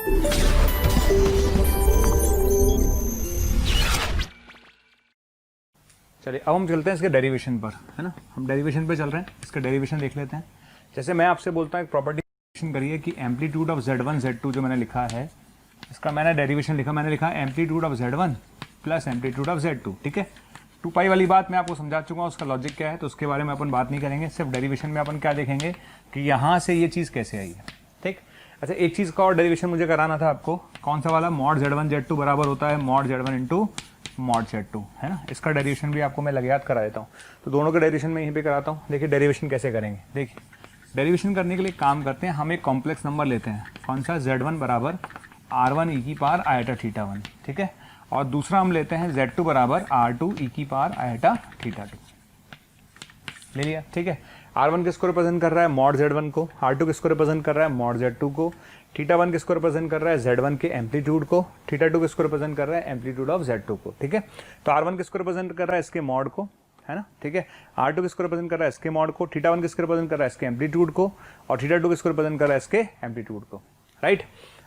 चलिए अब हम चलते हैं इसके डेरिवेशन पर, है ना। हम डेरिवेशन पे चल रहे हैं, इसका डेरिवेशन देख लेते हैं। जैसे मैं आपसे बोलता हूँ एक प्रॉपर्टी करिए कि एम्पलीट्यूड ऑफ Z1 Z2 जो मैंने लिखा है, इसका मैंने डेरिवेशन लिखा, मैंने लिखा amplitude of Z1 plus amplitude of Z2, ठीक है। 2 पाई वाली बात मैं आपको समझा चुका हूँ, उसका लॉजिक क्या है, तो उसके बारे में अपन बात नहीं करेंगे। सिर्फ डेरिवेशन में अपन क्या देखेंगे कि यहाँ से ये चीज़ कैसे आई है, ठीक। अच्छा, एक चीज़ का और डेरिवेशन मुझे कराना था आपको, कौन सा वाला, मॉड Z1 Z2 बराबर होता है mod Z1 into mod Z2, है ना। इसका डेरिवेशन भी आपको मैं लग याद करा देता हूँ, तो दोनों का डेरिवेशन मैं यहीं पे कराता हूँ। देखिए डेरिवेशन कैसे करेंगे, देखिए डेरिवेशन करने के लिए काम करते हैं, हम एक कॉम्प्लेक्स नंबर लेते हैं, कौन सा, Z1 बराबर R1 e की पावर आयटा थीटा 1, ठीक है। और दूसरा हम लेते हैं Z2 बराबर R2 e की पावर आयटा थीटा 2, ले लिया, ठीक है। R1 किसको रिप्रेजेंट कर रहा है, मॉड Z1 को, R2 किसको रिप्रेजेंट कर रहा है, मॉड Z2 को, थीटा 1 किसको रिप्रेजेंट कर रहा है, Z1 के एम्पलीट्यूड को, थीटा 2 किसको रिप्रेजेंट कर रहा है, एम्पलीट्यूड ऑफ Z2 को, ठीक है। तो R1 किसको रिप्रेजेंट कर रहा है, इसके मॉड को, है ना, ठीक है। R2 किसको रिप्रेजेंट कर रहा है, इसके मॉड को, थीटा 1 किसको रिप्रेजेंट कर रहा है, इसके एम्पलीट्यूड को, और थीटा 2 किसको रिप्रेजेंट कर रहा है, इसके एम्पलीट्यूड को, राइट।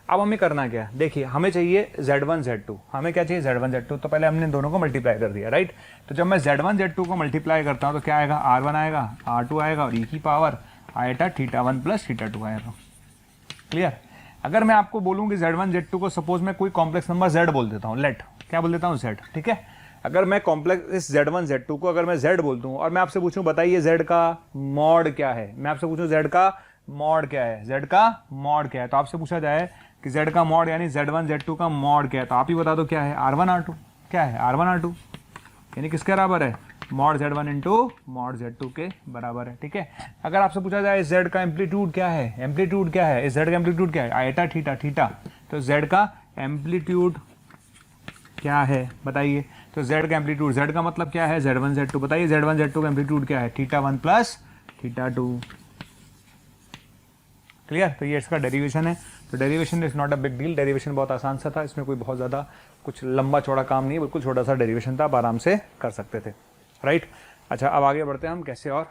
अब हमें करना क्या है, देखिए हमें चाहिए Z1 Z2, हमें क्या चाहिए Z1 Z2, तो पहले हमने दोनों को मल्टीप्लाई कर दिया, राइट। तो जब मैं Z1 Z2 को मल्टीप्लाई करता हूँ तो क्या आएगा, R1 आएगा, R2 आएगा और e की power eta theta 1 plus theta 2 आएगा, क्लियर। अगर मैं आपको बोलूँ कि Z1 Z2 को सपोज मैं कोई कॉम्प्लेक्स नंबर Z बोल देता हूँ, लेट क्या बोल देता हूँ, Z, ठीक है। अगर मैं कॉम्प्लेक्स इस Z1 Z2 को अगर मैं Z बोल दूँ और मैं आपसे पूछूँ बताइए Z का मॉड क्या है, मैं आपसे पूछूँ Z का मॉड क्या है, Z का मॉड क्या है, तो आपसे पूछा जाए कि Z का मॉड यानी Z1 Z2 का मॉड क्या है, तो आप ही बता दो क्या है, R1 R2, क्या है R1 R2, यानी किसके बराबर है, mod Z1 into mod Z2 के बराबर है, ठीक है। अगर आपसे पूछा जाए Z का एम्पलीट्यूड क्या है, एम्पलीट्यूड क्या है, Z का एम्पलीट्यूड क्या है, आयटा थीटा थीटा, तो Z का एम्पलीट्यूड क्या है बताइए, तो Z का एम्पलीट्यूड, Z का मतलब क्या है, Z1 Z2, बताइए Z1 Z2 का एम्पलीट्यूड क्या है, थीटा 1 प्लस थीटा 2, क्लियर। तो ये इसका डेरिवेशन है। तो derivation is not a big deal, derivation बहुत आसान सा था, इसमें कोई बहुत ज़्यादा कुछ लंबा चौड़ा काम नहीं है, बिल्कुल छोटा सा डेरिवेशन था, आप आराम से कर सकते थे, राइट। अच्छा, अब आगे बढ़ते हैं हम कैसे और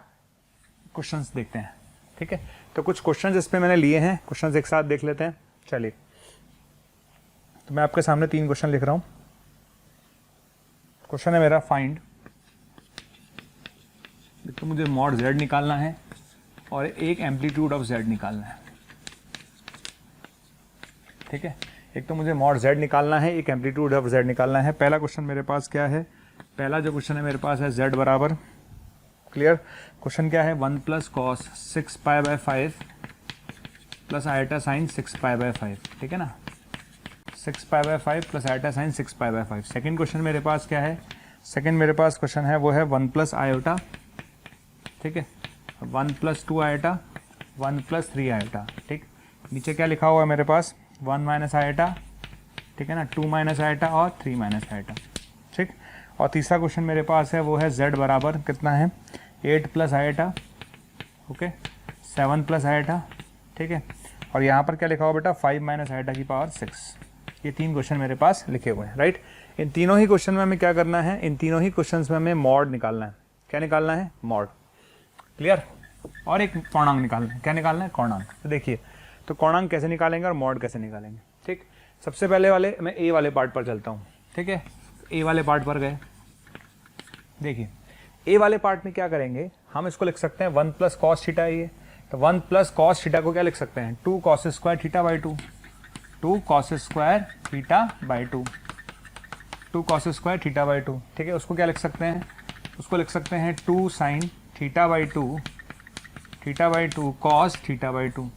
क्वेश्चंस देखते हैं, ठीक है। तो कुछ क्वेश्चंस इस पर मैंने लिए हैं, क्वेश्चंस एक साथ देख लेते हैं, चलिए। तो मैं आपके सामने 3 क्वेश्चन लिख रहा हूँ। क्वेश्चन है मेरा, फाइंड, तो मुझे मॉड Z निकालना है और एक एम्पलीट्यूड ऑफ Z निकालना है, ठीक है। एक तो मुझे मॉड Z निकालना है, एक एम्पलीट्यूड ऑफ Z निकालना है। पहला क्वेश्चन मेरे पास क्या है, पहला जो क्वेश्चन है मेरे पास है Z बराबर, क्लियर। क्वेश्चन क्या है, 1 plus cos 6 pi by 5 plus iota sine 6 pi by 5, ठीक है ना, 6 pi by 5 plus iota sine 6 pi by 5। Second question मेरे पास क्या है, सेकेंड मेरे पास क्वेश्चन है वो है 1 प्लस आयोटा, ठीक है, 1 प्लस 2 आयटा, 1 प्लस 3 आयटा, ठीक। नीचे क्या लिखा हुआ है मेरे पास, 1 माइनस आयटा, ठीक है ना, 2 माइनस आयटा और 3 माइनस आयटा, ठीक। और तीसरा क्वेश्चन मेरे पास है वो है Z बराबर कितना है, 8 plus eta, okay, 7 plus eta, ठीक है। और यहाँ पर क्या लिखा हुआ बेटा, 5 माइनस आयटा की पावर 6। ये 3 क्वेश्चन मेरे पास लिखे हुए हैं, राइट। इन तीनों ही क्वेश्चन में हमें क्या करना है, इन तीनों ही क्वेश्चन में हमें मॉड निकालना है, क्या निकालना है, मॉड, क्लियर। और एक कोणांक निकालना है, क्या निकालना है, कोणांक। तो देखिए, तो कोणांक कैसे निकालेंगे और मॉड कैसे निकालेंगे, ठीक। सबसे पहले वाले मैं ए वाले पार्ट पर चलता हूँ, ठीक है। ए वाले पार्ट पर गए, देखिए ए वाले पार्ट में क्या करेंगे, हम इसको लिख सकते हैं 1 प्लस कॉस थीटा, ये तो 1 प्लस कॉस थीटा को क्या लिख सकते हैं, 2 cos square theta by 2, 2 cos square theta by 2, 2 cos square theta by 2, ठीक है। उसको क्या लिख सकते हैं, उसको लिख सकते हैं 2 sine theta by 2, theta by 2 cos theta by 2,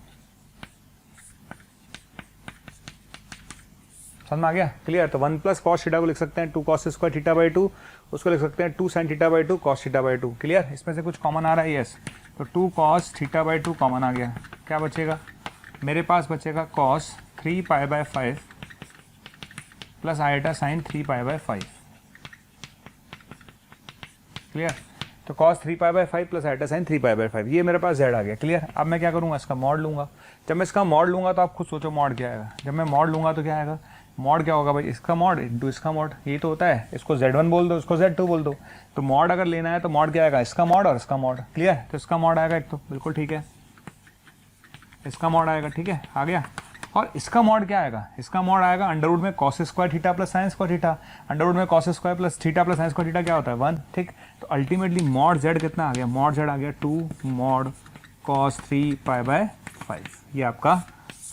समझ में आ गया, क्लियर। तो 1 प्लस कॉस थीटा को लिख सकते हैं 2 कॉस स्क्वायर थीटा बाई 2, उसको लिख सकते हैं 2 sine theta by 2 cos theta by 2, clear. इसमें से कुछ कॉमन आ रहा है, यस, तो 2 कॉस थीटा बाई 2 कॉमन आ गया, क्या बचेगा मेरे पास, बचेगा cos 3 pi by 5 plus iota sine 3 pi by 5, clear. तो cos 3 pi by 5 plus iota sine 3 pi by 5, ये मेरे पास Z आ गया, क्लियर। अब मैं क्या करूँगा, इसका मॉड लूँगा। जब मैं इसका मॉड लूँगा तो आप खुद सोचो मॉड क्या आएगा, जब मैं मॉड लूँगा तो क्या आएगा, मॉड क्या होगा भाई, इसका मॉड इंटू इसका मॉड, ये तो होता है। इसको Z1 बोल दो, इसको Z2 बोल दो, तो मॉड अगर लेना है तो मॉड क्या आएगा, इसका मॉड और इसका मॉड, क्लियर। तो इसका मॉड आएगा एक, तो बिल्कुल ठीक है, इसका मॉड आएगा, ठीक है, आ गया। और इसका मॉड क्या आएगा, इसका मॉड आएगा अंडर रूट में cos square theta plus sine square theta. Under root में cos square plus theta plus sine square theta क्या होता है 1, ठीक। तो अल्टीमेटली मॉड जेड कितना आ गया, मॉड जेड आ गया 2 मॉड कॉस 3π/5। ये आपका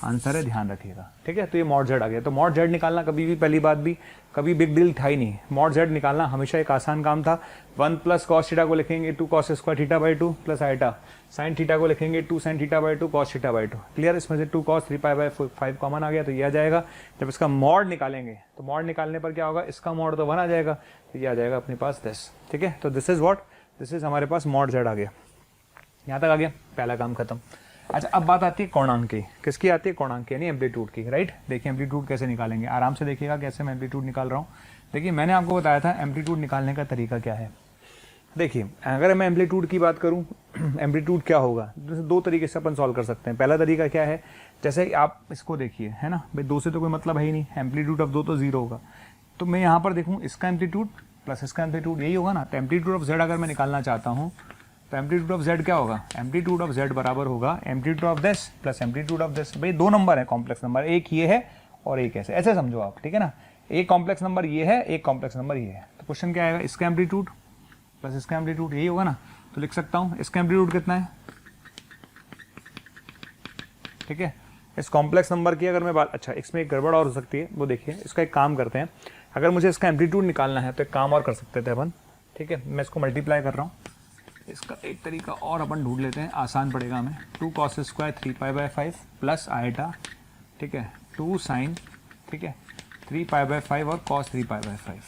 आंसर है, ध्यान रखिएगा, ठीक है। तो ये मॉड जेड आ गया। तो मॉड जेड निकालना कभी भी, पहली बात भी कभी बिग डील था ही नहीं। मॉड जेड निकालना हमेशा एक आसान काम था। 1 प्लस कॉस थीटा को लिखेंगे 2 cos square थीटा/2 plus iota, sine theta को लिखेंगे 2 साइन थीटा/2 कॉस थीटा/2। क्लियर, इसमें से 2 कॉस 3π/5 कॉमन आ गया, तो ये आ जाएगा। जब इसका मॉड निकालेंगे तो मॉड निकालने पर क्या होगा, इसका मॉड तो 1 आ जाएगा, तो ये आ जाएगा अपने पास 10, ठीक है। तो this is what, this is हमारे पास मॉड जेड आ गया। यहाँ तक आ गया, पहला काम खत्म। अच्छा, अब बात आती है कोणांक की। किसकी आती है, कोणांक की, यानी एम्पलीट्यूड की, राइट। देखिए एम्पलीट्यूड कैसे निकालेंगे, आराम से देखिएगा कैसे मैं एम्पलीट्यूड निकाल रहा हूँ। देखिए मैंने आपको बताया था एम्पलीट्यूड निकालने का तरीका क्या है। देखिए अगर मैं एम्पलीट्यूड की बात करूँ, एम्पलीट्यूड क्या होगा, दो तरीके से अपन सॉल्व कर सकते हैं। पहला तरीका क्या है, जैसे आप इसको देखिए, है ना भाई, 2 से तो कोई मतलब है ही नहीं, एम्पलीट्यूड ऑफ 2 तो 0 होगा। तो मैं यहाँ पर देखूँ इसका एम्पलीट्यूड प्लस इसका एम्पलीट्यूड यही होगा ना। तो एम्पलीट्यूड ऑफ जेड अगर मैं निकालना चाहता हूँ तो एम्पलीट्यूड ऑफ जेड क्या होगा, एम्पलीट्यूड ऑफ जेड बराबर होगा amplitude of this plus amplitude of this. भाई 2 नंबर है कॉम्प्लेक्स नंबर, एक ये है और एक ऐसे, ऐसे समझो आप, ठीक है ना। एक कॉम्प्लेक्स नंबर ये है, एक कॉम्प्लेक्स नंबर ये है। तो क्वेश्चन क्या आएगा, इसका एम्पलीट्यूड प्लस इसका एम्पलीट्यूड यही होगा ना। तो लिख सकता हूँ इसका एम्पलीट्यूड कितना है, ठीक है। इस कॉम्प्लेक्स नंबर की अगर मैं बात, अच्छा इसमें एक गड़बड़ और हो सकती है, वो देखिए। इसका एक काम करते हैं, अगर मुझे इसका एम्पलीट्यूड निकालना है तो एक काम और कर सकते थे अपन, ठीक है। मैं इसको मल्टीप्लाई कर रहा हूँ, इसका एक तरीका और अपन ढूंढ लेते हैं, आसान पड़ेगा हमें। 2 कॉस स्क्वायर 3π/5 प्लस आइटा, ठीक है, 2 साइन, ठीक है, 3π/5 और कॉस 3π/5।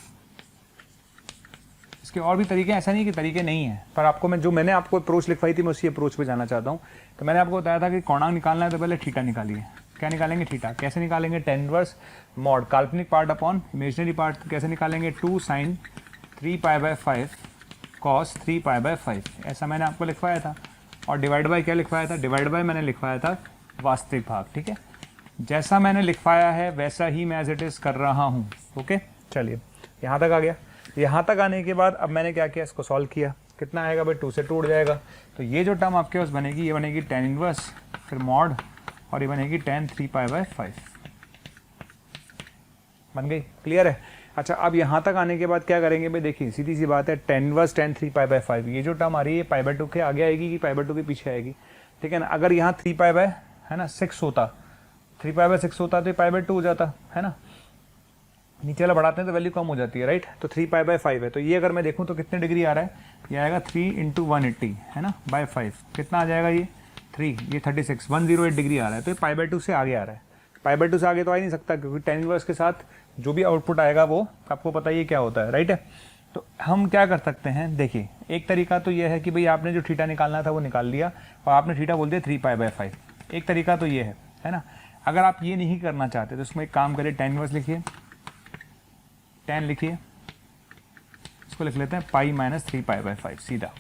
इसके और भी तरीके, ऐसा नहीं कि तरीके नहीं है, पर आपको मैं जो मैंने आपको अप्रोच लिखवाई थी मैं उसी अप्रोच पे जाना चाहता हूँ। तो मैंने आपको बताया था कि कोणांक निकालना है तो पहले थीटा निकालिए। क्या निकालेंगे, थीटा। कैसे निकालेंगे, tan इनवर्स मॉड काल्पनिक पार्ट अपॉन इमेजिनरी पार्ट। कैसे निकालेंगे, 2 साइन 3π/5 कॉस 3π/5, ऐसा मैंने आपको लिखवाया था। और डिवाइड बाय क्या लिखवाया था, डिवाइड बाय मैंने लिखवाया था वास्तविक भाग, ठीक है। जैसा मैंने लिखवाया है वैसा ही मैं एज इट इज़ कर रहा हूँ, ओके। चलिए यहाँ तक आ गया। यहाँ तक आने के बाद अब मैंने क्या किया, इसको सॉल्व किया। कितना आएगा भाई, 2 से 2 उड़ जाएगा। तो ये जो टर्म आपके पास बनेगी, ये बनेगी tan इनवर्स, फिर मॉड, और ये बनेगी tan 3π/5, बन गई। क्लियर है। अच्छा, अब यहाँ तक आने के बाद क्या करेंगे भाई, देखिए सीधी सी बात है, tan इनवर्स tan 3π/5, ये जो टर्म आ रही है π/2 के आगे आएगी कि π/2 के पीछे आएगी, ठीक है ना। अगर यहाँ 3π/6 होता, 3π/6 होता तो π/2 हो जाता, है ना। नीचे वाला बढ़ाते हैं तो वैल्यू कम हो जाती है, राइट। तो 3π/5 है, तो ये अगर मैं देखूँ तो कितने डिग्री आ रहा है, ये आएगा 3 × 180, है ना, बाय 5। कितना आ जाएगा ये 3, ये 36, 108 डिग्री आ रहा है। तो ये π/2 से आगे आ रहा है। π/2 से आगे तो आ ही नहीं सकता, क्योंकि tan इनवर्स के साथ जो भी आउटपुट आएगा वो आपको पता ही क्या होता है, राइट है। तो हम क्या कर सकते हैं, देखिए एक तरीका तो ये है कि भाई आपने जो थीटा निकालना था वो निकाल लिया और आपने थीटा बोल दिया 3π/5। एक तरीका तो ये है ना। अगर आप ये नहीं करना चाहते तो इसमें एक काम करिए, tan इनवर्स लिखिए, tan लिखिए, इसको लिख लेते हैं π-3π/5, सीधा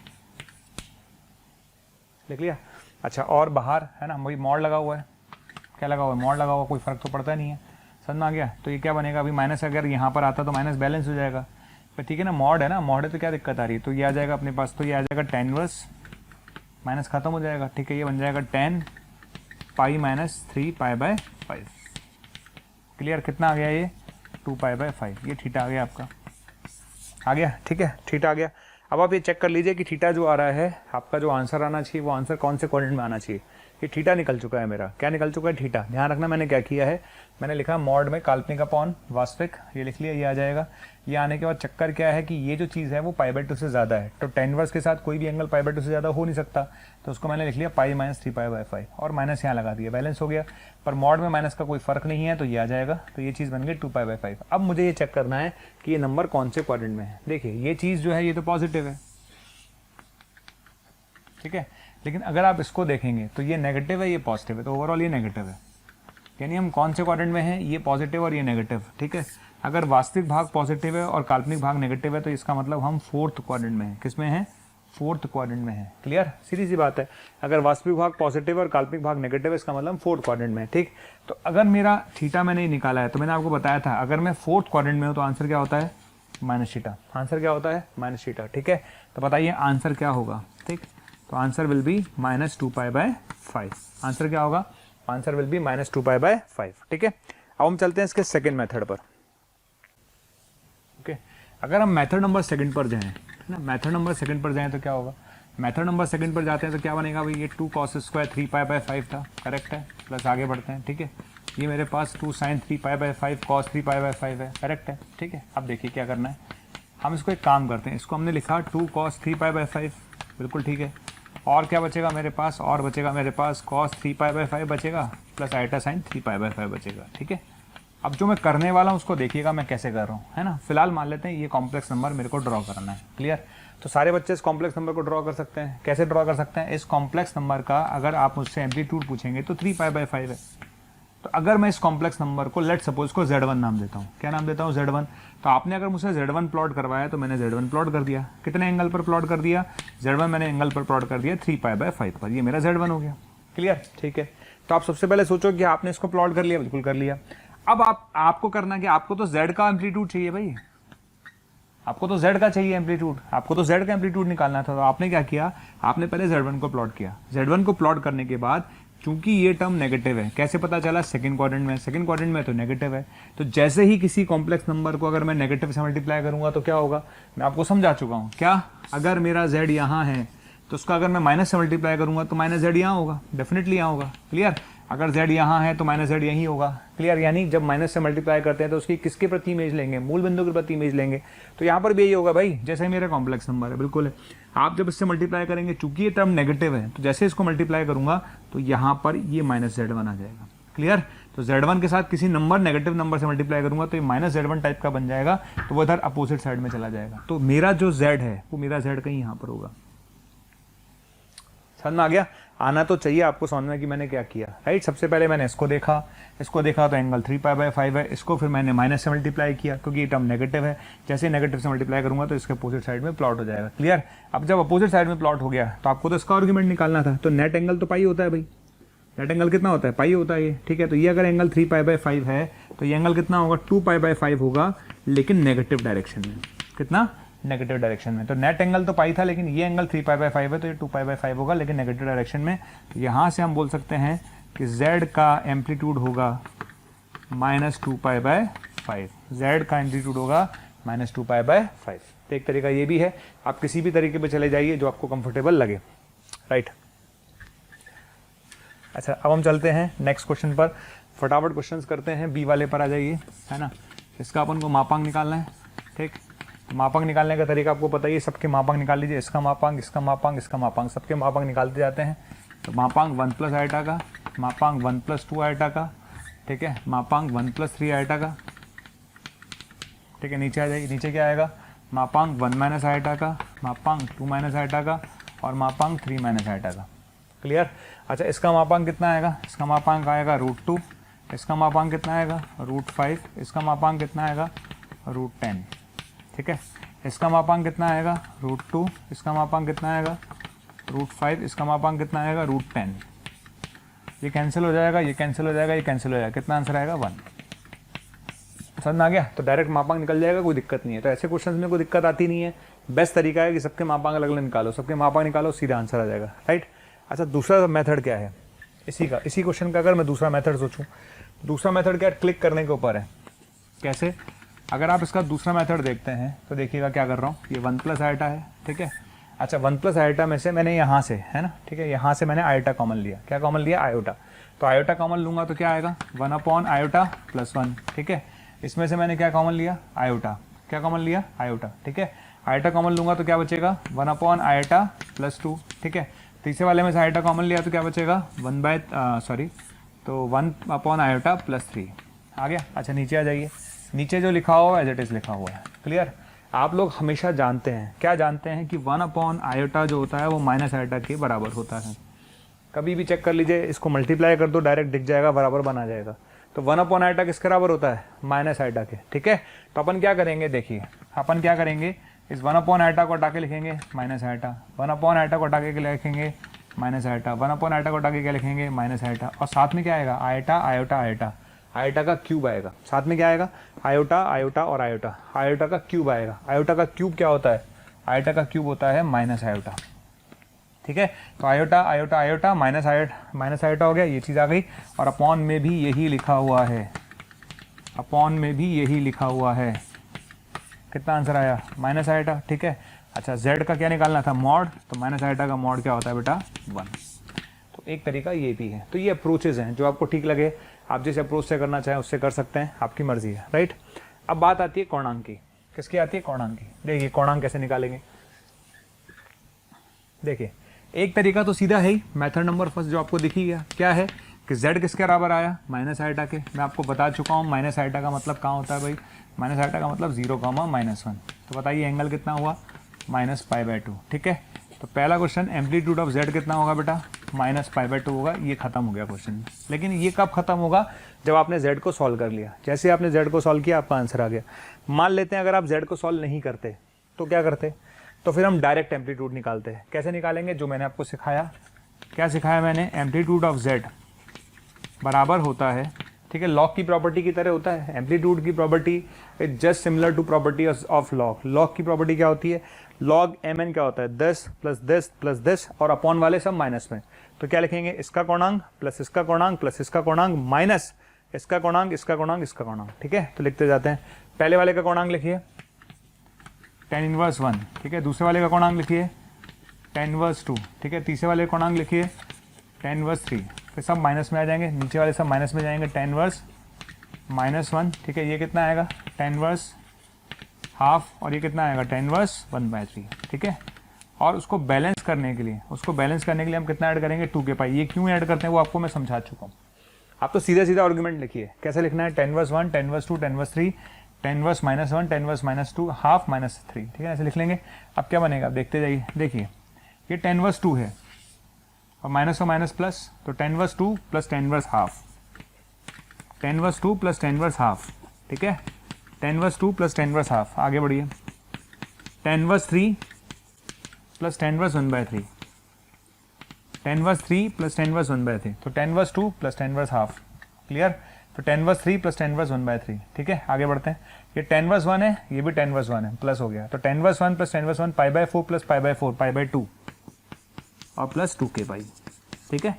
लिख लिया। अच्छा, और बाहर है ना वही मॉड लगा हुआ है, क्या लगा हुआ है, मॉड लगा हुआ, कोई फर्क तो पड़ता नहीं है, समझ में आ गया। तो ये क्या बनेगा, अभी माइनस अगर यहाँ पर आता तो माइनस बैलेंस हो जाएगा, पर ठीक है ना, मॉड है ना, मॉड है तो क्या दिक्कत आ रही है। तो ये आ जाएगा अपने पास, तो ये आ जाएगा tan इनवर्स, माइनस खत्म हो जाएगा, ठीक है। ये बन जाएगा tan π-3π/5। क्लियर, कितना आ गया ये 2π/5, ये थीटा आ गया आपका, आ गया, ठीक है, थीटा आ गया। अब आप ये चेक कर लीजिए कि थीटा जो आ रहा है आपका, जो आंसर आना चाहिए वो आंसर कौन से क्वाड्रेंट में आना चाहिए। ये थीटा निकल चुका है मेरा, क्या निकल चुका है, थीटा। ध्यान रखना मैंने क्या किया है, मैंने लिखा मॉड में काल्पनिक अपॉन वास्तविक, ये लिख लिया, ये आ जाएगा। ये आने के बाद चक्कर क्या है कि ये जो चीज़ है वो π/2 से ज़्यादा है, तो tan इनवर्स के साथ कोई भी एंगल π/2 से ज़्यादा हो नहीं सकता, तो उसको मैंने लिख लिया π-3π/5 और माइनस यहाँ लगा दिया, बैलेंस हो गया। पर मॉड में माइनस का कोई फर्क नहीं है तो ये आ जाएगा, तो ये चीज़ बन गई 2π/5। अब मुझे ये चेक करना है कि ये नंबर कौन से क्वाड्रेंट में है। देखिए ये चीज़ जो है ये तो पॉजिटिव है, ठीक है, लेकिन अगर आप इसको देखेंगे तो ये नेगेटिव है, ये पॉजिटिव है, तो ओवरऑल ये नेगेटिव है। यानी हम कौन से क्वाड्रेंट में हैं, ये पॉजिटिव और ये नेगेटिव, ठीक है। अगर वास्तविक भाग पॉजिटिव है और काल्पनिक भाग नेगेटिव है तो इसका मतलब हम 4th क्वाड्रेंट में हैं। किस में है, 4th क्वाड्रेंट में है। क्लियर, सीधी सी बात है। अगर वास्तविक भाग पॉजिटिव और काल्पनिक भाग नेगेटिव है, इसका मतलब हम 4th क्वाड्रेंट में है, ठीक। तो अगर मेरा थीटा मैंने निकाला है तो मैंने आपको बताया था अगर मैं 4th क्वाड्रेंट में हूँ तो आंसर क्या होता है, माइनस थीटा। आंसर क्या होता है, माइनस थीटा, ठीक है। तो बताइए आंसर क्या होगा, ठीक। तो आंसर विल बी -2π/5। आंसर क्या होगा, आंसर विल बी -2π/5। ठीक है, अब हम चलते हैं इसके सेकेंड मेथड पर। ओके, अगर हम मेथड नंबर सेकंड पर जाएं, है ना, मेथड नंबर सेकंड पर जाएं तो क्या होगा, मेथड नंबर सेकंड पर जाते हैं तो क्या बनेगा भाई, ये 2 cos स्क्वायर 3π/5 था, करेक्ट है, प्लस आगे बढ़ते हैं। ठीक है, ये मेरे पास 2 sin 3π/5 cos 3π/5 है, करेक्ट है। ठीक है, अब देखिए क्या करना है, हम इसको एक काम करते हैं, इसको हमने लिखा 2 cos 3π/5, बिल्कुल ठीक है, और क्या बचेगा मेरे पास, और बचेगा मेरे पास cos 3π/5 बचेगा प्लस आइटा sin 3π/5 बचेगा। ठीक है, अब जो मैं करने वाला हूँ उसको देखिएगा मैं कैसे कर रहा हूँ, है ना। फिलहाल मान लेते हैं ये कॉम्प्लेक्स नंबर मेरे को ड्रॉ करना है, क्लियर। तो सारे बच्चे इस कॉम्प्लेक्स नंबर को ड्रॉ कर सकते हैं, कैसे ड्रॉ कर सकते हैं, इस कॉम्प्लेक्स नंबर का अगर आप मुझसे एम्पलीट्यूड पूछेंगे तो 3π/5 है। तो अगर मैं इस कॉम्प्लेक्स नंबर को लेट सपोज को Z1 नाम देता हूँ, क्या नाम देता हूँ, Z1। तो आपने अगर मुझसे Z1 प्लॉट करवाया तो मैंने Z1 प्लॉट कर दिया, कितने एंगल पर प्लॉट कर दिया, Z1 मैंने एंगल पर प्लॉट कर दिया 3π/5 पर, ये मेरा Z1 हो गया, क्लियर। ठीक है, तो आप सबसे पहले सोचो कि आपने इसको प्लॉट कर लिया, बिल्कुल कर लिया। अब आपको करना कि आपको तो Z का एम्पलीट्यूड चाहिए भाई, आपको तो Z का चाहिए एम्पलीट्यूड, आपको तो Z का एम्पलीट्यूड निकालना था। तो आपने क्या किया, आपने पहले Z1 को प्लॉट किया। Z1 को प्लॉट करने के बाद चूंकि ये टर्म नेगेटिव है, कैसे पता चला, सेकंड क्वाड्रेंट में, सेकंड क्वाड्रेंट में तो नेगेटिव है। तो जैसे ही किसी कॉम्प्लेक्स नंबर को अगर मैं नेगेटिव से मल्टीप्लाई करूंगा तो क्या होगा, मैं आपको समझा चुका हूं। क्या, अगर मेरा Z यहाँ है तो उसका अगर मैं माइनस से मल्टीप्लाई करूंगा तो -Z यहाँ होगा, डेफिनेटली यहाँ होगा, क्लियर। अगर Z यहाँ है तो -Z यहीं होगा, क्लियर। यानी जब माइनस से मल्टीप्लाई करते हैं तो उसकी किसके प्रति इमेज लेंगे, मूल बिंदु के प्रति इमेज लेंगे। तो यहाँ पर भी यही होगा भाई, जैसे मेरा कॉम्प्लेक्स नंबर है, बिल्कुल है। आप जब इससे मल्टीप्लाई करेंगे, चूंकि ये टर्म नेगेटिव है तो जैसे इसको मल्टीप्लाई करूंगा तो यहाँ पर ये -Z1 आ जाएगा, क्लियर। तो Z1 के साथ किसी नंबर नेगेटिव नंबर से मल्टीप्लाई करूंगा तो ये -Z1 टाइप का बन जाएगा, तो वो इधर अपोजिट साइड में चला जाएगा। तो मेरा जो Z है वो मेरा Z कहीं यहाँ पर होगा। समझ में आ गया, आना तो चाहिए आपको समझ में कि मैंने क्या किया, राइट। सबसे पहले मैंने इसको देखा तो एंगल 3π/5 है, इसको फिर मैंने माइनस से मल्टीप्लाई किया क्योंकि ये टर्म नेगेटिव है। जैसे नेगेटिव से मल्टीप्लाई करूंगा तो इसके अपोजिट साइड में प्लॉट हो जाएगा, क्लियर। अब जब अपोजिट साइड में प्लॉट हो गया तो आपको तो इसका आर्ग्यूमेंट निकालना था, तो नेट एंगल तो पाई होता है भाई, नेट एंगल कितना होता है, पाई होता है ये, ठीक है। तो ये अगर एंगल 3π/5 है तो ये एंगल कितना होगा, 2π/5 होगा, लेकिन नेगेटिव डायरेक्शन में, कितना, नेगेटिव डायरेक्शन में। तो नेट एंगल तो पाई था, लेकिन ये एंगल 3π/5 है तो ये 2π/5 होगा, लेकिन नेगेटिव डायरेक्शन में। तो यहाँ से हम बोल सकते हैं कि Z का एम्पलीट्यूड होगा -2π/5, Z का एम्पलीट्यूड होगा -2π/5। तो एक तरीका ये भी है, आप किसी भी तरीके पे चले जाइए जो आपको कंफर्टेबल लगे, राइट। अच्छा, अब हम चलते हैं नेक्स्ट क्वेश्चन पर, फटाफट क्वेश्चंस करते हैं। बी वाले पर आ जाइए, है ना। इसका अपन को मापांक निकालना है, ठीक। मापांक निकालने का तरीका आपको पता ही है, सबके मापांक निकाल लीजिए, इसका मापांक, इसका मापांक, इसका मापांक, सबके मापांक निकालते जाते हैं। तो मापांक 1 + आइटा का, मापांक 1 + 2 आइटा का, ठीक है, मापांक 1 + 3 आइटा का, ठीक है। नीचे आ जाइए, नीचे क्या आएगा, मापांक 1 - आइटा का, मापांक 2 - आइटा का, और मापांक 3 - आइटा का, क्लियर। अच्छा, इसका मापांक कितना आएगा, इसका मापांक आएगा √2, इसका मापांक कितना आएगा √5, इसका मापांक कितना आएगा √10, ठीक है। इसका मापांक कितना आएगा √2, इसका मापांक कितना आएगा √5, इसका मापांक कितना आएगा √10। ये कैंसिल हो जाएगा, ये कैंसिल हो जाएगा, ये कैंसिल हो जाएगा, कितना आंसर आएगा 1। समझ में आ गया, तो डायरेक्ट मापांक निकल जाएगा, कोई दिक्कत नहीं है। तो ऐसे क्वेश्चंस में कोई दिक्कत आती नहीं है, बेस्ट तरीका है कि सबके मापांक अलग अलग निकालो, सबके मापांक निकालो, सीधा आंसर आ जाएगा, राइट। अच्छा, दूसरा मेथड क्या है इसी क्वेश्चन का, अगर मैं दूसरा मेथड सोचूं, दूसरा मेथड क्या, क्लिक करने के ऊपर है। कैसे, अगर आप इसका दूसरा मेथड देखते हैं तो देखिएगा क्या कर रहा हूँ, ये 1 + आइटा है, ठीक है। अच्छा, 1 + आइटा में से मैंने यहाँ से, है ना, ठीक है, यहाँ से मैंने आइटा कॉमन लिया, क्या कॉमन लिया, आयोटा। तो आयोटा कॉमन लूंगा तो क्या आएगा 1/आयोटा + 1, ठीक है। इसमें से मैंने क्या कॉमन लिया, आयोटा, क्या कॉमन लिया, आयोटा, ठीक है। आयोटा कॉमन लूंगा तो क्या बचेगा 1/आयोटा + 2, ठीक है। तीसरे वाले में से आयोटा कॉमन लिया तो क्या बचेगा 1/आयोटा + 3 आ गया। अच्छा, नीचे आ जाइए, नीचे जो लिखा हुआ है एज इट इज लिखा हुआ है, क्लियर। आप लोग हमेशा जानते हैं, क्या जानते हैं कि 1/आयोटा जो होता है वो -आयोटा के बराबर होता है। कभी भी चेक कर लीजिए, इसको मल्टीप्लाई कर दो, डायरेक्ट दिख जाएगा, बराबर बना जाएगा। तो 1/आयोटा किसके बराबर होता है, -आयोटा के, ठीक है। तो अपन क्या करेंगे, देखिए अपन क्या करेंगे, इस 1/आयोटा को हटा के लिखेंगे -आयोटा, 1/आयोटा को हटा के लिखेंगे -आयोटा, 1/आयोटा को हटा के क्या लिखेंगे -आयोटा, और साथ में क्या आएगा, आयोटा आयोटा आयोटा, आयोटा का क्यूब आएगा, साथ में क्या आएगा, आयोटा आयोटा और आयोटा, आयोटा का क्यूब आएगा। आयोटा का क्यूब क्या होता है, आयोटा का क्यूब होता है -आयोटा, ठीक है। तो iota iota iota minus iota हो गया, ये चीज़ आ गई, और अपॉन में भी यही लिखा हुआ है, अपॉन में भी यही लिखा हुआ है। कितना आंसर आया? माइनस आयोटा, ठीक है। अच्छा z का क्या निकालना था? मॉड, तो माइनस आयोटा का मॉड क्या होता है बेटा? 1। तो एक तरीका ये भी है। तो ये अप्रोचेज हैं, जो आपको ठीक लगे, आप जिस अप्रोच से करना चाहें उससे कर सकते हैं, आपकी मर्जी है, राइट। अब बात आती है कोणांक की। किसकी आती है? कोणांक की। देखिए कोणांक कैसे निकालेंगे। देखिए एक तरीका तो सीधा है ही, मेथड नंबर फर्स्ट जो आपको दिखी गया, क्या है कि z किसके बराबर आया? माइनस आयोटा के। मैं आपको बता चुका हूँ माइनस आयोटा का मतलब कहाँ होता है भाई? माइनस आयोटा का मतलब 0,-1। तो बताइए एंगल कितना हुआ? -π/2, ठीक है। तो पहला क्वेश्चन एम्पलीट्यूड ऑफ z कितना होगा बेटा? -π/2 होगा। ये खत्म हो गया क्वेश्चन। लेकिन ये कब खत्म होगा? जब आपने z को सॉल्व कर लिया। जैसे आपने z को सॉल्व किया आपका आंसर आ गया। मान लेते हैं अगर आप z को सॉल्व नहीं करते तो क्या करते? तो फिर हम डायरेक्ट एम्पलीट्यूड निकालते हैं। कैसे निकालेंगे? जो मैंने आपको सिखाया। क्या सिखाया मैंने? एम्पलीट्यूड ऑफ z बराबर होता है, ठीक है, लॉग की प्रॉपर्टी की तरह होता है। एम्पलीट्यूड की property is just similar to property of log. Log की प्रॉपर्टी क्या होती है? लॉग mn क्या होता है? 10 + 10 + 10 और अपॉन वाले सब माइनस में। तो क्या लिखेंगे? इसका कोणांक प्लस इसका कोणांक प्लस इसका कोणांक माइनस इसका कोणांक, इसका कोणांक, इसका कोणांक, ठीक है। तो लिखते जाते हैं। पहले वाले का कोणांक लिखिए tan 1, ठीक है। दूसरे वाले का कोणांक लिखिए tan 2, ठीक है। तीसरे वाले का कोणांक लिखिए tan 3। फिर सब माइनस में आ जाएंगे, नीचे वाले सब माइनस में जाएंगे। tan -1, ठीक है। ये कितना आएगा? tan हाफ, और ये कितना आएगा? tan 1/3, ठीक है। और उसको बैलेंस करने के लिए हम कितना ऐड करेंगे? 2k π। ये क्यों ऐड करते हैं वो आपको मैं समझा चुका हूँ। आप तो सीधा सीधा आर्गुमेंट लिखिए। कैसे लिखना है? tan 1, tan 2, tan 3, tan 1 tan 2 half -3, ठीक है। ऐसे लिख लेंगे। अब क्या बनेगा? देखते जाइए। देखिए ये tan 2 है और माइनस और माइनस प्लस, तो tan 2 + tan half, tan 2 + tan half, ठीक है। tan 2 + tan half. आगे बढ़िए। tan 3 + tan 1/3, tan 3 + tan 1/3, तो tan 2 + tan हाफ। क्लियर? तो tan 3 + tan 1/3, ठीक है। आगे बढ़ते हैं। ये tan 1 है, ये भी tan 1 है, प्लस हो गया। तो tan 1 + tan 1 π/4 + π/4 π/2 और प्लस 2k π, ठीक है।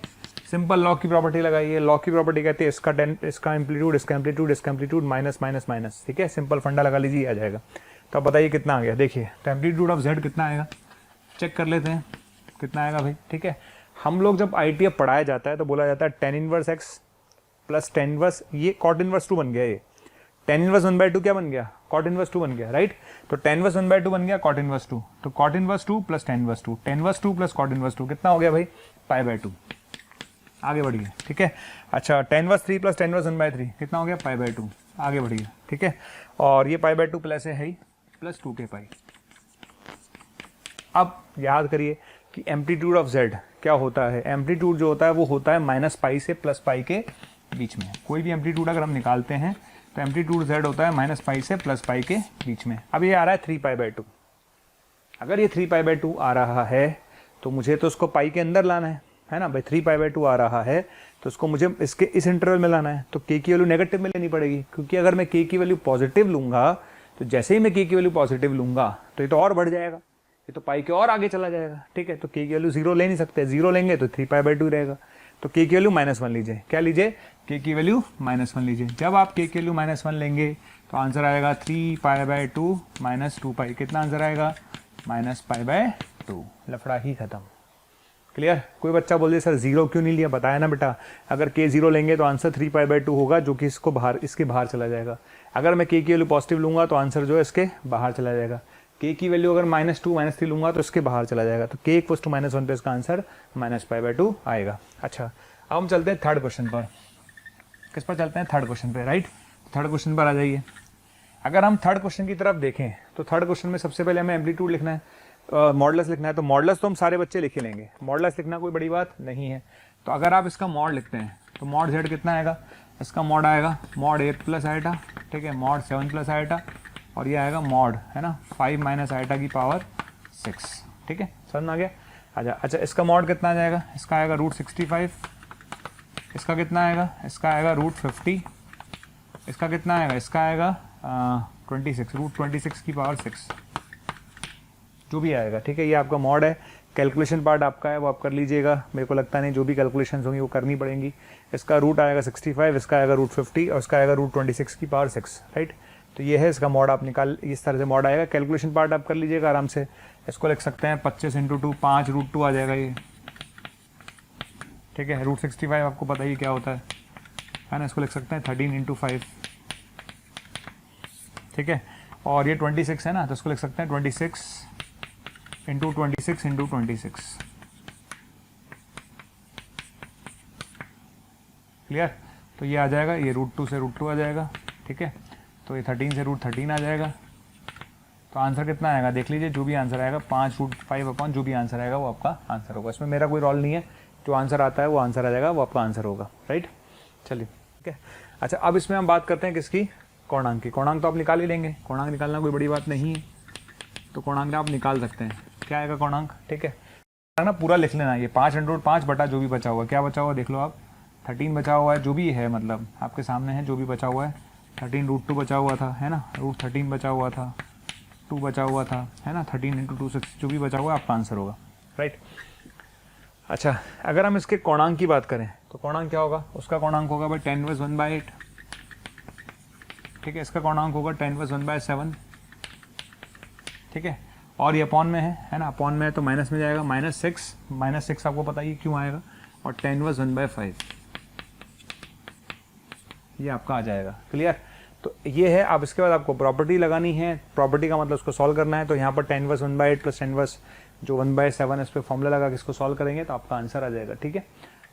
सिंपल लॉग की प्रॉपर्टी लगाइए। लॉग की प्रॉपर्टी कहती है इसका एम्पलीट्यूड, इसका एम्पलीट्यूड माइनस माइनस माइनस, ठीक है। सिंपल फंडा लगा लीजिए, आ जाएगा। तो अब बताइए कितना आ गया? देखिए तो एम्पलीट्यूड ऑफ z कितना आएगा? चेक कर लेते हैं कितना आएगा भाई, ठीक है। हम लोग जब ITF पढ़ाया जाता है तो बोला जाता है tan 1x + tan 1, ये cot 2 बन गया। ये tan 1/2 क्या बन गया? cot 2 बन गया, राइट। तो tan 1/2 बन गया cot 2, तो cot 2 + tan 2, tan 2 + cot 2 कितना हो गया भाई? π/2। आगे बढ़िए, ठीक है। अच्छा tan 3 + tan 1/3 कितना हो गया? π/2। आगे बढ़िए, ठीक है। और ये π/2 प्लस है ही, प्लस 2k π। अब याद करिए कि एम्पलीट्यूड ऑफ z क्या होता है? एम्पलीट्यूड जो होता है वो होता है -π से +π के बीच में। कोई भी एम्पलीट्यूड अगर हम निकालते हैं तो एम्पलीट्यूड z होता है -π से +π के बीच में। अब ये आ रहा है 3π/2। अगर ये 3π/2 आ रहा है तो मुझे तो उसको पाई के अंदर लाना है ना भाई। 3π/2 आ रहा है तो उसको मुझे इसके इस इंटरवल में लाना है। तो k की वैल्यू नेगेटिव में लेनी पड़ेगी, क्योंकि अगर मैं k की वैल्यू पॉजिटिव लूंगा तो जैसे ही मैं k की वैल्यू पॉजिटिव लूंगा तो ये तो और बढ़ जाएगा, ये तो पाई के और आगे चला जाएगा, ठीक है। तो k की वैल्यू 0 ले नहीं सकते, 0 लेंगे तो 3π/2 रहेगा। तो k की वैल्यू -1 लीजिए। क्या लीजिए? k की वैल्यू -1 लीजिए। जब आप k की वैल्यू -1 लेंगे तो आंसर आएगा 3π/2 - 2π। कितना आंसर आएगा? -π/2। लफड़ा ही खत्म। क्लियर? कोई बच्चा बोल दे सर 0 क्यों नहीं लिया? बताया ना बेटा, अगर k 0 लेंगे तो आंसर 3π/2 होगा, जो कि इसके बाहर चला जाएगा। अगर मैं k की वैल्यू पॉजिटिव लूंगा तो आंसर जो है इसके बाहर चला जाएगा। k की वैल्यू अगर -2 -3 लूंगा तो इसके बाहर चला जाएगा। तो k = -1 पे इसका आंसर -π/2 आएगा। अच्छा अब हम चलते हैं थर्ड क्वेश्चन पर। किस पर चलते हैं? थर्ड क्वेश्चन पे, राइट। थर्ड क्वेश्चन पर आ जाइए। अगर हम थर्ड क्वेश्चन की तरफ देखें तो थर्ड क्वेश्चन में सबसे पहले हमें एम्पलीट्यूड लिखना है, मॉडुलस लिखना है। तो मॉडुलस तो हम सारे बच्चे लिख ही लेंगे, मॉडुलस लिखना कोई बड़ी बात नहीं है। तो अगर आप इसका मॉड लिखते हैं तो मॉड z कितना आएगा? इसका मॉड आएगा मॉड 8 + आयोटा, ठीक है, मॉड 7 + आयोटा, और ये आएगा मॉड, है ना, 5 - आयोटा की पावर 6, ठीक है। समझ में आ गया? अच्छा इसका मॉड कितना आ जाएगा? इसका आएगा √65। इसका कितना आएगा? इसका आएगा √50। इसका कितना आएगा? इसका आएगा 26, √26 की पावर 6, जो भी आएगा, ठीक है। ये आपका मॉड है कैलकुलेशन पार्ट आपका है वो आप कर लीजिएगा, मेरे को लगता नहीं जो भी कैलकुलेशन होंगी वो करनी पड़ेंगी। इसका रूट आएगा 65, इसका आएगा रूट 50 और इसका आएगा रूट 26 की पावर 6, राइट। तो ये है इसका मॉड, आप निकाल इस तरह से मॉड आएगा। कैलकुलेशन पार्ट आप कर लीजिएगा आराम से। इसको लिख सकते हैं 25 × 2, 5 रूट 2 आ जाएगा ये, ठीक है। रूट 65 आपको पता ही क्या होता है ना। इसको लिख सकते हैं 13 × 5, ठीक है। और ये 26 है ना, तो इसको लिख सकते हैं 26 × 26 × 26, क्लियर। तो ये आ जाएगा, ये रूट 2 से रूट 2 आ जाएगा, ठीक है। तो ये 13 से रूट 13 आ जाएगा। तो आंसर कितना आएगा देख लीजिए, जो भी आंसर आएगा 5 रूट 5 अपॉन जो भी आंसर आएगा वो आपका आंसर होगा। इसमें मेरा कोई रोल नहीं है, जो आंसर आता है वो आंसर आ जाएगा, वो आपका आंसर होगा, राइट। चलिए ठीक है। अच्छा, अब इसमें हम बात करते हैं किसकी, कोणांक की। कोणांक तो आप निकाल ही लेंगे, कोणांक निकालना कोई बड़ी बात नहीं है, तो कोणांक आप निकाल सकते हैं। क्या आएगा कोणांक, ठीक है ना, पूरा लिख लेना। ये 5 × 5 बटा जो भी बचा हुआ, क्या बचा हुआ देख लो आप, 13 बचा हुआ है, जो भी है मतलब आपके सामने है, जो भी बचा हुआ है 13 रूट 2 बचा हुआ था, है ना, रूट 13 बचा हुआ था, 2 बचा हुआ था, है ना, 13 × 2 6, जो भी बचा हुआ है आपका आंसर होगा, राइट। अच्छा, अगर हम इसके कोणांक की बात करें तो कोणांक क्या होगा, उसका कोणांक होगा भाई 10 × 1/8, ठीक है। इसका कोणांक होगा 10 × 1/7, ठीक है। और ये अपॉन में है ना, अपॉन में है तो माइनस में जाएगा, -6 आपको पता ही क्यों आएगा, और 10 × 1/5 ये आपका आ जाएगा, क्लियर। तो ये है। अब इसके बाद आपको प्रॉपर्टी लगानी है, प्रॉपर्टी का मतलब उसको सॉल्व करना है। तो यहाँ पर 10 × 1/8 प्लस 10 जो 1/7 इस पर फॉर्मूला लगा के इसको सॉल्व करेंगे तो आपका आंसर आ जाएगा, ठीक है।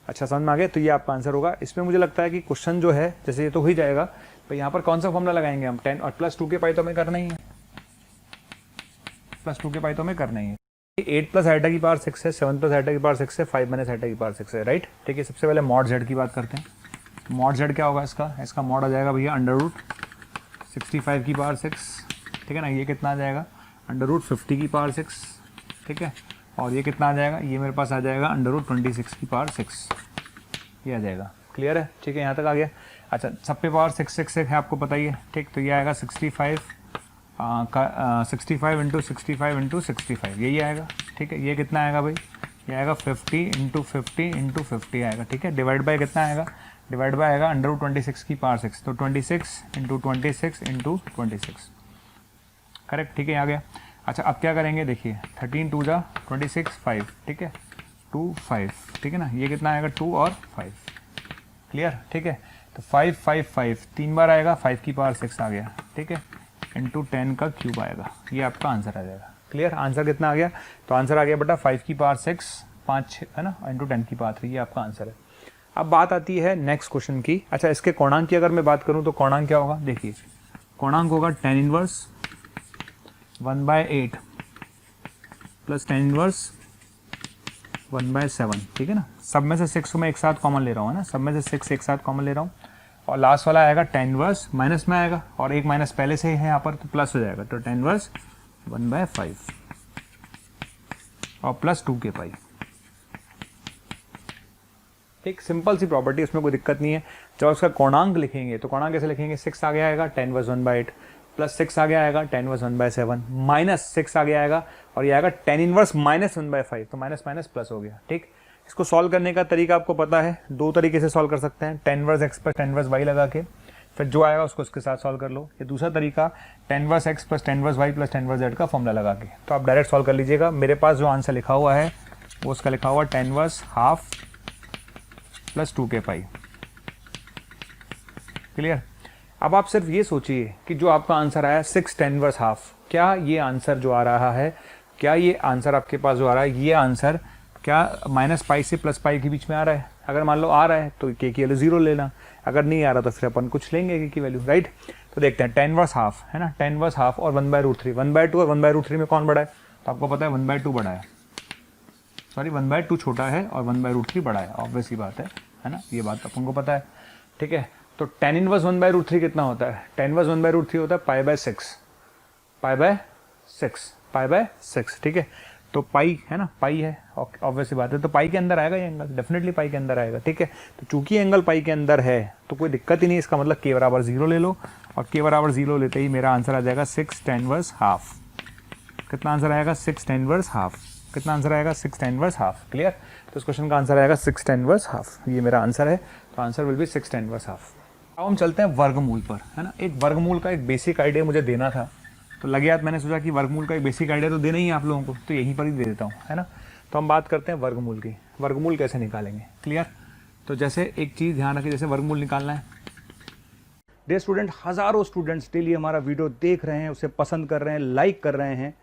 अच्छा, समझ में आ गया। तो ये आपका आंसर होगा। इसमें मुझे लगता है कि क्वेश्चन जो है जैसे ये तो हो ही जाएगा, तो यहाँ पर कौन सा फॉर्मूला लगाएंगे हम, 10 और +2 के पाई तो हमें करना ही है, +2 के पाई तो हमें करना ही है। 8 + i की पावर 6 है, 7 + i की पावर 6 है, 5 - i की पावर 6 है, राइट, ठीक है। सबसे पहले मॉड z की बात करते हैं। मॉड z क्या होगा इसका मॉड आ जाएगा भैया √65 की पावर 6, ठीक है ना। ये कितना आ जाएगा, √50 की पावर 6, ठीक है। और ये कितना आ जाएगा, ये मेरे पास आ जाएगा √26 की पावर 6, ये आ जाएगा, क्लियर है, ठीक है। यहाँ तक आ गया। अच्छा, सब पे पावर 6 है आपको पता ही है, ठीक। तो ये आएगा 65 × 65 × 65 यही आएगा, ठीक है। ये कितना आएगा भाई, ये आएगा 50 × 50 × 50 आएगा, ठीक है। डिवाइड बाय कितना आएगा, डिवाइड बाय आएगा √26 की पावर 6, तो 26 × 26 × 26, करेक्ट, ठीक है, आ गया। अच्छा, अब क्या करेंगे देखिए, 13 × 2 = 26, 5, ठीक है, 2 5, ठीक है ना। ये कितना आएगा 2 और 5, क्लियर, ठीक है। तो 5 5 5 3 बार आएगा, 5 की पावर 6 आ गया, ठीक है, × 10 का क्यूब आएगा, ये आपका आंसर आ जाएगा, क्लियर। आंसर कितना आ गया, तो आंसर आ गया बेटा 5 की पावर 6 5 है ना, × 10 की पावर 3, ये आपका आंसर है। अब बात आती है नेक्स्ट क्वेश्चन की। अच्छा, इसके कोणांक की अगर मैं बात करूं तो कोणांक क्या होगा, देखिए कोणांक होगा tan 1 1/8 प्लस tan 1 1/7, ठीक है ना। सब में से 6 में एक साथ कॉमन ले रहा हूँ, है ना, सब में से 6 एक साथ कॉमन ले रहा हूँ, और लास्ट वाला आएगा tan 1 माइनस में आएगा, और एक माइनस पहले से ही है यहाँ पर तो प्लस हो जाएगा, तो tan 1 1/5 और +2 के पाई, एक सिंपल सी प्रॉपर्टी, उसमें कोई दिक्कत नहीं है। जब उसका कोणांक लिखेंगे तो कोणांक कैसे लिखेंगे, 6 आ गया आएगा tan 1 1/8 प्लस 6 आ गया आएगा tan 1 1/7 माइनस 6 आ गया आएगा, और ये आएगा tan 1 -1/5, तो माइनस माइनस प्लस हो गया, ठीक। इसको सॉल्व करने का तरीका आपको पता है, दो तरीके से सॉल्व कर सकते हैं, tan 1 x + tan 1 y लगा के, फिर जो आएगा उसको उसके साथ सॉल्व कर लो। ये दूसरा तरीका tan 1 x + tan 1 y + tan 1 z का फॉर्मूला लगा के, तो आप डायरेक्ट सॉल्व कर लीजिएगा। मेरे पास जो आंसर लिखा हुआ है वो उसका लिखा हुआ tan 1 ½ + 2 के पाई, क्लियर। अब आप सिर्फ ये सोचिए कि जो आपका आंसर आया 6 tan 1 ½ क्या ये आंसर जो आ रहा है, क्या ये आंसर आपके पास जो आ रहा है, ये आंसर क्या -π से +π के बीच में आ रहा है। अगर मान लो आ रहा है तो k की वैल्यू 0 लेना, अगर नहीं आ रहा तो फिर अपन कुछ लेंगे k की वैल्यू, राइट। तो देखते हैं tan 1 ½ है ना, tan 1 ½ और 1/√3, 1/2 और 1/√3 में कौन बड़ा है, तो आपको पता है 1/2 बड़ा है, सॉरी 1/2 छोटा है और 1/√3 बड़ा है, ऑब्वियस ही बात है ना, ये बात अपन को पता है, ठीक है। तो tan 1 1/√3 कितना होता है, tan 1 1/√3 होता है π/6, π/6, ठीक है। तो पाई है ना, पाई है, ऑब्वियस सी बात है, तो पाई के अंदर आएगा ये एंगल, डेफिनेटली पाई के अंदर आएगा, ठीक है। तो चूंकि एंगल पाई के अंदर है तो कोई दिक्कत ही नहीं, इसका मतलब k = 0 ले लो, और k = 0 लेते ही मेरा आंसर आ जाएगा 6 tan 1 ½ कितना आंसर आएगा, 6 tan 1 ½ कितना आंसर आएगा 6 tan इनवर्स हाफ। क्लियर, तो इस क्वेश्चन का आंसर आएगा 6 tan इनवर्स हाफ, ये मेरा आंसर है। तो answer will be 6 tan inverse half. अब हम चलते हैं वर्गमूल पर, है ना। एक वर्गमूल का एक बेसिक आइडिया मुझे देना था, तो लगे याद मैंने सोचा कि वर्गमूल का एक बेसिक आइडिया तो देना ही है आप लोगों को, तो यहीं पर ही दे देता हूँ, है ना। तो हम बात करते हैं वर्गमूल की, वर्गमूल कैसे निकालेंगे। क्लियर, तो जैसे एक चीज़ ध्यान रखिए, जैसे वर्गमूल निकालना है। डियर स्टूडेंट, हज़ारों स्टूडेंट्स डेली हमारा वीडियो देख रहे हैं, उसे पसंद कर रहे हैं, लाइक कर रहे हैं।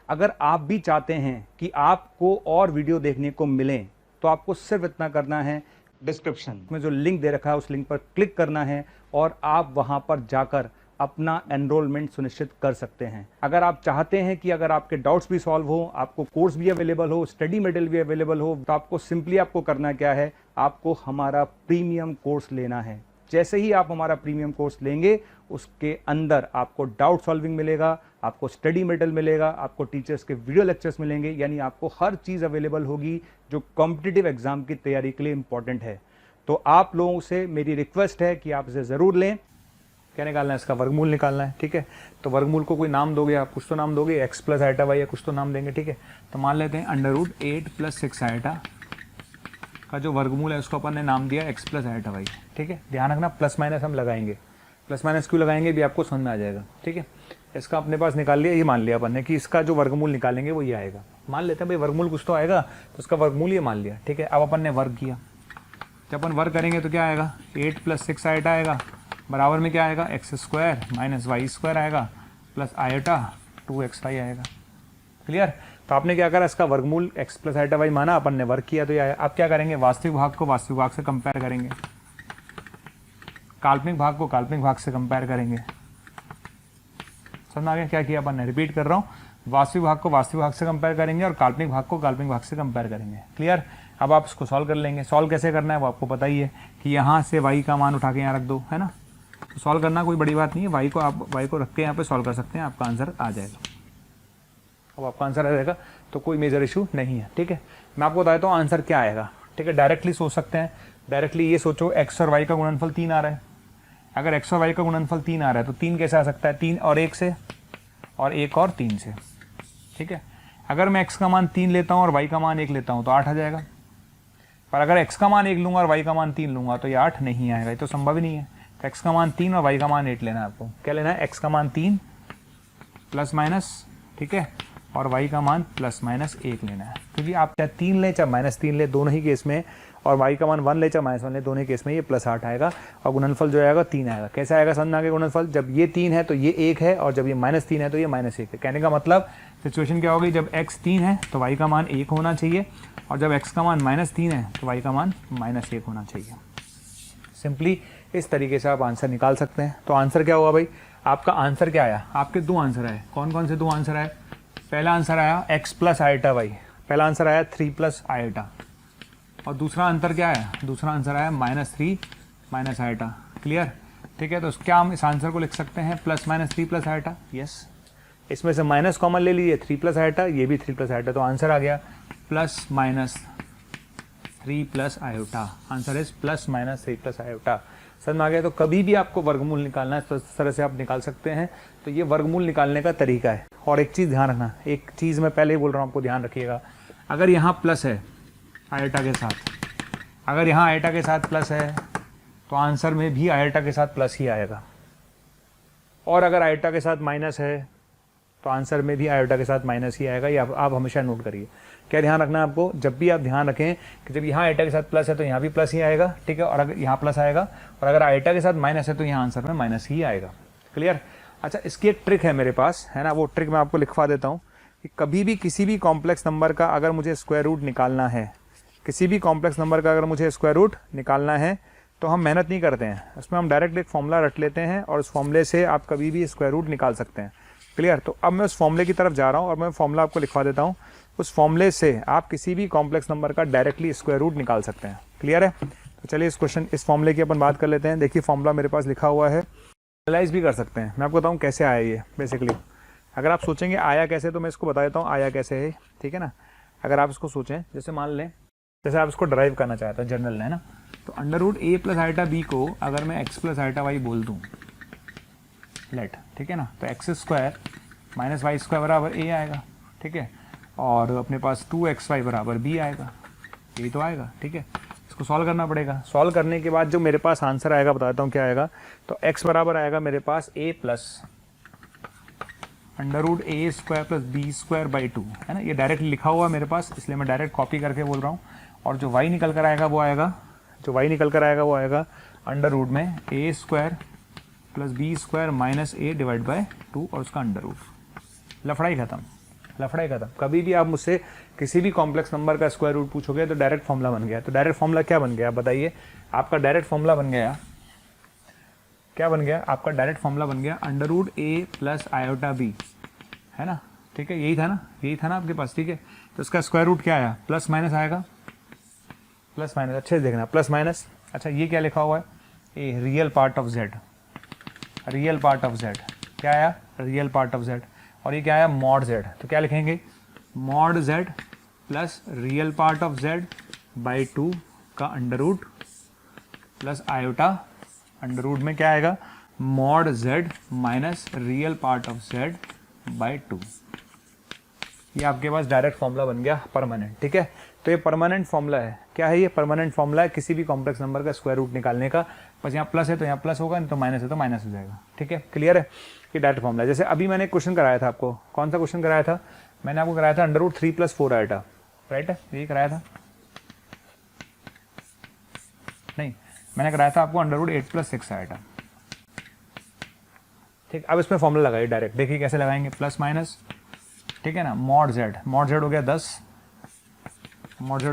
अगर आप भी चाहते हैं कि आपको और वीडियो देखने को मिलें, तो आपको सिर्फ इतना करना है, डिस्क्रिप्शन में जो लिंक दे रखा है उस लिंक पर क्लिक करना है और आप वहां पर जाकर अपना एनरोलमेंट सुनिश्चित कर सकते हैं। अगर आप चाहते हैं कि अगर आपके डाउट्स भी सॉल्व हो, आपको कोर्स भी अवेलेबल हो, स्टडी मटेरियल भी अवेलेबल हो, तो आपको सिंपली आपको करना क्या है, आपको हमारा प्रीमियम कोर्स लेना है। जैसे ही आप हमारा प्रीमियम कोर्स लेंगे, उसके अंदर आपको डाउट सॉल्विंग मिलेगा, आपको स्टडी मटेरियल मिलेगा, आपको टीचर्स के वीडियो लेक्चर्स मिलेंगे, यानी आपको हर चीज़ अवेलेबल होगी जो कॉम्पिटिटिव एग्जाम की तैयारी के लिए इंपॉर्टेंट है। तो आप लोगों से मेरी रिक्वेस्ट है कि आप इसे ज़रूर लें। क्या निकालना है, इसका वर्गमूल निकालना है। ठीक है, तो वर्गमूल को कोई नाम दोगे आप, कुछ तो नाम दोगे, x प्लस आइटा वाई या कुछ तो नाम देंगे। ठीक है, तो मान लेते हैं √8 + 6 आइटा का जो वर्गमूल है उसको अपन ने नाम दिया x प्लस आइटा वाई। ठीक है, ध्यान रखना प्लस माइनस हम लगाएंगे, प्लस माइनस क्यों लगाएंगे भी आपको समझ में आ जाएगा। ठीक है, इसका अपने पास निकाल लिया, ये मान लिया अपन ने कि इसका जो वर्गमूल निकालेंगे वो ये आएगा। मान लेते हैं भाई वर्गमूल कुछ तो आएगा, तो उसका वर्गमूल ये मान लिया। ठीक है, अब अपन ने वर्ग किया, जब अपन वर्ग करेंगे तो क्या आएगा, 8 + 6 आइटा आएगा, बराबर में क्या आएगा, x² - y² आएगा, प्लस आइटा 2xy आएगा। क्लियर, तो आपने क्या करा, इसका वर्गमूल x प्लस आइटा वाई माना, अपन ने वर्ग किया तो ये आया। अब क्या करेंगे, वास्तविक भाग को वास्तविक भाग से कंपेयर करेंगे, काल्पनिक भाग को काल्पनिक भाग से कंपेयर करेंगे। समझ आ गया क्या किया अपन ने, रिपीट कर रहा हूँ, वास्तविक भाग को वास्तविक भाग से कंपेयर करेंगे और काल्पनिक भाग को काल्पनिक भाग से कंपेयर करेंगे। क्लियर, अब आप इसको सॉल्व कर लेंगे। सॉल्व कैसे करना है वो आपको पता ही है कि यहाँ से y का मान उठा के यहाँ रख दो, है ना। तो सॉल्व करना कोई बड़ी बात नहीं है, y को आप y को रख के यहाँ पे सॉल्व कर सकते हैं, आपका आंसर आ जाएगा। अब आपका आंसर आ जाएगा तो कोई मेजर इशू नहीं है। ठीक है, मैं आपको बता देता हूँ आंसर क्या आएगा। ठीक है, डायरेक्टली सोच सकते हैं, डायरेक्टली ये सोचो x और y का गुणनफल 3 आ रहा है। अगर x और y का गुणनफल 3 आ रहा है तो 3 कैसे आ सकता है, 3 और 1 से और 1 और 3 से। ठीक है, अगर मैं x का मान 3 लेता हूँ और y का मान 1 लेता हूँ तो 8 आ जाएगा। पर अगर x का मान 1 लूँगा और y का मान 3 लूँगा तो ये 8 नहीं आएगा, ये तो संभव ही नहीं है। तो x का मान 3 और y का मान 8 लेना है आपको। क्या लेना है, x का मान 3 प्लस माइनस, ठीक है, और y का मान प्लस माइनस 1 लेना है। क्योंकि आप चाहे 3 लें चाहे -3 लें, दोनों ही केस में, और y का मान 1 ले चाहे -1 ले, दोनों ही केस में ये +8 आएगा और गुणनफल जो आएगा 3 आएगा। कैसे आएगा समझ आगे गुणनफल, जब ये 3 है तो ये 1 है और जब ये -3 है तो ये -1 है। कहने का मतलब सिचुएशन क्या होगी, जब x 3 है तो y का मान 1 होना चाहिए और जब x का मान -3 है तो y का मान -1 होना चाहिए। सिंपली इस तरीके से आप आंसर निकाल सकते हैं। तो आंसर क्या हुआ भाई, आपका आंसर क्या आया, आपके 2 आंसर आए। कौन कौन से 2 आंसर आए, पहला आंसर आया x प्लस आइटा वाई, पहला आंसर आया 3 प्लस आइटा, और दूसरा आंसर क्या आया, दूसरा आंसर आया -3 माइनस आइटा। क्लियर, ठीक है, तो क्या हम इस आंसर को लिख सकते हैं +-3 प्लस आइटा। यस, इसमें से माइनस कॉमन ले लीजिए, 3 प्लस आइटा, ये भी 3 प्लस आइटा, तो आंसर आ गया +-3 plus iota. Answer is +-3 plus iota. समझ में आ गया। तो कभी भी आपको वर्गमूल निकालना है तो इस तरह से आप निकाल सकते हैं। तो ये वर्गमूल निकालने का तरीका है। और एक चीज़ ध्यान रखना, एक चीज़ मैं पहले ही बोल रहा हूँ, आपको ध्यान रखिएगा, अगर यहाँ प्लस है आयोटा के साथ, अगर यहाँ आयोटा के साथ प्लस है तो आंसर में भी आयोटा के साथ प्लस ही आएगा, और अगर आयोटा के साथ माइनस है तो आंसर में भी आयोटा के साथ माइनस ही आएगा। ये आप हमेशा नोट करिए। क्या ध्यान रखना है आपको, जब भी आप ध्यान रखें कि जब यहाँ आयोटा के साथ प्लस है तो यहाँ भी प्लस ही आएगा, ठीक है, और अगर यहाँ प्लस आएगा, और अगर आयोटा के साथ माइनस है तो यहाँ आंसर में माइनस ही आएगा। क्लियर। अच्छा, इसकी एक ट्रिक है मेरे पास, है ना, वो ट्रिक मैं आपको लिखवा देता हूँ कि कभी भी किसी भी कॉम्प्लेक्स नंबर का अगर मुझे स्क्वायर रूट निकालना है, किसी भी कॉम्प्लेक्स नंबर का अगर मुझे स्क्वायर रूट निकालना है तो हम मेहनत नहीं करते हैं, उसमें हम डायरेक्ट एक फॉर्मूला रट लेते हैं और उस फॉर्मूले से आप कभी भी स्क्वायर रूट निकाल सकते हैं। क्लियर। तो अब मैं उस फॉर्मूले की तरफ जा रहा हूँ और मैं फॉर्मूला आपको लिखवा देता हूँ। उस फॉर्मूले से आप किसी भी कॉम्प्लेक्स नंबर का डायरेक्टली स्क्वायर रूट निकाल सकते हैं। क्लियर है। तो चलिए इस फॉर्मूले की अपन बात कर लेते हैं। देखिए फॉर्मूला मेरे पास लिखा हुआ है, एनालाइज भी कर सकते हैं। मैं आपको बताऊँ कैसे आया ये। बेसिकली अगर आप सोचेंगे आया कैसे, तो मैं इसको बता देता हूँ आया कैसे है, ठीक है ना। अगर आप इसको सोचें, जैसे मान लें जैसे आप इसको ड्राइव करना चाहते हैं जनरल, है ना, तो √a प्लस आइटा b को अगर मैं x प्लस आइटा y बोल दूँ, लेट, ठीक है ना, तो x² माइनस वाई स्क्वायर बराबर a आएगा, ठीक है। और अपने पास 2xy बराबर b आएगा, यही तो आएगा, ठीक है। इसको सॉल्व करना पड़ेगा। सॉल्व करने के बाद जो मेरे पास आंसर आएगा बताता हूँ क्या आएगा। तो x बराबर आएगा मेरे पास a plus √a² plus b² by 2, है ना। ये डायरेक्ट लिखा हुआ है मेरे पास, इसलिए मैं डायरेक्ट कॉपी करके बोल रहा हूँ। और जो y निकल कर आएगा वो आएगा, अंडर रूट में a² plus b² minus a divide by 2 और उसका अंडर रूट। लफड़ा ही खत्म। कभी भी आप मुझसे किसी भी कॉम्प्लेक्स नंबर का स्क्वायर रूट पूछोगे तो डायरेक्ट फॉर्मूला बन गया। तो डायरेक्ट फॉर्मूला क्या बन गया आप बताइए। आपका डायरेक्ट फॉर्मूला बन गया, क्या बन गया आपका डायरेक्ट फॉर्मूला बन गया √a प्लस आयोटा b, है ना, ठीक है। यही था ना आपके पास, ठीक है। तो इसका स्क्वायर रूट क्या आया, प्लस माइनस आएगा, प्लस माइनस अच्छे से देखना, प्लस माइनस। अच्छा ये क्या लिखा हुआ है, a real part of z, क्या आया, रियल पार्ट ऑफ z। और ये क्या आया, मॉड z। तो क्या लिखेंगे, mod z plus real part of z by 2 का under root plus iota, under root में क्या आएगा, mod z minus real part of z by 2। ये आपके पास डायरेक्ट फॉर्मूला बन गया परमानेंट, ठीक है। तो ये परमानेंट फॉर्मूला है, क्या है ये, परमानेंट फॉर्मूला है किसी भी कॉम्प्लेक्स नंबर का स्क्वायर रूट निकालने का। बस यहाँ प्लस है तो यहाँ प्लस होगा, नहीं तो माइनस है तो माइनस हो जाएगा, ठीक है। क्लियर है, ये डायरेक्ट फॉर्मूला है। जैसे अभी मैंने क्वेश्चन कराया था आपको, कौन सा क्वेश्चन कराया था, मैंने आपको कराया था √3 + 4 आयोटा, राइट है, यही कराया था, नहीं मैंने कराया था आपको √8 + 6 आयोटा, ठीक। अब इसमें फॉर्मूला लगाइए डायरेक्ट, देखिए कैसे लगाएंगे, प्लस माइनस, ठीक है ना, मॉड z हो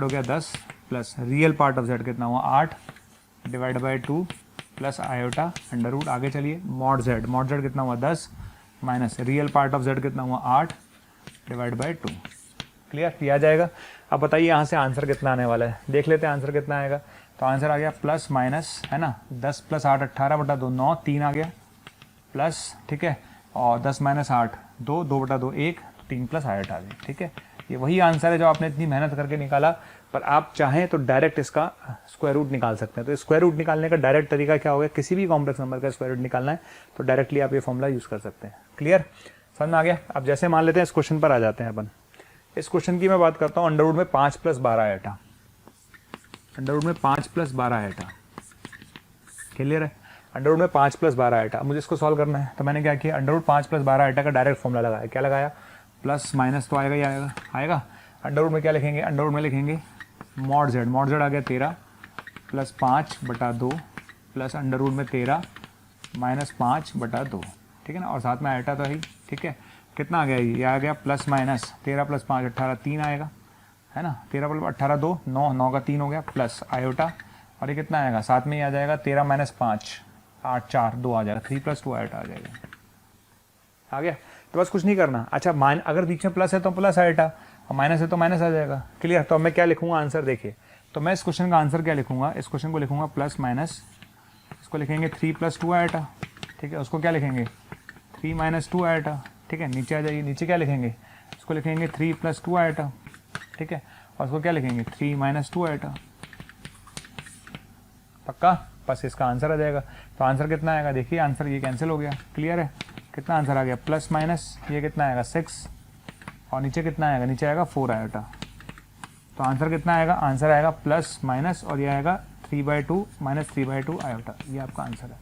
गया 10, plus real part of z कितना हुआ 8 divide by 2 plus iota under root. आगे चलिए, मॉड z कितना हुआ 10 minus real part of z कितना हुआ 8 डिवाइड बाई 2। क्लियर, किया जाएगा। अब बताइए यहाँ से आंसर कितना आने वाला है, देख लेते हैं आंसर कितना आएगा। तो आंसर आ गया प्लस माइनस, है ना, 10 + 8 18/2 9 3 आ गया प्लस, ठीक है, और 10 - 8 2 2/2 1 3 प्लस आयोटा आ गया, ठीक है। ये वही आंसर है जो आपने इतनी मेहनत करके निकाला। पर आप चाहें तो डायरेक्ट इसका स्क्वायर रूट निकाल सकते हैं। तो स्क्वायर रूट निकालने का डायरेक्ट तरीका क्या होगा, किसी भी कॉम्प्लेक्स नंबर का स्क्वायर रूट निकालना है तो डायरेक्टली आप ये फॉर्मूला यूज़ कर सकते हैं। क्लियर, समझ में आ गया। अब जैसे मान लेते हैं इस क्वेश्चन पर आ जाते हैं अपन। इस क्वेश्चन की मैं बात करता हूँ, अंडर रूट में 5 + 12 आयोटा, अंडर रूट में 5 + 12 आयोटा, क्लियर है। अंडर रूट में 5 + 12 आयोटा, मुझे इसको सॉल्व करना है। तो मैंने क्या किया, अंडर रूट 5 + 12 आयोटा का डायरेक्ट फॉर्मूला लगाया। क्या लगाया, प्लस माइनस तो आएगा ही आएगा। अंडर रूट में क्या लिखेंगे, अंडर रूट में लिखेंगे मॉड z आ गया 13 प्लस 5/2 प्लस अंडर रूट में 13 माइनस 5/2, ठीक है ना। और साथ में आयोटा तो है, ठीक है। कितना आ गया, ये आ गया प्लस माइनस 13 + 5 18 3 आएगा, है ना। 13 + 18 2 9 9 का 3 हो गया प्लस आयोटा, और ये कितना आएगा, साथ में ही आ जाएगा 13 - 5 8 4 2 आ जाएगा, 3 + 2 आयोटा आ जाएगा, आ गया। तो बस कुछ नहीं करना। अच्छा अगर बीच में प्लस है तो प्लस आयोटा, और माइनस है तो माइनस आ जाएगा। क्लियर, तो अब मैं क्या लिखूंगा आंसर, देखिए। तो मैं इस क्वेश्चन का आंसर क्या लिखूंगा, इस क्वेश्चन को लिखूंगा प्लस माइनस, इसको लिखेंगे 3 + 2 आयोटा, ठीक है। उसको क्या लिखेंगे 3 - 2 आयोटा, ठीक है। नीचे आ जाइए, नीचे क्या लिखेंगे, इसको लिखेंगे 3 + 2 आयोटा, ठीक है। और उसको क्या लिखेंगे 3 - 2 आयोटा, पक्का। बस इसका आंसर आ जाएगा। तो आंसर कितना आएगा, देखिए आंसर ये कैंसिल हो गया। क्लियर है, कितना आंसर आ गया, प्लस माइनस ये कितना आएगा 6, और नीचे कितना आएगा, नीचे आएगा 4 आयोटा। तो आंसर कितना आएगा, आंसर आएगा प्लस माइनस, और ये आएगा 3/2 माइनस 3/2 आयोटा, ये आपका आंसर है।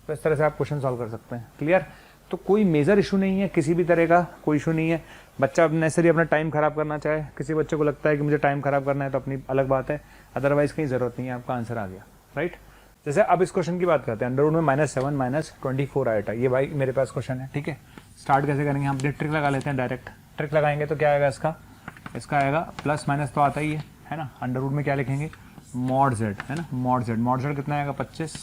तो इस तरह से आप क्वेश्चन सॉल्व कर सकते हैं। क्लियर, तो कोई मेजर इशू नहीं है, किसी भी तरह का कोई इशू नहीं है। बच्चा नेसेसरी अपना टाइम खराब करना चाहे, किसी बच्चे को लगता है कि मुझे टाइम खराब करना है तो अपनी अलग बात है, अदरवाइज कहीं जरूरत नहीं है। आपका आंसर आ गया, राइट। जैसे अब इस क्वेश्चन की बात करते हैं, अंडर रूट में -7 - 24 आयोटा, ये भाई मेरे पास क्वेश्चन है, ठीक है। स्टार्ट कैसे करेंगे, हम ट्रिक लगा लेते हैं डायरेक्ट। ट्रिक लगाएंगे तो क्या आएगा, इसका आएगा प्लस माइनस तो आता ही है ना। अंडर रूट में क्या लिखेंगे, मॉड z, है ना, मॉड z कितना आएगा 25,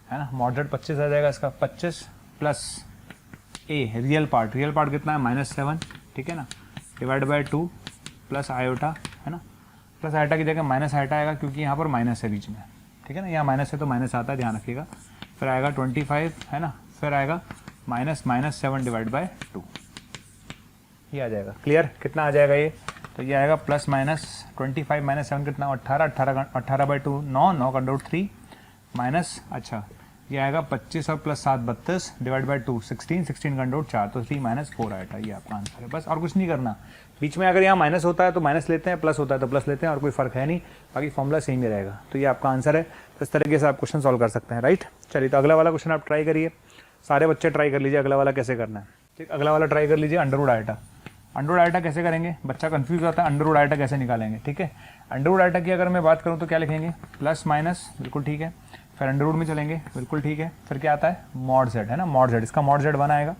है ना, मॉड z 25 आ जाएगा इसका, 25 प्लस a रियल पार्ट कितना है -7, ठीक है ना, डिवाइड बाई 2 प्लस आयोटा, है ना। प्लस आयोटा की जगह माइनस आयोटा आएगा क्योंकि यहाँ पर माइनस है बीच में, ठीक है ना। यहाँ माइनस है तो माइनस आता है, ध्यान रखिएगा। फिर आएगा 25, है ना, फिर आएगा -7 डिवाइड बाई 2, ये आ जाएगा। क्लियर, कितना आ जाएगा ये, तो ये आएगा प्लस माइनस 25 - 7 कितना 18 18/2 9 9 का अंडर रूट 3 माइनस, अच्छा ये आएगा 25 और प्लस 7 32 डिवाइड बाई 2 16, 16 का अंडर 4 तो 3 - 4 आएगा। ये आपका आंसर है, बस और कुछ नहीं करना। बीच में अगर यहाँ माइनस होता है तो माइनस लेते हैं, प्लस होता है तो प्लस लेते हैं, और कोई फर्क है नहीं, बाकी फॉर्मूला सेम ही रहेगा। तो ये आपका आंसर है। तो इस तरीके से आप क्वेश्चन सॉल्व कर सकते हैं, राइट। चलिए तो अगला वाला क्वेश्चन आप ट्राई करिए, सारे बच्चे ट्राई कर लीजिए अगला वाला कैसे करना है। ठीक, अगला वाला ट्राई कर लीजिए, under root iota. Under root iota कैसे करेंगे, बच्चा कंफ्यूज होता है, अंडर रूट आइटा कैसे निकालेंगे। ठीक है, अंडर रूट आइटा की अगर मैं बात करूँ तो क्या लिखेंगे, प्लस माइनस, बिल्कुल ठीक है। फिर अंडर रूट में चलेंगे, बिल्कुल ठीक है। फिर क्या आता है, मॉड जेड, है ना, मॉड जेड, इसका मॉड जेड 1 आएगा,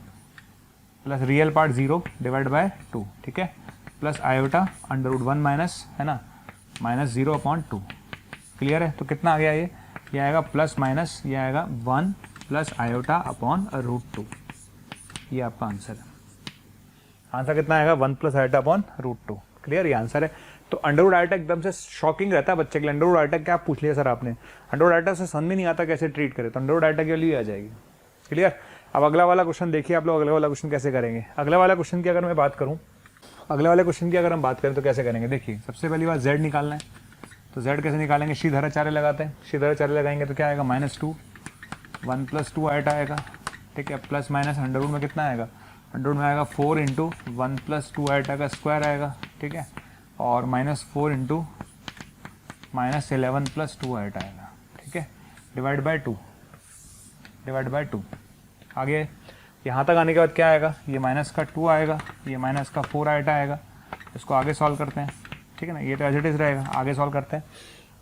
plus real part 0 divide by 2, ठीक है, plus iota under root 1 minus, है ना, -0/2। क्लियर है। तो कितना आ गया ये आएगा प्लस माइनस, ये आएगा 1 प्लस आयोटा अपॉन √2। ये आपका आंसर है। आंसर कितना आएगा, 1 प्लस आयोटा अपॉन √2। क्लियर, ये आंसर है। तो अंडर रूट आइटा एकदम से शॉकिंग रहता है बच्चे के लिए। अंडर रूट आइटा क्या पूछ लिया सर आपने, अंडर रूट आइटा से समझ में नहीं आता कैसे ट्रीट करें, तो अंडर रूट आइटा के लिए आ जाएगी। क्लियर। अब अगला वाला क्वेश्चन देखिए आप लोग, अगला वाला क्वेश्चन कैसे करेंगे। अगला वाला क्वेश्चन की अगर मैं बात करूँ, अगले वाले क्वेश्चन की अगर हम बात करें तो कैसे करेंगे, देखिए सबसे पहली बात जेड निकालना है। तो जेड कैसे निकालेंगे, श्रीधराचार्य लगाते हैं, श्रीधराचार्य लगाएंगे तो क्या आएगा, -2, 1 + 2 आइटा आएगा, ठीक है, प्लस माइनस अंडर रूट में कितना आएगा, अंडर रूट में आएगा 4 × 1 + 2 आइटा का स्क्वायर आएगा, ठीक है, और -4 × -11 + 2 आइटा आएगा, ठीक है, डिवाइड बाय 2। आगे यहाँ तक आने के बाद क्या आएगा, ये -2 आएगा, ये -4 आइटा आएगा। इसको आगे सॉल्व करते हैं, ठीक है ना, ये तो एज इट इज रहेगा। आगे सॉल्व करते हैं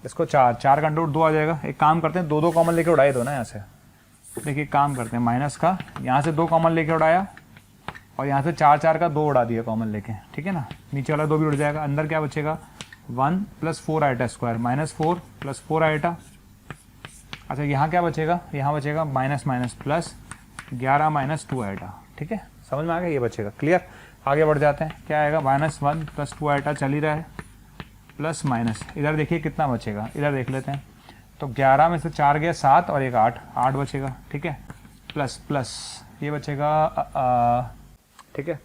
इसको, 4 का अंडर रूट 2 आ जाएगा। एक काम करते हैं, 2 कॉमन लेके उड़ाए दो ना यहाँ से। देखिए काम करते हैं, माइनस का यहाँ से 2 कॉमन लेके उड़ाया, और यहाँ से 4 का 2 उड़ा दिया कॉमन लेके, ठीक है ना, नीचे वाला 2 भी उड़ जाएगा। अंदर क्या बचेगा, 1 + 4 आइटा स्क्वायर, -4 + 4 आइटा। अच्छा यहाँ क्या बचेगा, यहाँ बचेगा माइनस प्लस 11 - 2 आइटा, ठीक है, समझ में आ गया, ये बचेगा। क्लियर। आगे बढ़ जाते हैं, क्या आएगा, -1 + 2 आइटा चल ही रहा है, प्लस माइनस, इधर देखिए कितना बचेगा, इधर देख लेते हैं। तो 11 में से 4 गया 7 और एक 8 बचेगा, ठीक है, प्लस ये बचेगा, ठीक है।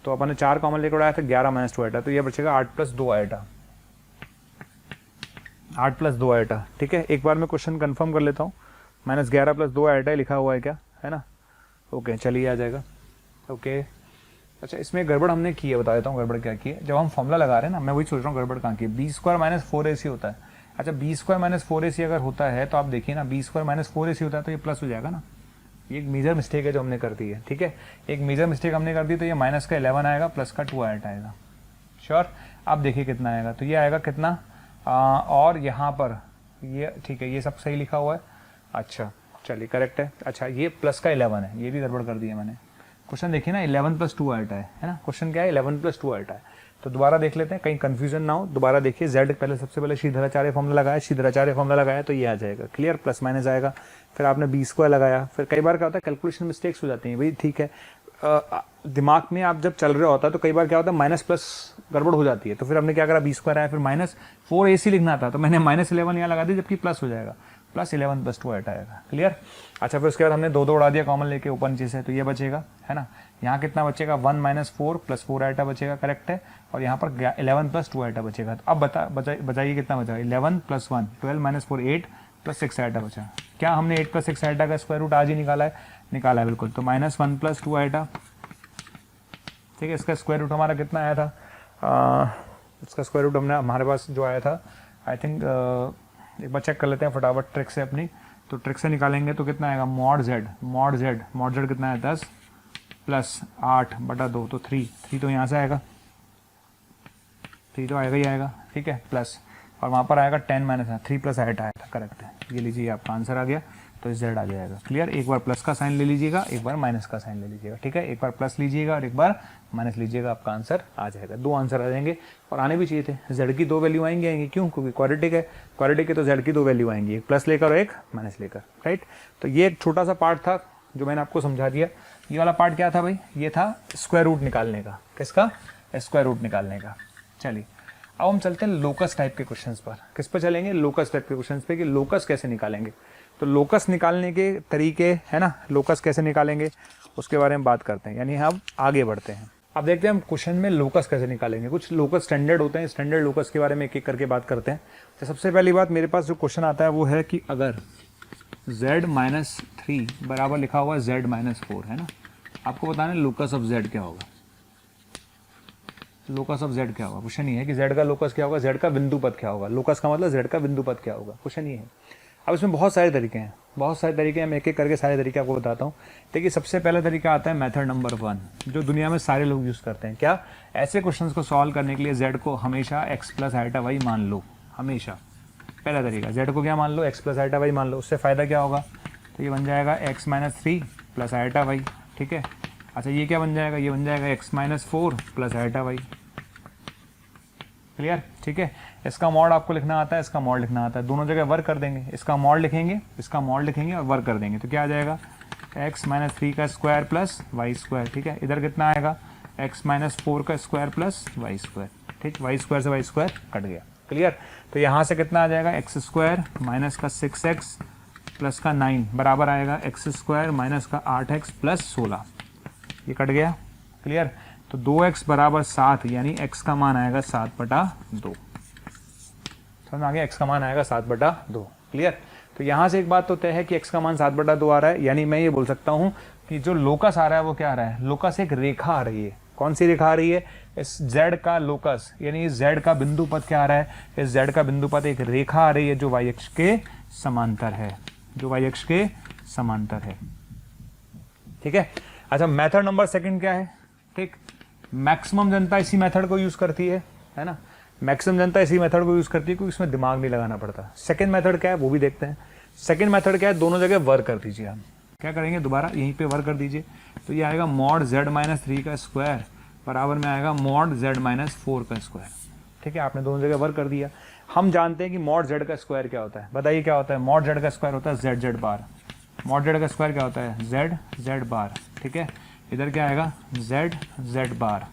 तो अपन ने 4 कॉमन लेकर उड़ाया था, 11 - 2 आइटा, तो ये बचेगा 8 + 2 आइटा, 8 + 2 आइटा, ठीक है। एक बार मैं क्वेश्चन कंफर्म कर लेता हूँ, -11 + 2 आइटा लिखा हुआ है क्या, है ना, ओके, चलिए आ जाएगा, ओके। अच्छा इसमें गड़बड़ हमने की है, बता देता हूँ गड़बड़ क्या की है। जब हम फॉर्मूला लगा रहे हैं ना, मैं वही सोच रहा हूँ गड़बड़ कहाँ की है, b² - 4ac होता है। अच्छा b² - 4ac अगर होता है तो आप देखिए ना, b² - 4ac होता है तो ये प्लस हो जाएगा ना। ये एक मेजर मिस्टेक है जो हमने कर दी है, ठीक है, एक मेजर मिस्टेक हमने कर दी। तो ये -11 आएगा, प्लस का 2 आइटा आएगा, श्योर। आप देखिए कितना आएगा, तो ये आएगा कितना, और यहाँ पर ये, ठीक है, ये सब सही लिखा हुआ है, अच्छा चलिए करेक्ट है। अच्छा ये प्लस का 11 है, ये भी गड़बड़ कर दिया मैंने। क्वेश्चन देखिए ना, 11 + 2 आइटा है ना, क्वेश्चन क्या है, 11 + 2 आइटा है। तो दोबारा देख लेते हैं, कहीं कंफ्यूजन ना हो, दोबारा देखिए। जेड पहले, सबसे पहले श्रीधराचार्य फॉर्मूला लगाया, श्रीधराचार्य फॉर्मूला लगाया तो ये आ जाएगा, क्लियर, प्लस माइनस आएगा। फिर आपने b² लगाया, फिर कई बार क्या होता है कैलकुलेशन मिस्टेक्स हो जाती हैं, भाई ठीक है, दिमाग में आप जब चल रहे होता है तो कई बार क्या होता है माइनस प्लस गड़बड़ हो जाती है। तो फिर हमने क्या करा, b² आया, फिर -4ac लिखना था तो मैंने -11 यहाँ लगा दी, जबकि प्लस हो जाएगा, +11 + 2 आइटा आएगा, क्लियर। अच्छा फिर उसके बाद हमने 2 उड़ा दिया कॉमन लेके ऊपर नीचे से, तो ये बचेगा, है ना, यहाँ कितना बचेगा, 1 - 4 + 4 आइटा बचेगा, करेक्ट है, और यहाँ पर 11 + 2 आइटा बचेगा। तो अब बताइए कितना बचा, 11 + 1 12 - 4 8 + 6 आइटा बचा। क्या हमने 8 + 6 आइटा का स्क्वायर रूट आज ही निकाला है बिल्कुल। तो -1 + 2 आइटा, ठीक है, इसका स्क्वायर रूट हमारा कितना आया था, इसका स्क्वायर रूट हमने हमारे पास जो आया था, आई थिंक एक बार चेक कर लेते हैं फटाफट ट्रिक से अपनी। तो ट्रिक से निकालेंगे तो कितना आएगा, मॉड जेड कितना है, 10 + 8/2, तो 3 तो यहाँ से आएगा, 3 तो आएगा ही आएगा, ठीक है, प्लस, और वहाँ पर आएगा 10 - 3 + आइटा आया था, करेक्ट है। ये लीजिए आपका आंसर आ गया, तो जेड आ जाएगा, क्लियर। एक बार प्लस का साइन ले लीजिएगा, एक बार माइनस का साइन ले लीजिएगा, ठीक है, एक बार प्लस लीजिएगा और एक बार माइनस लीजिएगा, आपका आंसर आ जाएगा। 2 आंसर आ जाएंगे, और आने भी चाहिए थे। जेड की 2 वैल्यू आएंगी, क्यों, क्योंकि क्वाड्रेटिक है, क्वाड्रेटिक है तो जेड की 2 वैल्यू आएंगी, एक प्लस लेकर और एक माइनस लेकर, राइट। तो ये एक छोटा सा पार्ट था जो मैंने आपको समझा दिया। ये वाला पार्ट क्या था भाई, ये था स्क्वायर रूट निकालने का, किसका, स्क्वायर रूट निकालने का। चलिए अब हम चलते हैं लोकस टाइप के क्वेश्चंस पर। किस पर चलेंगे, लोकस टाइप के क्वेश्चंस पे, कि लोकस कैसे निकालेंगे। तो लोकस निकालने के तरीके, है ना, लोकस कैसे निकालेंगे उसके बारे में बात करते हैं, यानी हम आगे बढ़ते हैं। अब देखते हैं हम क्वेश्चन में लोकस कैसे निकालेंगे। कुछ लोकस स्टैंडर्ड होते हैं, स्टैंडर्ड लोकस के बारे में एक एक करके बात करते हैं। तो सबसे पहली बात, मेरे पास जो क्वेश्चन आता है वो है कि अगर z माइनस 3 बराबर लिखा हुआ z माइनस 4 है ना। आपको बताना है लोकस ऑफ z क्या होगा। लोकस ऑफ z क्या होगा, क्वेश्चन ये है कि z का लोकस क्या होगा, z का बिंदु पद क्या होगा। लोकस का मतलब z का बिंदु पद क्या होगा, क्वेश्चन ये है। अब इसमें बहुत सारे तरीके हैं, बहुत सारे तरीके हैं, मैं एक एक करके सारे तरीके आपको बताता हूँ। देखिए सबसे पहला तरीका आता है मेथड नंबर 1, जो दुनिया में सारे लोग यूज़ करते हैं। क्या, ऐसे क्वेश्चंस को सॉल्व करने के लिए z को हमेशा x प्लस आइटा वाई मान लो, हमेशा। पहला तरीका, z को क्या मान लो, x प्लस आइटा वाई मान लो। उससे फ़ायदा क्या होगा, तो ये बन जाएगा x minus 3 plus iota y, ठीक है। अच्छा ये क्या बन जाएगा, ये बन जाएगा x minus 4 plus iota y. Clear, ठीक है। इसका मॉड आपको लिखना आता है, इसका मॉड लिखना आता है, दोनों जगह वर्क कर देंगे। इसका मॉड लिखेंगे, इसका मॉड लिखेंगे और वर्क कर देंगे, तो क्या आ जाएगा x माइनस 3 का स्क्वायर प्लस वाई स्क्वायर, ठीक है। इधर कितना आएगा, x माइनस 4 का स्क्वायर प्लस वाई स्क्वायर, ठीक। वाई स्क्वायर से वाई स्क्वायर कट गया, क्लियर। तो यहाँ से कितना आ जाएगा, एक्स स्क्वायर माइनस का 6x प्लस का 9 बराबर आएगा एक्स स्क्वायर माइनस का 8x प्लस 16, ये कट गया, क्लियर। तो 2x बराबर 7, यानी x का मान आएगा 7/2। समझ में आ गया, x का मान आएगा 7/2, क्लियर। तो यहाँ से एक बात तो तय है कि x का मान 7/2 आ रहा है, यानी मैं ये बोल सकता हूँ कि जो लोकस आ रहा है वो क्या आ रहा है, लोकस एक रेखा आ रही है। कौन सी रेखा आ रही है, इस z का लोकस, यानी इस z का बिंदु पद क्या आ रहा है, इस z का बिंदु पद एक रेखा आ रही है जो y अक्ष के समांतर है, जो y अक्ष के समांतर है, ठीक है। अच्छा मेथड नंबर 2 क्या है, ठीक। मैक्सिमम जनता इसी मेथड को यूज करती है ना। मैक्सिमम जनता इसी मेथड को यूज करती है क्योंकि इसमें दिमाग नहीं लगाना पड़ता। सेकंड मेथड क्या है वो भी देखते हैं। सेकंड मेथड क्या है, दोनों जगह वर्क कर दीजिए। आप क्या करेंगे, दोबारा यहीं पे वर्क कर दीजिए, तो ये आएगा मॉड z माइनस 3 का स्क्वायर बराबर में आएगा मॉड z माइनस 4 का स्क्वायर, ठीक है। आपने दोनों जगह वर्क कर दिया। हम जानते हैं कि मॉड z का स्क्वायर क्या होता है, बताइए क्या होता है। मॉड z का स्क्वायर होता है z z बार। मॉड z का स्क्वायर क्या होता है, z z बार, ठीक है। इधर क्या आएगा, z z बार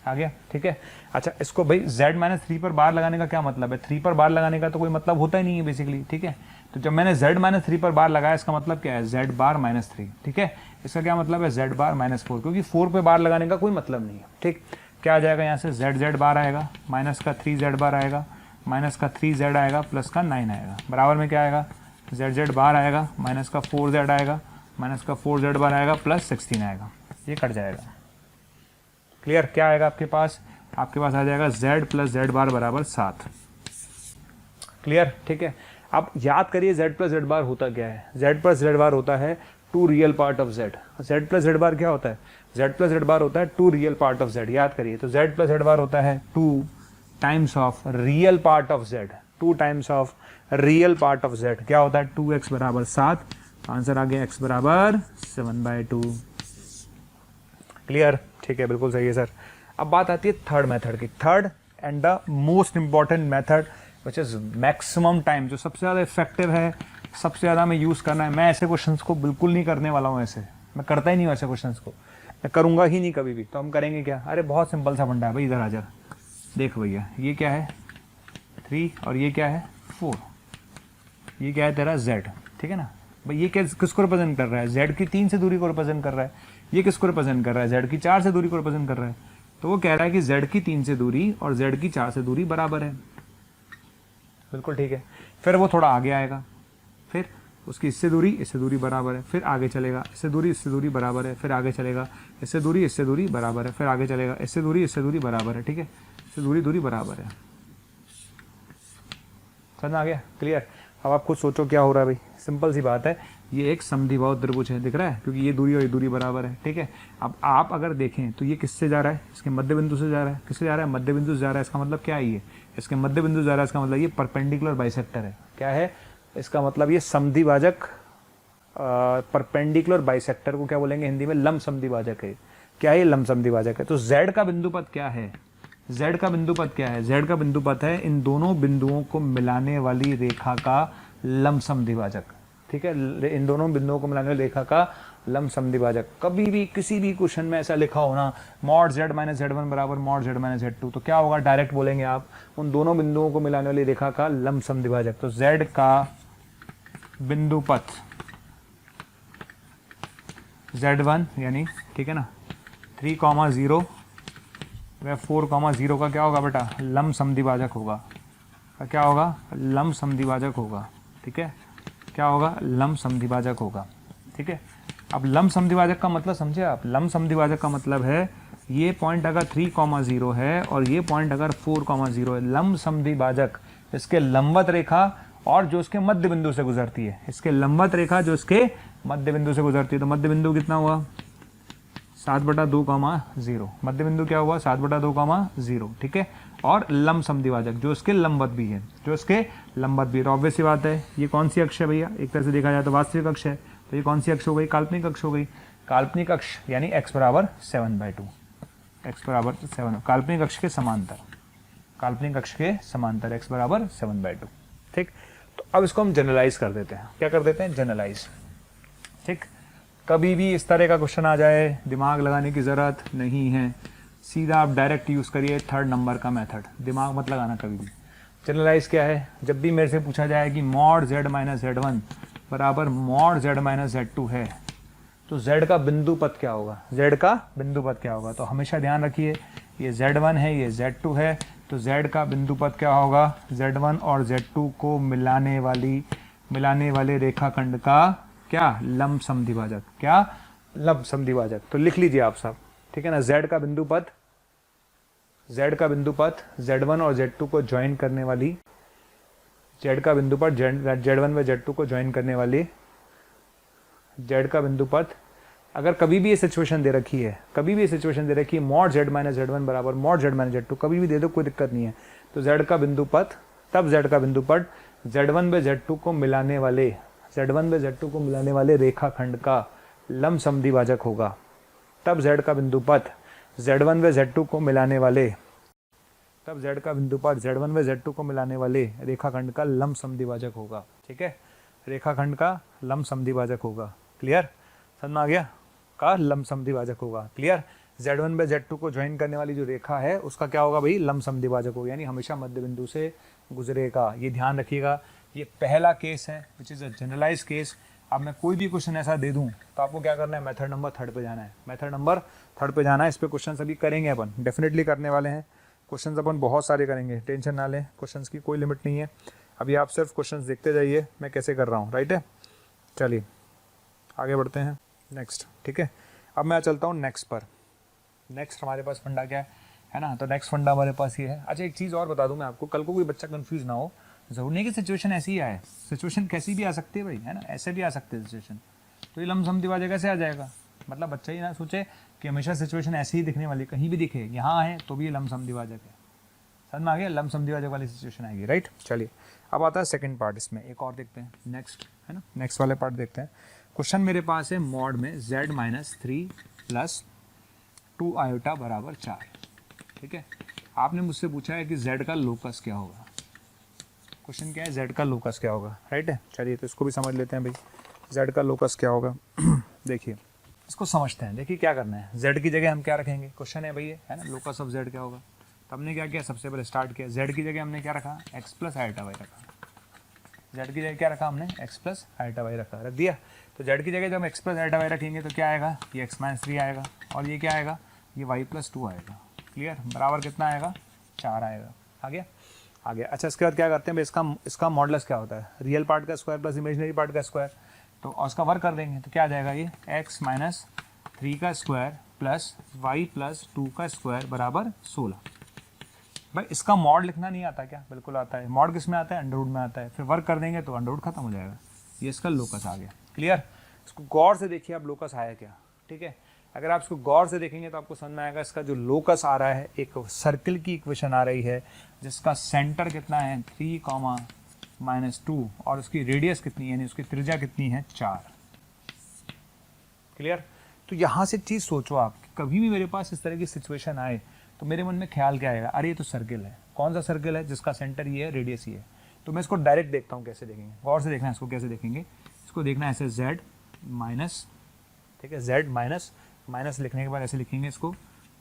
आ गया, ठीक है। अच्छा इसको भाई z माइनस 3 पर बार लगाने का क्या मतलब है, 3 पर बार लगाने का तो कोई मतलब होता ही नहीं है बेसिकली, ठीक है। तो जब मैंने z माइनस 3 पर बार लगाया, इसका मतलब क्या है, z बार माइनस 3, ठीक है। इसका क्या मतलब है, z बार माइनस 4, क्योंकि 4 पे बार लगाने का कोई मतलब नहीं है, ठीक। क्या आ जाएगा यहाँ से, z z बार आएगा माइनस का 3z बार आएगा माइनस का 3z आएगा प्लस का 9 आएगा, बराबर में क्या आएगा, z z बार आएगा माइनस का 4z आएगा माइनस का 4z बार आएगा प्लस 16 आएगा, ये कट जाएगा, क्लियर। क्या आएगा आपके पास, आपके पास आ जाएगा z प्लस z बार बराबर 7, क्लियर, ठीक है। अब याद करिए z प्लस z बार होता क्या है, z प्लस z बार होता है 2 real part of z। z plus z बार क्या होता है, z प्लस z बार होता है 2 रियल पार्ट ऑफ z। याद करिए, तो z प्लस z बार होता है 2 times of real part of z, 2 times of real part of z। क्या होता है, 2x बराबर 7, आंसर आ गया x बराबर 7/2, क्लियर, ठीक है, बिल्कुल सही है सर। अब बात आती है थर्ड मेथड की, third and the most important method which is maximum time, जो सबसे ज़्यादा इफेक्टिव है, सबसे ज़्यादा मैं यूज़ करना है। मैं ऐसे क्वेश्चंस को बिल्कुल नहीं करने वाला हूँ, ऐसे मैं करता ही नहीं हूँ ऐसे क्वेश्चंस को, मैं करूँगा ही नहीं कभी भी। तो हम करेंगे क्या, अरे बहुत सिंपल सा फंडा है भाई, इधर आ जा, देख भैया, ये क्या है 3 और ये क्या है 4, ये क्या है तेरा z, ठीक है ना भाई। ये किसको रिप्रेजेंट कर रहा है, z की 3 से दूरी को रिप्रेजेंट कर रहा है। ये किसको रिप्रेजेंट कर रहा है, z की 4 से दूरी को रिप्रेजेंट कर रहा है। तो वो कह रहा है कि z की 3 से दूरी और z की 4 से दूरी बराबर है, बिल्कुल ठीक है। फिर वो थोड़ा आगे आएगा, फिर उसकी इससे दूरी बराबर है, फिर आगे चलेगा, इससे दूरी बराबर है, फिर आगे चलेगा, इससे दूरी बराबर है, फिर आगे चलेगा, इससे दूरी बराबर है, ठीक है, इससे दूरी बराबर है। समझ आ गया, क्लियर। अब आप खुद सोचो क्या हो रहा है भाई, सिंपल सी बात है, ये एक समद्विबाहु त्रिभुज है, दिख रहा है, क्योंकि ये दूरी और ये दूरी बराबर है, ठीक है। अब आप अगर देखें तो ये किससे जा रहा है, इसके मध्य बिंदु से जा रहा है, किससे जा रहा है, मध्य बिंदु से जा रहा है। इसका मतलब क्या है, ये इसके मध्य बिंदु से जा रहा है, इसका मतलब ये परपेंडिकुलर बाइसेक्टर है। क्या है इसका मतलब, ये समद्विभाजक, परपेंडिकुलर बाइसेक्टर को क्या बोलेंगे हिंदी में, लंब समद्विभाजक है। क्या है, ये लंब समद्विभाजक है। तो z का बिंदु पद क्या है, z का बिंदु पद क्या है, z का बिंदु पद है इन दोनों बिंदुओं को मिलाने वाली रेखा का लंब समद्विभाजक, ठीक है। इन दोनों बिंदुओं को मिलाने वाली रेखा का लंब समद्विभाजक। कभी भी किसी भी क्वेश्चन में ऐसा लिखा हो ना, मॉड z माइनस z1 बराबर मॉड z माइनस z2, तो क्या होगा, डायरेक्ट बोलेंगे आप उन दोनों बिंदुओं को मिलाने वाली रेखा का लंब समद्विभाजक। तो z का बिंदु पथ z1 यानी, ठीक है ना, 3,0 व 4,0 का क्या होगा बेटा, लंब समद्विभाजक होगा। क्या होगा, लंब समद्विभाजक होगा, ठीक है, क्या होगा, लंब समद्विभाजक होगा। ठीक है, अब लंब समद्विभाजक का मतलब समझे आप, लंब समद्विभाजक का मतलब है ये पॉइंट अगर 3,0 है और ये पॉइंट अगर 4,0 है, लंब समद्विभाजक इसके लंबवत रेखा और जो इसके मध्य बिंदु से गुजरती है, इसके लंबवत रेखा जो इसके मध्य बिंदु से गुजरती है, तो मध्य बिंदु कितना हुआ 7/2,0, मध्य बिंदु क्या हुआ 7/2,0, ठीक है, और लंब समद्विभाजक जो इसके लंबवत भी है, जो इसके लंबवत भी है। तो ऑब्वियस सी बात है ये कौन सी अक्ष है भैया, एक तरह से देखा जाए तो वास्तविक अक्ष है, तो ये कौन सी अक्ष हो गई, काल्पनिक अक्ष हो गई। काल्पनिक अक्ष यानी x बराबर 7/2, x बराबर 7, काल्पनिक अक्ष के समांतर, काल्पनिक अक्ष के समांतर x बराबर 7/2। ठीक, तो अब इसको हम जनरलाइज कर देते हैं, क्या कर देते हैं, जनरलाइज। ठीक, कभी भी इस तरह का क्वेश्चन आ जाए दिमाग लगाने की ज़रूरत नहीं है, सीधा आप डायरेक्ट यूज़ करिए 3rd नंबर का मेथड, दिमाग मत लगाना कभी भी। जनरलाइज क्या है, जब भी मेरे से पूछा जाए कि मॉड z माइनस z1 बराबर मॉड z माइनस z2 है, तो z का बिंदु पद क्या होगा, z का बिंदु पद क्या होगा। तो हमेशा ध्यान रखिए ये z1 है, ये z2 है, तो z का बिंदु पद क्या होगा, z1 और z2 को मिलाने वाले रेखाखंड का क्या, लंब समद्विभाजक, क्या, लंब समद्विभाजक। तो लिख लीजिए आप सब, ठीक है ना, z का बिंदु पद z1 और z2 को ज्वाइन करने वाली, z का बिंदु पद z1 व z2 को ज्वाइन करने वाली, z का बिंदु पद, अगर कभी भी ये सिचुएशन दे रखी है, कभी भी ये सिचुएशन दे रखी है मॉड z माइनस z1 बराबर मॉड z माइनस z2, कभी भी दे दो कोई दिक्कत नहीं है, तो z का बिंदु पद, तब z का बिंदु पद z1 व z2 को मिलाने वाले रेखाखंड का लंब समद्विभाजक होगा, तब z का बिंदु पद z1 व z2 को मिलाने वाले, तब z का बिंदु पद z1 व z2 को मिलाने वाले रेखाखंड का लंब समद्विभाजक होगा। ठीक है, रेखाखंड का लंब समद्विभाजक होगा, क्लियर, समझ में आ गया, का लंब समद्विभाजक होगा, क्लियर। z1 व z2 को ज्वाइन करने वाली जो रेखा है उसका क्या होगा भाई, लंब समद्विभाजक होगा, यानी हमेशा मध्य बिंदु से गुजरेगा। ये ध्यान रखिएगा, ये पहला केस है which is a generalize case. अब मैं कोई भी क्वेश्चन ऐसा दे दूं तो आपको क्या करना है, मेथड नंबर 3rd पे जाना है, मेथड नंबर 3rd पे जाना है। इस पे क्वेश्चन अभी करेंगे अपन, डेफिनेटली करने वाले हैं क्वेश्चन, अपन बहुत सारे करेंगे, टेंशन ना लें, क्वेश्चंस की कोई लिमिट नहीं है। अभी आप सिर्फ क्वेश्चंस देखते जाइए मैं कैसे कर रहा हूँ, राइट है। चलिए आगे बढ़ते हैं नेक्स्ट, ठीक है। अब मैं चलता हूँ नेक्स्ट पर। नेक्स्ट हमारे पास फंडा क्या है ना, तो नेक्स्ट फंडा हमारे पास ये है। अच्छा एक चीज़ और बता दूं मैं आपको, कल को कोई बच्चा कंफ्यूज ना हो, जरूरी नहीं कि सिचुएशन ऐसी ही आए, सिचुएशन कैसी भी आ सकती है भाई, है ना, ऐसे भी आ सकते हैं सिचुएशन, तो ये लंब समद्विभाजक कैसे आ जाएगा, मतलब बच्चा ही ना सोचे कि हमेशा सिचुएशन ऐसी ही दिखने वाली, कहीं भी दिखे यहाँ है तो भी ये लंब समद्विभाजक है, समझ में आ गया, लंब समद्विभाजक वाली सिचुएशन आएगी, राइट। चलिए अब आता है सेकंड पार्ट, इसमें एक और देखते हैं नेक्स्ट, है ना, नेक्स्ट वाले पार्ट देखते हैं। क्वेश्चन मेरे पास है मॉड में z माइनस 3 प्लस 2 आयोटा बराबर 4, ठीक है। आपने मुझसे पूछा है कि z का लोकस क्या होगा, क्वेश्चन क्या है, z का लोकस क्या होगा, राइट है। चलिए तो इसको भी समझ लेते हैं भाई, z का लोकस क्या होगा। देखिए इसको समझते हैं, देखिए क्या करना है, z की जगह हम क्या रखेंगे, क्वेश्चन है भाई ये, है ना, लोकस ऑफ z क्या होगा। तो हमने क्या किया, सबसे पहले स्टार्ट किया, z की जगह हमने क्या रखा, x प्लस आयोटा वाई रखा, z की जगह क्या रखा हमने, x प्लस आयोटा वाई रख दिया। तो z की जगह जब हम x प्लस आयोटा वाई रखेंगे तो क्या आएगा, ये x माइनस 3 आएगा, और ये क्या आएगा, ये y प्लस 2 आएगा, क्लियर, बराबर कितना आएगा, 4 आएगा, आ गया, आ गया। अच्छा इसके बाद क्या करते हैं भाई, इसका मॉडुलस क्या होता है, रियल पार्ट का स्क्वायर प्लस इमेजिनरी पार्ट का स्क्वायर, तो उसका वर्क कर देंगे तो क्या आ जाएगा, ये x माइनस 3 का स्क्वायर प्लस y प्लस 2 का स्क्वायर बराबर 16। भाई इसका मॉड लिखना नहीं आता क्या, बिल्कुल आता है, मॉड किस में आता है, अंडरवुड में आता है, फिर वर्क कर देंगे तो अंडरवुड खत्म हो जाएगा, ये इसका लोकस आ गया, क्लियर। इसको गौर से देखिए आप, लोकस आया क्या, ठीक है। अगर आप इसको गौर से देखेंगे तो आपको समझ में आएगा, इसका जो लोकस आ रहा है, एक सर्कल की इक्वेशन आ रही है जिसका सेंटर कितना है 3, -2 और उसकी रेडियस कितनी है, यानी उसकी त्रिज्या कितनी है 4, क्लियर। तो यहाँ से चीज़ सोचो आप, कभी भी मेरे पास इस तरह की सिचुएशन आए तो मेरे मन में ख्याल क्या आएगा, अरे ये तो सर्कल है, कौन सा सर्कल है, जिसका सेंटर ये है, रेडियस ये है। तो मैं इसको डायरेक्ट देखता हूँ, कैसे देखेंगे, गौर से देखना है इसको, कैसे देखेंगे, इसको देखना है ऐसे z माइनस, ठीक है, z माइनस, माइनस लिखने के बाद ऐसे लिखेंगे इसको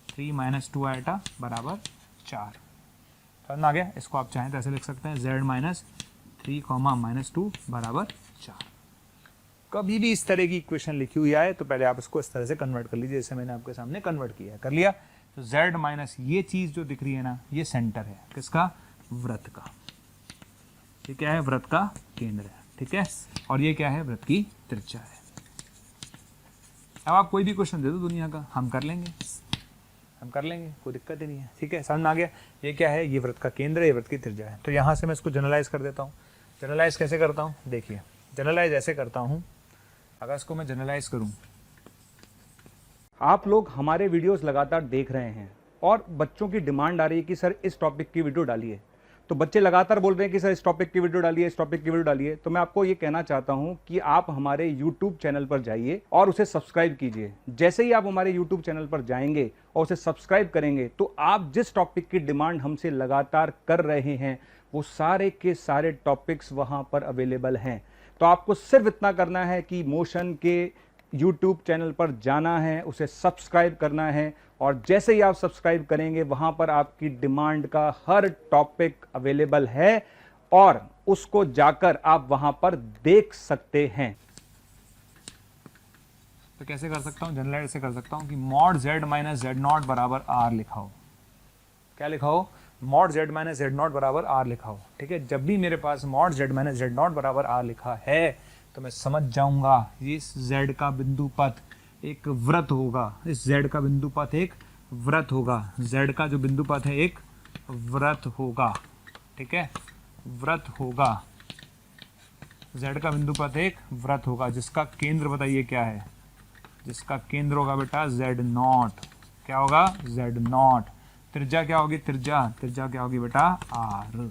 3 - 2 आयोटा बराबर 4, समझ आ गया। इसको आप चाहें तो ऐसे लिख सकते हैं z माइनस 3, -2 बराबर 4। कभी भी इस तरह की इक्वेशन लिखी हुई आए तो पहले आप इसको इस तरह से कन्वर्ट कर लीजिए, जैसे मैंने आपके सामने कन्वर्ट किया है, कर लिया। तो z माइनस ये चीज़ जो दिख रही है ना, ये सेंटर है किसका, वृत्त का, ये क्या है, वृत्त का केंद्र है, ठीक है, और ये क्या है, वृत्त की त्रिज्या है। अब आप कोई भी क्वेश्चन दे दो दुनिया का, हम कर लेंगे, कोई दिक्कत ही नहीं है। ठीक है, समझ में आ गया। ये क्या है, ये वृत्त का केंद्र है, ये वृत्त की त्रिज्या है। तो यहाँ से मैं इसको जनरलाइज कर देता हूँ। जनरलाइज कैसे करता हूँ, देखिए जनरलाइज ऐसे करता हूँ, अगर इसको मैं जनरलाइज करूँ, आप लोग हमारे वीडियोस लगातार देख रहे हैं और बच्चों की डिमांड आ रही है कि सर इस टॉपिक की वीडियो डालिए। तो बच्चे लगातार बोल रहे हैं कि सर इस टॉपिक की वीडियो डालिए, इस टॉपिक की वीडियो डालिए। तो मैं आपको ये कहना चाहता हूं कि आप हमारे YouTube चैनल पर जाइए और उसे सब्सक्राइब कीजिए। जैसे ही आप हमारे YouTube चैनल पर जाएंगे और उसे सब्सक्राइब करेंगे तो आप जिस टॉपिक की डिमांड हमसे लगातार कर रहे हैं वो सारे के सारे टॉपिक्स वहां पर अवेलेबल हैं। तो आपको सिर्फ इतना करना है कि मोशन के YouTube चैनल पर जाना है, उसे सब्सक्राइब करना है, और जैसे ही आप सब्सक्राइब करेंगे वहां पर आपकी डिमांड का हर टॉपिक अवेलेबल है और उसको जाकर आप वहां पर देख सकते हैं। तो कैसे कर सकता हूँ, जनरलाइज ऐसे कर सकता हूँ कि mod z minus Z not बराबर आर लिखा हो। क्या लिखा हो, mod z minus Z not बराबर आर लिखा हो। ठीक है, जब भी मेरे पास mod z minus Z not बराबर आर लिखा है तो मैं समझ जाऊंगा इस z का बिंदु पथ एक वृत्त होगा, इस z का बिंदु पथ एक वृत्त होगा, z का जो बिंदु पथ है एक वृत्त होगा। ठीक है, वृत्त होगा, z का बिंदु पथ एक वृत्त होगा, जिसका केंद्र बताइए क्या है, जिसका केंद्र होगा बेटा z नॉट। क्या होगा, z नॉट। त्रिज्या क्या होगी, त्रिज्या क्या होगी बेटा, r।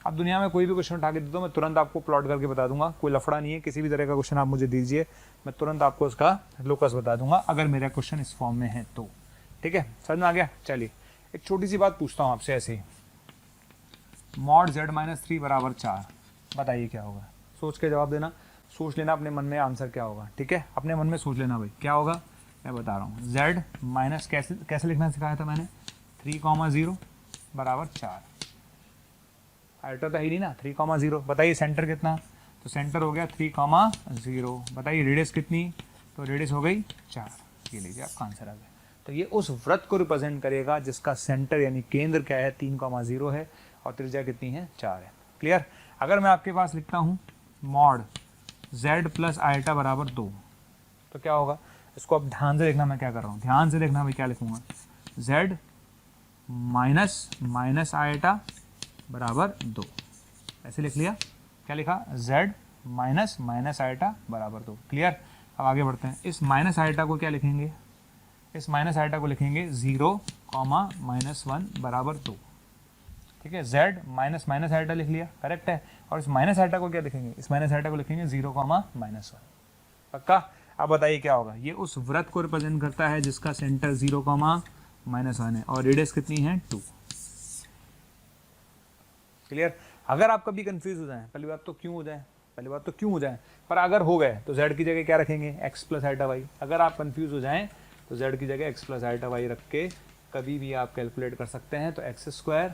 अब दुनिया में कोई भी क्वेश्चन उठा के दे दो, मैं तुरंत आपको प्लॉट करके बता दूंगा, कोई लफड़ा नहीं है। किसी भी तरह का क्वेश्चन आप मुझे दीजिए, मैं तुरंत आपको उसका लोकस बता दूंगा, अगर मेरा क्वेश्चन इस फॉर्म में है तो। ठीक है, समझ में आ गया। चलिए एक छोटी सी बात पूछता हूँ आपसे ऐसे ही, मॉड z माइनस 3 बराबर 4, बताइए क्या होगा। सोच के जवाब देना, सोच लेना अपने मन में आंसर क्या होगा। ठीक है, अपने मन में सोच लेना भाई क्या होगा, मैं बता रहा हूँ। z माइनस कैसे लिखना सिखाया था मैंने, 3,0 बराबर 4। आइटा तो ही नहीं ना, 3,0। बताइए सेंटर कितना, तो सेंटर हो गया 3,0। बताइए रेडियस कितनी, तो रेडियस हो गई 4। ये लीजिए आपका आंसर आ गया। तो ये उस वृत्त को रिप्रेजेंट करेगा जिसका सेंटर यानी केंद्र क्या है, 3,0 है, और त्रिज्या कितनी है, 4 है। क्लियर। अगर मैं आपके पास लिखता हूँ मॉड z प्लस आइटा बराबर 2, तो क्या होगा, इसको अब ध्यान से देखना मैं क्या कर रहा हूँ, ध्यान से देखना मैं क्या लिखूंगा, z माइनस आइटा बराबर 2, ऐसे लिख लिया। क्या लिखा, z माइनस आइटा बराबर 2। क्लियर। अब आगे बढ़ते हैं, इस माइनस आइटा को क्या लिखेंगे, इस माइनस आइटा को लिखेंगे 0,-1 बराबर 2। ठीक है, z माइनस आइटा लिख लिया, करेक्ट है। और इस माइनस आइटा को क्या लिखेंगे, इस माइनस आइटा को लिखेंगे 0,-1। पक्का। अब बताइए क्या होगा, ये उस वृत्त को रिप्रेजेंट करता है जिसका सेंटर 0,-1 है और रेडियस कितनी है, 2। क्लियर। अगर आप कभी कंफ्यूज हो जाएं, पहली बात तो क्यों हो जाए, पर अगर हो गए तो z की जगह क्या रखेंगे, x प्लस आइटा वाई। अगर आप कंफ्यूज हो जाएं तो z की जगह x प्लस आइटा वाई रख के कभी भी आप कैलकुलेट कर सकते हैं। तो x square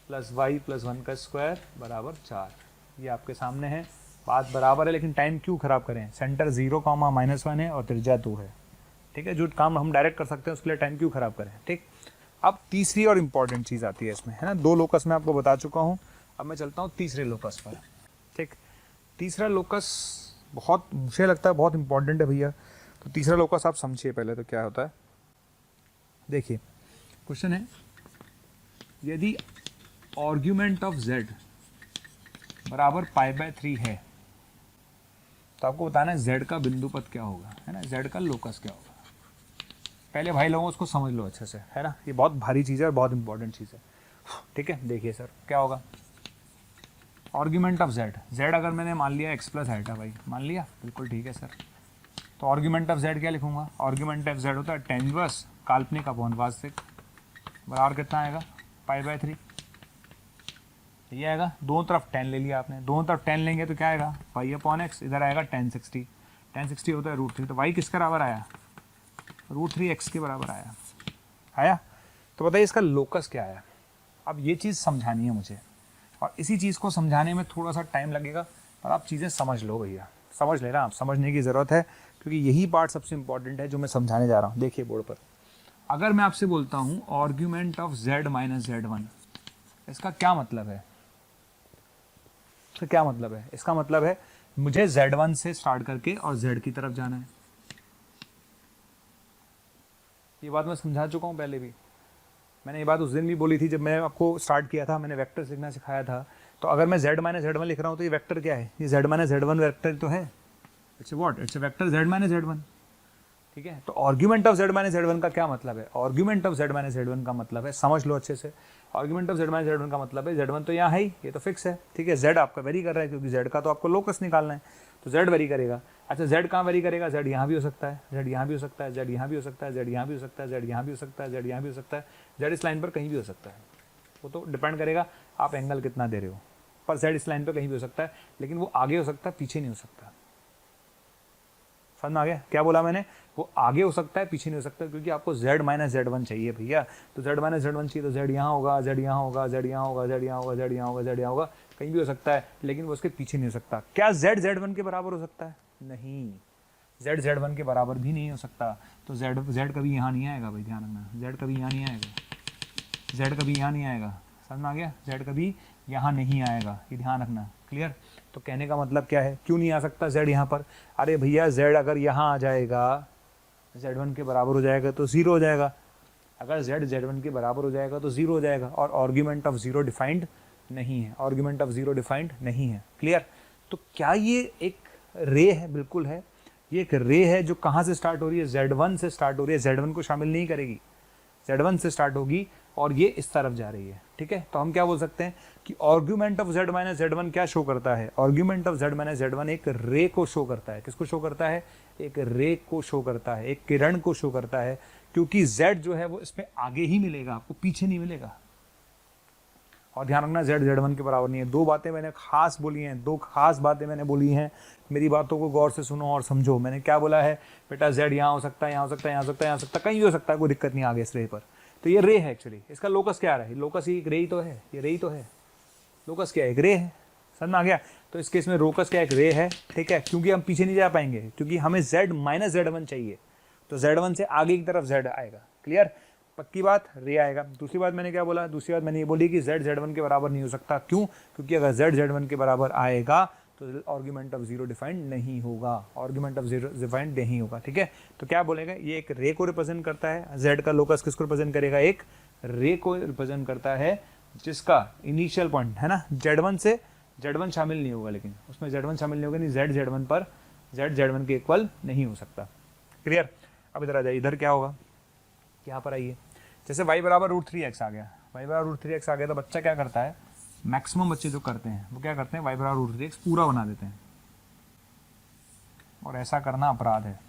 plus y plus 1 का स्क्वायर बराबर 4। ये आपके सामने है, बात बराबर है, लेकिन टाइम क्यों खराब करें, सेंटर 0,-1 है और त्रिज्या 2 है। ठीक है, जो काम हम डायरेक्ट कर सकते हैं उसके लिए टाइम क्यों खराब करें। ठीक। अब तीसरी और इम्पॉर्टेंट चीज़ आती है इसमें, है ना। 2 लोकस मैं आपको बता चुका हूँ, अब मैं चलता हूँ तीसरे लोकस पर। ठीक, तीसरा लोकस बहुत, मुझे लगता है बहुत इंपॉर्टेंट है भैया। तो तीसरा लोकस आप समझिए पहले तो क्या होता है। देखिए क्वेश्चन है, यदि आर्ग्यूमेंट ऑफ z बराबर π/3 है तो आपको बताना है z का बिंदु पथ क्या होगा, है ना, z का लोकस क्या होगा। पहले भाई लोगों उसको समझ लो अच्छे से, है ना, ये बहुत भारी चीज़ है और बहुत इंपॉर्टेंट चीज़ है। ठीक है, देखिए सर क्या होगा, आर्ग्यूमेंट ऑफ z अगर मैंने मान लिया x प्लस आइटा वाई, मान लिया, बिल्कुल ठीक है सर। तो आर्ग्यूमेंट ऑफ z क्या लिखूंगा, आर्ग्यूमेंट ऑफ z होता है tan इनवर्स काल्पनिक अपॉन वास्तविक, बराबर कितना आएगा, π/3। ये आएगा, दोनों तरफ tan ले लिया आपने, दोनों तरफ tan लेंगे तो क्या आएगा, y/x, इधर आएगा tan 60 होता है √3, तो y किसके बराबर आया, √3x के बराबर आया। तो बताइए इसका लोकस क्या है। अब ये चीज़ समझानी है मुझे, और इसी चीज़ को समझाने में थोड़ा सा टाइम लगेगा, पर आप चीज़ें समझ लो भैया, समझ लेना, आप समझने की ज़रूरत है, क्योंकि यही पार्ट सबसे इंपॉर्टेंट है जो मैं समझाने जा रहा हूँ। देखिए बोर्ड पर, अगर मैं आपसे बोलता हूँ argument of z minus Z1, इसका क्या मतलब है। तो क्या मतलब है? इसका मतलब है मुझे Z1 से स्टार्ट करके और Z की तरफ जाना है। ये बात मैं समझा चुका हूँ पहले भी, मैंने ये बात उस दिन भी बोली थी जब मैं आपको स्टार्ट किया था, मैंने वेक्टर लिखना सिखाया था। तो अगर मैं Z माइनस Z1 लिख रहा हूँ तो ये वेक्टर क्या है? ये Z माइनस Z1 वेक्टर तो है, it's what, it's a vector Z minus Z1, ठीक है। तो argument of Z minus Z1 का क्या मतलब है? Argument of Z minus Z1 का मतलब है, समझ लो अच्छे से, argument of Z minus Z1 का मतलब है Z1 तो यहाँ है ही, ये तो फिक्स है, ठीक है। Z आपका वेरी कर रहा है क्योंकि Z का तो आपको लोकस निकालना है, तो Z वेरी करेगा। अच्छा Z कहाँ वेरी करेगा? Z यहाँ भी हो सकता है, Z यहाँ भी हो सकता है, Z यहाँ भी हो सकता है, Z यहाँ भी हो सकता है, Z यहाँ भी हो सकता है, Z यहाँ भी हो सकता है, Z इस लाइन पर कहीं भी हो सकता है। वो तो डिपेंड करेगा आप एंगल कितना दे रहे हो, पर Z इस लाइन पर कहीं भी हो सकता है, लेकिन वो आगे हो सकता है, पीछे नहीं हो सकता। समझ में आ गया क्या बोला मैंने? वो आगे हो सकता है, पीछे नहीं हो सकता, क्योंकि आपको Z माइनस Z1 चाहिए भैया। तो Z माइनस Z1 चाहिए तो Z यहाँ होगा, Z यहाँ होगा, Z यहाँ होगा, Z यहाँ होगा, Z यहाँ होगा, Z यहाँ होगा, कहीं भी हो सकता है, लेकिन वो उसके पीछे नहीं हो सकता। क्या Z Z1 के बराबर हो सकता है? नहीं, Z Z1 के बराबर भी नहीं हो सकता। तो Z कभी यहाँ नहीं आएगा भाई, ध्यान रखना, Z कभी यहाँ नहीं आएगा, Z कभी यहाँ नहीं आएगा। समझ में आ गया? Z कभी यहाँ नहीं आएगा, ये ध्यान रखना, क्लियर। तो कहने का मतलब क्या है, क्यों नहीं आ सकता Z यहाँ पर? अरे भैया Z अगर यहाँ आ जाएगा, Z1 के बराबर हो जाएगा तो 0 हो जाएगा। अगर Z Z1 के बराबर हो जाएगा तो 0 हो जाएगा, और आर्ग्यूमेंट ऑफ 0 डिफाइंड नहीं है, आर्ग्यूमेंट ऑफ 0 डिफाइंड नहीं है, क्लियर। तो क्या ये एक रे है? बिल्कुल है, ये एक रे है जो कहाँ से स्टार्ट हो रही है? Z1 से स्टार्ट हो रही है, Z1 को शामिल नहीं करेगी, Z1 से स्टार्ट होगी और ये इस तरफ जा रही है, ठीक है। तो हम क्या बोल सकते हैं कि argument of Z minus Z1 क्या शो करता है? Argument of Z minus Z1 एक रे को शो करता है। किसको शो करता है? एक रे को शो करता है, एक किरण को शो करता है, क्योंकि Z जो है वो इसमें आगे ही मिलेगा, आपको पीछे नहीं मिलेगा। और ध्यान रखना Z Z1 के बराबर नहीं है। दो बातें मैंने खास बोली हैं, दो खास बातें मैंने बोली हैं, मेरी बातों को गौर से सुनो और समझो। मैंने क्या बोला है बेटा? Z यहाँ हो सकता है, यहाँ हो सकता है, यहाँ हो सकता है, यहाँ हो सकता है, कहीं भी हो सकता है, कोई दिक्कत नहीं आगे इस रे पर। तो ये रे है एक्चुअली, इसका लोकस क्या रहा है? लोकस ही एक रे ही तो है, ये रे ही तो है। लोकस क्या है? एक रे है, समझ में आ गया? तो इस केस में लोकस क्या? एक रे है, ठीक है, क्योंकि हम पीछे नहीं जा पाएंगे, क्योंकि हमें Z माइनस Z1 चाहिए, तो Z1 से आगे की तरफ Z आएगा, क्लियर, पक्की बात, रे आएगा। दूसरी बात मैंने क्या बोला? दूसरी बात मैंने ये बोली कि Z Z1 के बराबर नहीं हो सकता। क्यों? क्योंकि अगर Z Z1 के बराबर आएगा तो आर्ग्यूमेंट ऑफ 0 डिफाइंड नहीं होगा, आर्ग्यूमेंट ऑफ 0 डिफाइंड नहीं होगा, ठीक है। तो क्या बोलेगा? ये एक रे को रिप्रेजेंट करता है। Z का लोकस किसको रिप्रेजेंट करेगा? एक रे को रिप्रेजेंट करता है, जिसका इनिशियल पॉइंट है ना Z1 से, Z1 शामिल नहीं होगा, लेकिन उसमें Z1 शामिल नहीं होगा, नहीं Z Z1 पर Z Z1 के इक्वल नहीं हो सकता, क्लियर। अब इधर आ जाइए, इधर क्या होगा? यहाँ पर आइए, जैसे y बराबर √3x आ गया, y बराबर √3x आ गया, तो बच्चा क्या करता है? मैक्सिमम बच्चे जो करते हैं वो क्या करते हैं? y बराबर √3x पूरा बना देते हैं, और ऐसा करना अपराध है,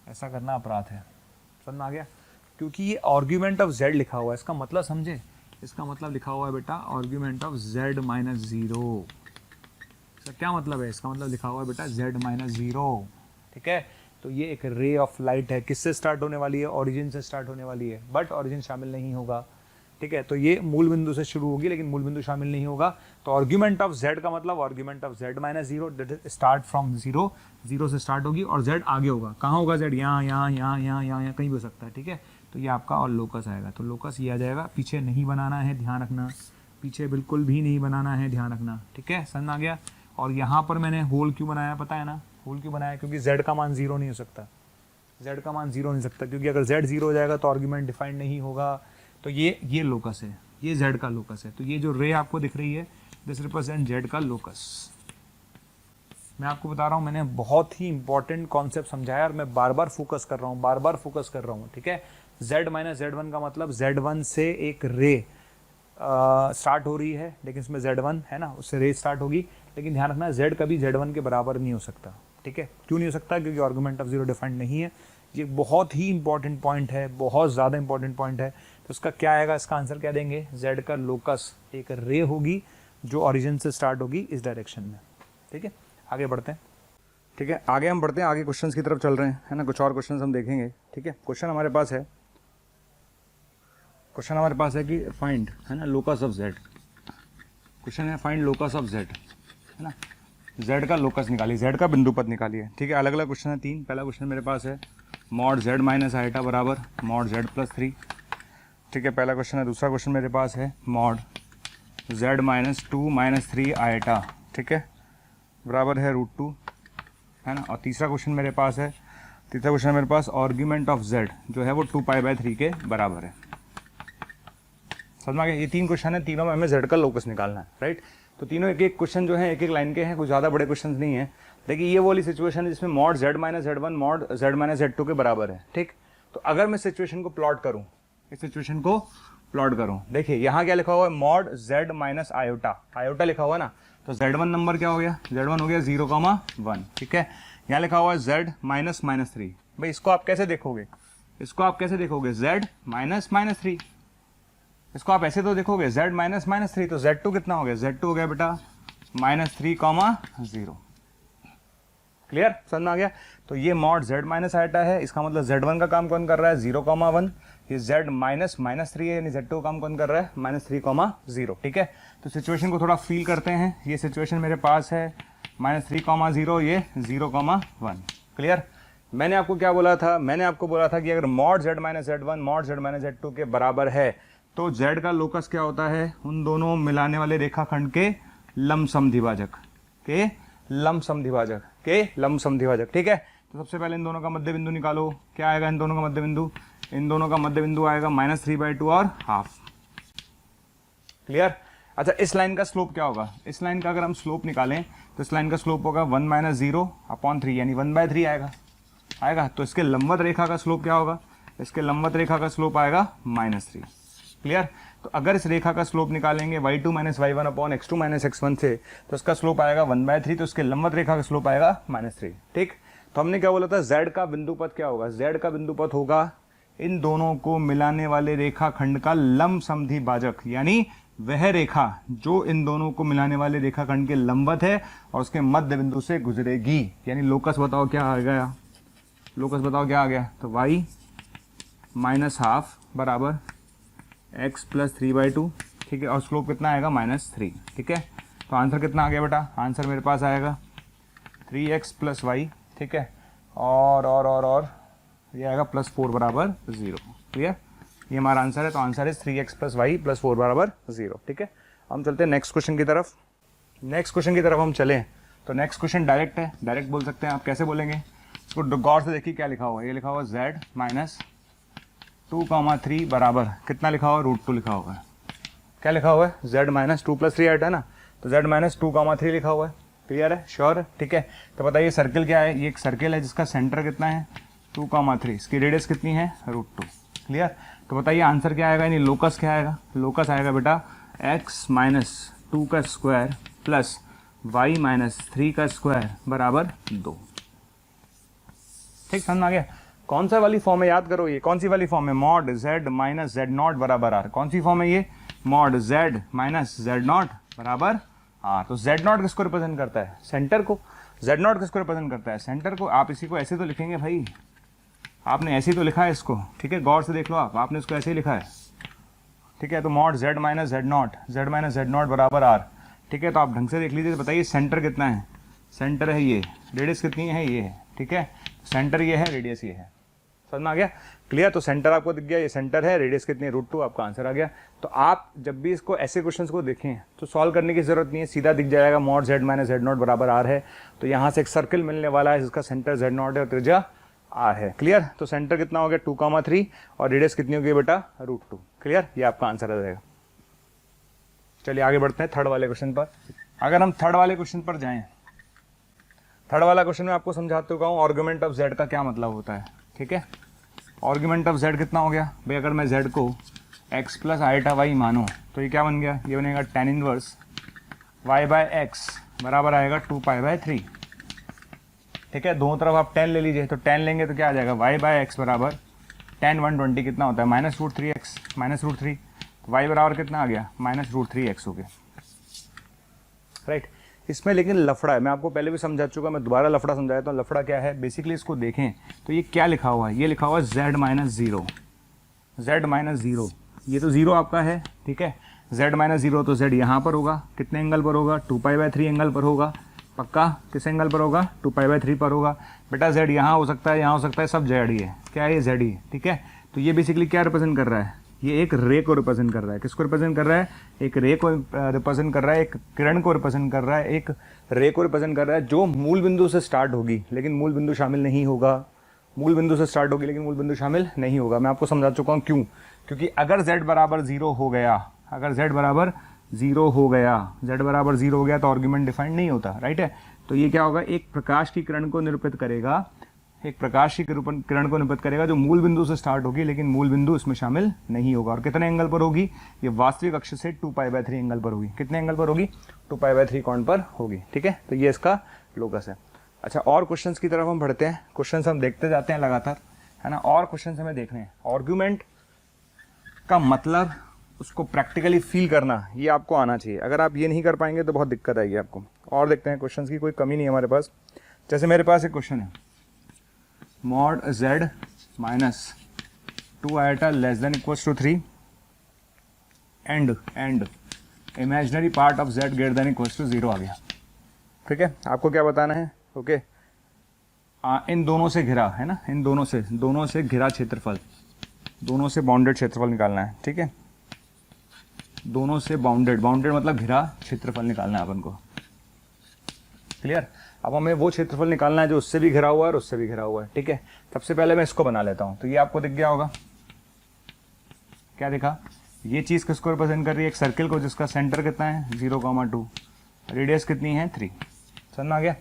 ऐसा करना अपराध है। समझ में आ गया? क्योंकि ये आर्ग्यूमेंट ऑफ z लिखा हुआ है, इसका मतलब समझे? इसका मतलब लिखा हुआ है बेटा आर्ग्यूमेंट ऑफ z माइनस 0। इसका क्या मतलब है? इसका मतलब लिखा हुआ है बेटा z माइनस 0, ठीक है। तो ये एक रे ऑफ लाइट है, किससे स्टार्ट होने वाली है? ओरिजिन से स्टार्ट होने वाली है, बट ओरिजिन शामिल नहीं होगा, ठीक है। तो ये मूल बिंदु से शुरू होगी, लेकिन मूल बिंदु शामिल नहीं होगा। तो आर्ग्यूमेंट ऑफ z का मतलब argument of z minus 0, that is start from 0, 0 से स्टार्ट होगी और z आगे होगा। कहाँ होगा z? यहाँ यहाँ यहाँ यहाँ यहाँ यहाँ कहीं भी हो सकता है, ठीक है। तो ये आपका और लोकस आएगा, तो लोकस ये आ जाएगा। पीछे नहीं बनाना है, ध्यान रखना, पीछे बिल्कुल भी नहीं बनाना है, ध्यान रखना, ठीक है, समझ आ गया। और यहाँ पर मैंने होल क्यों बनाया पता है ना? होल क्यों बनाया? क्योंकि z का मान 0 नहीं हो सकता, z का मान 0 नहीं हो सकता, क्योंकि अगर z 0 हो जाएगा तो आर्ग्यूमेंट डिफाइंड नहीं होगा। तो ये लोकस है, ये z का लोकस है। तो ये जो रे आपको दिख रही है, दिस रिप्रेजेंट z का लोकस। मैं आपको बता रहा हूँ, मैंने बहुत ही इंपॉर्टेंट कॉन्सेप्ट समझाया और मैं बार बार फोकस कर रहा हूँ, बार बार फोकस कर रहा हूँ, ठीक है। z माइनस Z1 का मतलब Z1 से एक रे स्टार्ट हो रही है, लेकिन इसमें Z1 है ना, उससे रे स्टार्ट होगी, लेकिन ध्यान रखना Z कभी Z1 के बराबर नहीं हो सकता, ठीक है। क्यों नहीं हो सकता? क्योंकि आर्गुमेंट ऑफ 0 डिफाइंड नहीं है। ये बहुत ही इंपॉर्टेंट पॉइंट है, बहुत ज़्यादा इंपॉर्टेंट पॉइंट है। तो इसका क्या आएगा? इसका आंसर क्या देंगे? Z का लोकस एक रे होगी जो ओरिजिन से स्टार्ट होगी इस डायरेक्शन में, ठीक है। आगे बढ़ते हैं, ठीक है, आगे हम बढ़ते हैं, आगे क्वेश्चंस की तरफ चल रहे हैं, है ना। कुछ और क्वेश्चंस हम देखेंगे, ठीक है। क्वेश्चन हमारे पास है, क्वेश्चन हमारे पास है कि फाइंड, है ना, लोकस ऑफ Z। क्वेश्चन है फाइंड लोकस ऑफ Z, है ना। Z का लोकस निकालिए, Z का बिंदु पद निकालिए, ठीक है। अलग अलग क्वेश्चन है, 3। पहला क्वेश्चन मेरे पास है मॉड Z माइनस आइटा बराबर मॉड Z प्लस 3, ठीक है, पहला क्वेश्चन है। दूसरा क्वेश्चन मेरे पास है mod z minus 2 minus 3 eta, ठीक है, बराबर है √2, है ना। और तीसरा क्वेश्चन मेरे पास है, तीसरा क्वेश्चन मेरे पास आर्ग्यूमेंट ऑफ z जो है वो 2π/3 के बराबर है। समझ में आ गया। ये 3 क्वेश्चन है, तीनों में हमें z का लोकस निकालना है, राइट। तो तीनों एक एक क्वेश्चन जो है एक एक लाइन के हैं, कुछ ज़्यादा बड़े क्वेश्चन नहीं है। देखिए ये वाली सिचुएशन है जिसमें mod z minus z1 mod z minus z2 के बराबर है, ठीक। तो अगर मैं सिचुएशन को प्लॉट करूँ, इस सिचुएशन को प्लॉट करूँ, देखिए यहाँ क्या लिखा हुआ है, mod z minus iota, iota लिखा हुआ ना, तो z1 नंबर क्या हो गया, z1 हो गया 0,1, ठीक है। यहाँ लिखा हुआ है z माइनस माइनस 3, भाई इसको आप कैसे देखोगे, इसको आप कैसे देखोगे, z माइनस माइनस 3, इसको आप ऐसे तो देखोगे z माइनस माइनस 3, तो z2 कितना हो गया, z2 हो गया बेटा -3,0। क्लियर, समझ में आ गया। तो ये मॉड z माइनस आयटा है, इसका मतलब z1 का काम कौन कर रहा है 0,1, ये z माइनस माइनस 3 है, यानी z2 का काम कौन कर रहा है -3,0, ठीक है। तो सिचुएशन को थोड़ा फील करते हैं, ये सिचुएशन मेरे पास है -3,0, ये 0,1। क्लियर। मैंने आपको क्या बोला था, मैंने आपको बोला था कि अगर mod z minus z1 mod z minus z2 के बराबर है तो z का लोकस क्या होता है, उन दोनों मिलाने वाले रेखाखंड के लंबसमद्विभाजक के लंबसमद्विभाजक के लंबसमद्विभाजक, ठीक है। तो सबसे पहले इन दोनों का मध्य बिंदु निकालो, क्या आएगा इन दोनों का मध्य बिंदु, इन दोनों का मध्य बिंदु आएगा -3/2 और हाफ। क्लियर। अच्छा इस लाइन का स्लोप क्या होगा, इस लाइन का अगर हम स्लोप निकालें तो इस लाइन का स्लोप होगा 1 - 0/3 यानी 1/3 आएगा। तो इसके लंबवत रेखा का स्लोप क्या होगा, इसके लंबवत रेखा का स्लोप आएगा -3। क्लियर। तो अगर इस रेखा का स्लोप निकालेंगे y2 - y1 x2 - x1 से, तो इसका स्लोप आएगा 1/3, तो इसके लंबवत रेखा का स्लोप आएगा -3, ठीक। तो हमने क्या बोला था, z का बिंदुपथ क्या होगा, z का बिंदुपथ होगा इन दोनों को मिलाने वाले रेखाखंड का लंबसमद्विभाजक, यानी वह रेखा जो इन दोनों को मिलाने वाले रेखाखंड के लंबवत है और उसके मध्य बिंदु से गुजरेगी, यानी लोकस बताओ क्या आ गया, लोकस बताओ क्या आ गया, तो y -½ बराबर x + 3/2, ठीक है, और स्लोप कितना आएगा -3, ठीक है। तो आंसर कितना आ गया बेटा, आंसर मेरे पास आएगा 3x + y, ठीक है, और ये आएगा +4 बराबर 0। क्लियर, ये हमारा आंसर है। तो आंसर है 3x + y + 4 बराबर 0, ठीक है। हम चलते हैं नेक्स्ट क्वेश्चन की तरफ। नेक्स्ट क्वेश्चन की तरफ हम चलें तो नेक्स्ट क्वेश्चन डायरेक्ट है, डायरेक्ट बोल सकते हैं आप। कैसे बोलेंगे, इसको गौर से देखिए क्या लिखा हुआ है, ये लिखा हुआ z - 2,3 बराबर कितना लिखा हुआ है, √2 लिखा हुआ है। क्या लिखा हुआ है, z - 2 + 3 8 है ना, तो z - 2,3 लिखा हुआ है। क्लियर है, श्योर है, ठीक है। तो बताइए सर्किल क्या है, ये एक सर्किल है जिसका सेंटर कितना है 2,3, इसकी रेडियस कितनी है √2। क्लियर। तो बताइए आंसर क्या आएगा, यानी लोकस क्या आएगा, लोकस आएगा बेटा x - 2 का स्क्वायर प्लस y - 3 का स्क्वायर बराबर 2। ठीक, समझ में आ गया। कौन सा वाली फॉर्म है, याद करो, ये कौन सी वाली फॉर्म है, मॉड z - z0 बराबर r। कौन सी फॉर्म है ये, मॉड z - z0 बराबर r। तो z0 किसको रिप्रेजेंट करता है, सेंटर को। z0 किसको रिप्रेजेंट करता है, सेंटर को। आप इसी को ऐसे तो लिखेंगे भाई, आपने ऐसे ही तो लिखा है इसको, ठीक है, गौर से देख लो आपने इसको ऐसे ही लिखा है, ठीक है। तो मॉड z - z0 बराबर r, ठीक है। तो आप ढंग से देख लीजिए, बताइए सेंटर कितना है, सेंटर है ये, रेडियस कितनी है ये है, ठीक है। सेंटर ये है, रेडियस ये है, समझ में आ गया। क्लियर। तो सेंटर आपको दिख गया, ये सेंटर है, रेडियस कितनी है √2, आपका आंसर आ गया। तो आप जब भी इसको ऐसे क्वेश्चंस को देखें तो सॉल्व करने की जरूरत नहीं है, सीधा दिख जाएगा मॉड z - z0 बराबर r है। तो यहाँ से एक सर्किल मिलने वाला है जिसका सेंटर z0 है और त्रिज्या r है। क्लियर। तो सेंटर कितना हो गया 2,3 और रेडियस कितनी होगी बेटा √2। क्लियर, ये आपका आंसर आ जाएगा। चलिए आगे बढ़ते हैं थर्ड वाले क्वेश्चन पर। अगर हम थर्ड वाले क्वेश्चन पर जाएं, थर्ड वाला क्वेश्चन में आपको समझाते हुए कहूँ आर्गुमेंट ऑफ z का क्या मतलब होता है, ठीक है। आर्गुमेंट ऑफ z कितना हो गया भाई, अगर मैं z को x + i मानूँ तो ये क्या बन गया, ये बनेगा tan इनवर्स y/x बराबर आएगा 2π/3, ठीक है। दोनों तरफ आप tan ले लीजिए, तो tan लेंगे तो क्या आ जाएगा y/x बराबर tan 120 कितना होता है -√3x -√3, y बराबर कितना आ गया -√3x हो गया, राइट। इसमें लेकिन लफड़ा है, मैं आपको पहले भी समझा चुका, मैं दोबारा लफड़ा समझाया तो लफड़ा क्या है, बेसिकली इसको देखें तो ये क्या लिखा हुआ है, ये लिखा हुआ है z - 0, ये तो 0 आपका है, ठीक है। z - 0 तो z यहाँ पर होगा, कितने एंगल पर होगा 2π/3 एंगल पर होगा, पक्का किस एंगल पर होगा 2π/3 पर होगा। बेटा z यहाँ हो सकता है, यहाँ हो सकता है, सब z ही है, क्या है ये z ही है, ठीक है। तो ये बेसिकली क्या रिप्रेजेंट कर रहा है, ये एक रे को रिप्रेजेंट कर रहा है। किसको रिप्रेजेंट कर रहा है? एक रे को रिप्रेजेंट कर रहा है, एक किरण को रिप्रेजेंट कर रहा है, एक रे को रिप्रेजेंट कर रहा है जो मूल बिंदु से स्टार्ट होगी लेकिन मूल बिंदु शामिल नहीं होगा। मूल बिंदु से स्टार्ट होगी लेकिन मूल बिंदु शामिल नहीं होगा। मैं आपको समझा चुका हूँ क्यों। क्योंकि अगर z बराबर 0 हो गया, अगर z बराबर 0 हो गया, z बराबर 0 हो गया तो आर्ग्यूमेंट डिफाइंड नहीं होता, राइट है। तो ये क्या होगा? एक प्रकाश की किरण को निरूपित करेगा, एक प्रकाश की किरण को निरूपित करेगा जो मूल बिंदु से स्टार्ट होगी लेकिन मूल बिंदु इसमें शामिल नहीं होगा। और कितने एंगल पर होगी? ये वास्तविक अक्ष से 2π/3 एंगल पर होगी। कितने एंगल पर होगी? 2π/3 कोण पर होगी, ठीक है। तो ये इसका लोकस है। अच्छा, और क्वेश्चंस की तरफ हम बढ़ते हैं। क्वेश्चंस हम देखते जाते हैं लगातार, है ना। और क्वेश्चंस हमें देखने हैं। आर्ग्यूमेंट का मतलब उसको प्रैक्टिकली फील करना, ये आपको आना चाहिए। अगर आप ये नहीं कर पाएंगे तो बहुत दिक्कत आएगी आपको। और देखते हैं, क्वेश्चंस की कोई कमी नहीं है हमारे पास। जैसे मेरे पास एक क्वेश्चन है, mod z minus 2 iota less than equals to 3 and imaginary part of z greater than equals to 0 आ गया, ठीक है। आपको क्या बताना है? ओके, इन दोनों से घिरा है ना, इन दोनों से घिरा क्षेत्रफल, दोनों से बाउंडेड क्षेत्रफल निकालना है, ठीक है। दोनों से बाउंडेड मतलब घिरा क्षेत्रफल निकालना है अपन को, क्लियर। अब हमें वो क्षेत्रफल निकालना है जो उससे भी घिरा हुआ है और उससे भी घिरा हुआ है, ठीक है। सबसे पहले मैं इसको बना लेता हूं। तो ये आपको दिख गया होगा, क्या दिखा? ये चीज किसको रिप्रेजेंट कर रही है? एक सर्किल को जिसका सेंटर कितना है 0,2, रेडियस कितनी है 3। समझ में आ गया?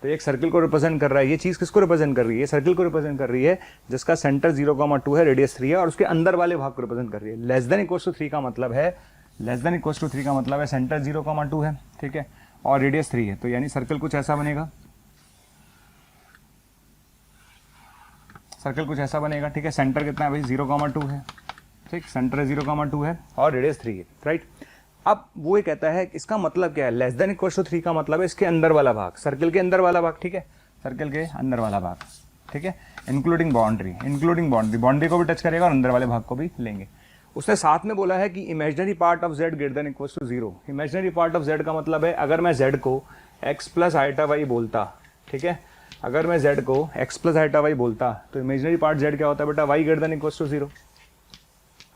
तो एक सर्किल को रिप्रेजेंट कर रहा है। ये चीज किसको रिप्रेजेंट कर रही है? ये सर्किल को रिप्रेजेंट कर रही है जिसका सेंटर 0,2 है, रेडियस 3 है, और उसके अंदर वाले भाग को रिप्रेजेंट कर रही है। लेस देन इक्वल्स टू 3 का मतलब है, लेस देन इक्वल्स टू 3 का मतलब है सेंटर 0,2 है, ठीक है, और रेडियस 3 है। तो यानी सर्कल कुछ ऐसा बनेगा, सर्कल कुछ ऐसा बनेगा, ठीक है। सेंटर कितना है भाई? 0,2 है, ठीक, सेंटर 0,2 है और रेडियस 3 है, राइट। अब वो ये कहता है इसका मतलब क्या है? लेस देन इक्वल्स टू 3 का मतलब है इसके अंदर वाला भाग, सर्कल के अंदर वाला भाग, ठीक है, सर्कल के अंदर वाला भाग, ठीक है, इंक्लूडिंग बाउंड्री, बाउंड्री को भी टच करेगा और अंदर वाले भाग को भी लेंगे। उसने साथ में बोला है कि imaginary part of z greater than equals to 0। Imaginary part of z का मतलब है अगर मैं z को x प्लस आइटा y बोलता, ठीक है, अगर मैं z को x प्लस आइटा y बोलता तो इमेजिनरी पार्ट z क्या होता है बेटा? y greater than equals to 0।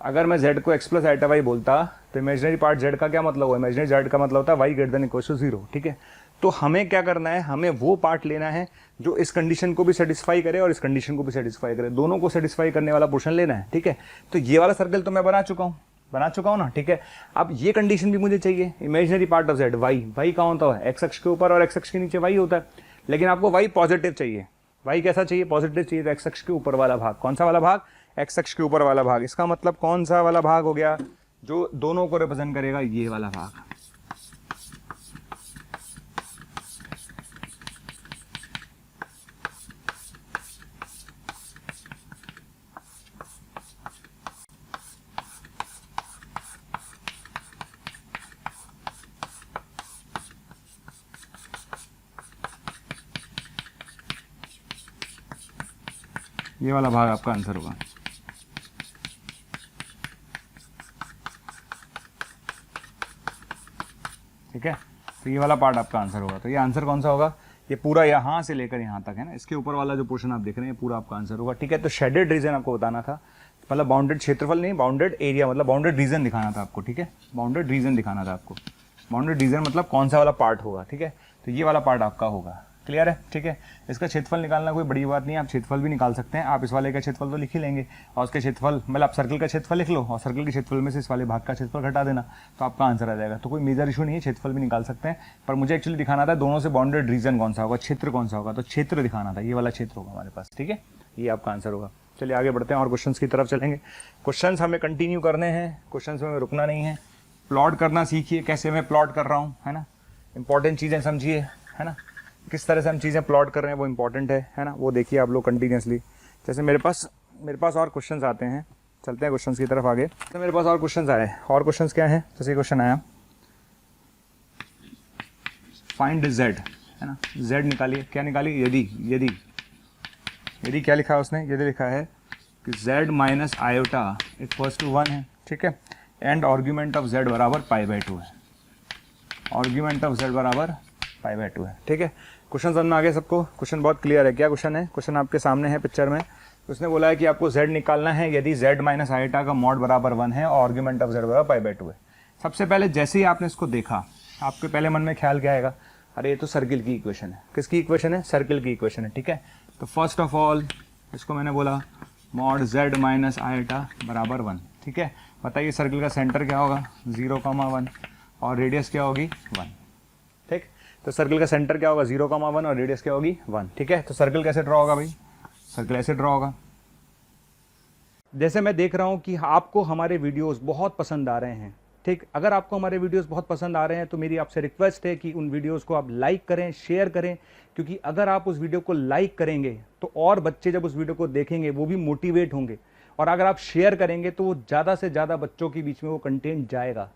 अगर मैं z को x प्लस आइटा y बोलता तो इमेजिनरी पार्ट z का क्या मतलब हुआ? इमेजिनरी z का मतलब होता है y greater than equals to 0, ठीक है। तो हमें क्या करना है? हमें वो पार्ट लेना है जो इस कंडीशन को भी सेटिस्फाई करे और इस कंडीशन को भी सेटिस्फाई करे, दोनों को सेटिस्फाई करने वाला पोर्शन लेना है, ठीक है। तो ये वाला सर्कल तो मैं बना चुका हूँ ना, ठीक है। अब ये कंडीशन भी मुझे चाहिए, imaginary part of z, y कहाँ होता है? x अक्ष के ऊपर और x अक्ष के नीचे y होता है, लेकिन आपको y पॉजिटिव चाहिए। y कैसा चाहिए? पॉजिटिव चाहिए। तो x अक्ष के ऊपर वाला भाग, कौन सा वाला भाग? x अक्ष के ऊपर वाला भाग। इसका मतलब कौन सा वाला भाग हो गया? जो दोनों को रिप्रेजेंट करेगा, ये वाला भाग। ये वाला भाग आपका आंसर होगा, ठीक है। तो ये वाला पार्ट आपका आंसर होगा। तो ये आंसर कौन सा होगा? ये पूरा यहाँ से लेकर यहाँ तक है ना, इसके ऊपर वाला जो पोर्शन आप देख रहे हैं पूरा आपका आंसर होगा, ठीक है। तो शेडेड रीजन आपको बताना था, मतलब बाउंडेड क्षेत्रफल नहीं, बाउंडेड एरिया, मतलब बाउंडेड रीजन दिखाना था आपको, ठीक है। बाउंडेड रीजन दिखाना था आपको। बाउंडेड रीजन मतलब कौन सा वाला पार्ट होगा, ठीक है। तो ये वाला पार्ट आपका होगा, क्लियर है, ठीक है। इसका क्षेत्रफल निकालना कोई बड़ी बात नहीं है, आप क्षेत्रफल भी निकाल सकते हैं। आप इस वाले का क्षेत्रफल तो लिख ही लेंगे और उसके क्षेत्रफल, मतलब आप सर्कल का क्षेत्रफल लिख लो और सर्कल के क्षेत्रफल में से इस वाले भाग का क्षेत्रफल घटा देना, तो आपका आंसर आ जाएगा। तो कोई मेजर इशू नहीं है, क्षेत्रफल भी निकाल सकते हैं। पर मुझे एक्चुअली दिखाना था दोनों से बाउंडेड रीजन कौन सा होगा, क्षेत्र कौन सा होगा। तो क्षेत्र दिखाना था, ये वाला क्षेत्र होगा हमारे पास, ठीक है। ये आपका आंसर होगा। चलिए आगे बढ़ते हैं और क्वेश्चंस की तरफ चलेंगे। क्वेश्चंस हमें कंटिन्यू करने हैं, क्वेश्चंस में हमें रुकना नहीं है। प्लॉट करना सीखिए, कैसे मैं प्लॉट कर रहा हूँ, है ना। इंपॉर्टेंट चीज़ें समझिए, है ना, किस तरह से हम चीज़ें प्लॉट कर रहे हैं वो इंपॉर्टेंट है ना। वो देखिए आप लोग कंटिन्यूसली। जैसे मेरे पास और क्वेश्चंस आते हैं, चलते हैं क्वेश्चंस की तरफ आगे। तो मेरे पास और क्वेश्चंस आए, और क्वेश्चंस क्या हैं? जैसे क्वेश्चन आया फाइंड z, है ना, z निकालिए। क्या निकालिए? यदि क्या लिखा है उसने? यदि लिखा है कि z minus iota equals to 1 है, ठीक है, एंड आर्ग्यूमेंट ऑफ z बराबर π/2 है। आर्ग्यूमेंट ऑफ z बराबर π/2 है, ठीक है। क्वेश्चन समझ में आ गया सबको? क्वेश्चन बहुत क्लियर है। क्या क्वेश्चन है? क्वेश्चन आपके सामने है पिक्चर में। उसने बोला है कि आपको z निकालना है यदि z माइनस आईटा का मॉड बराबर 1 है और आर्ग्यूमेंट ऑफ z बराबर पाई बाय 2 है। सबसे पहले जैसे ही आपने इसको देखा, आपके पहले मन में ख्याल क्या आएगा, अरे ये तो सर्किल की इक्वेशन है। किसकी इक्वेशन है? सर्किल की इक्वेशन है, ठीक है। तो फर्स्ट ऑफ ऑल इसको मैंने बोला मॉड z माइनस आईटा बराबर 1, ठीक है। बताइए सर्किल का सेंटर क्या होगा? 0,1 और रेडियस क्या होगी? 1, ठीक। तो सर्किल का सेंटर क्या होगा? 0,1 और रेडियस क्या होगी? 1, ठीक है। तो सर्किल कैसे ड्रॉ होगा भाई? सर्किल ऐसे ड्रॉ होगा। जैसे मैं देख रहा हूं कि आपको हमारे वीडियोस बहुत पसंद आ रहे हैं, ठीक। अगर आपको हमारे वीडियोस बहुत पसंद आ रहे हैं तो मेरी आपसे रिक्वेस्ट है कि उन वीडियोस को आप लाइक करें, शेयर करें, क्योंकि अगर आप उस वीडियो को लाइक करेंगे तो और बच्चे जब उस वीडियो को देखेंगे वो भी मोटिवेट होंगे, और अगर आप शेयर करेंगे तो वो ज़्यादा से ज़्यादा बच्चों के बीच में वो कंटेंट जाएगा।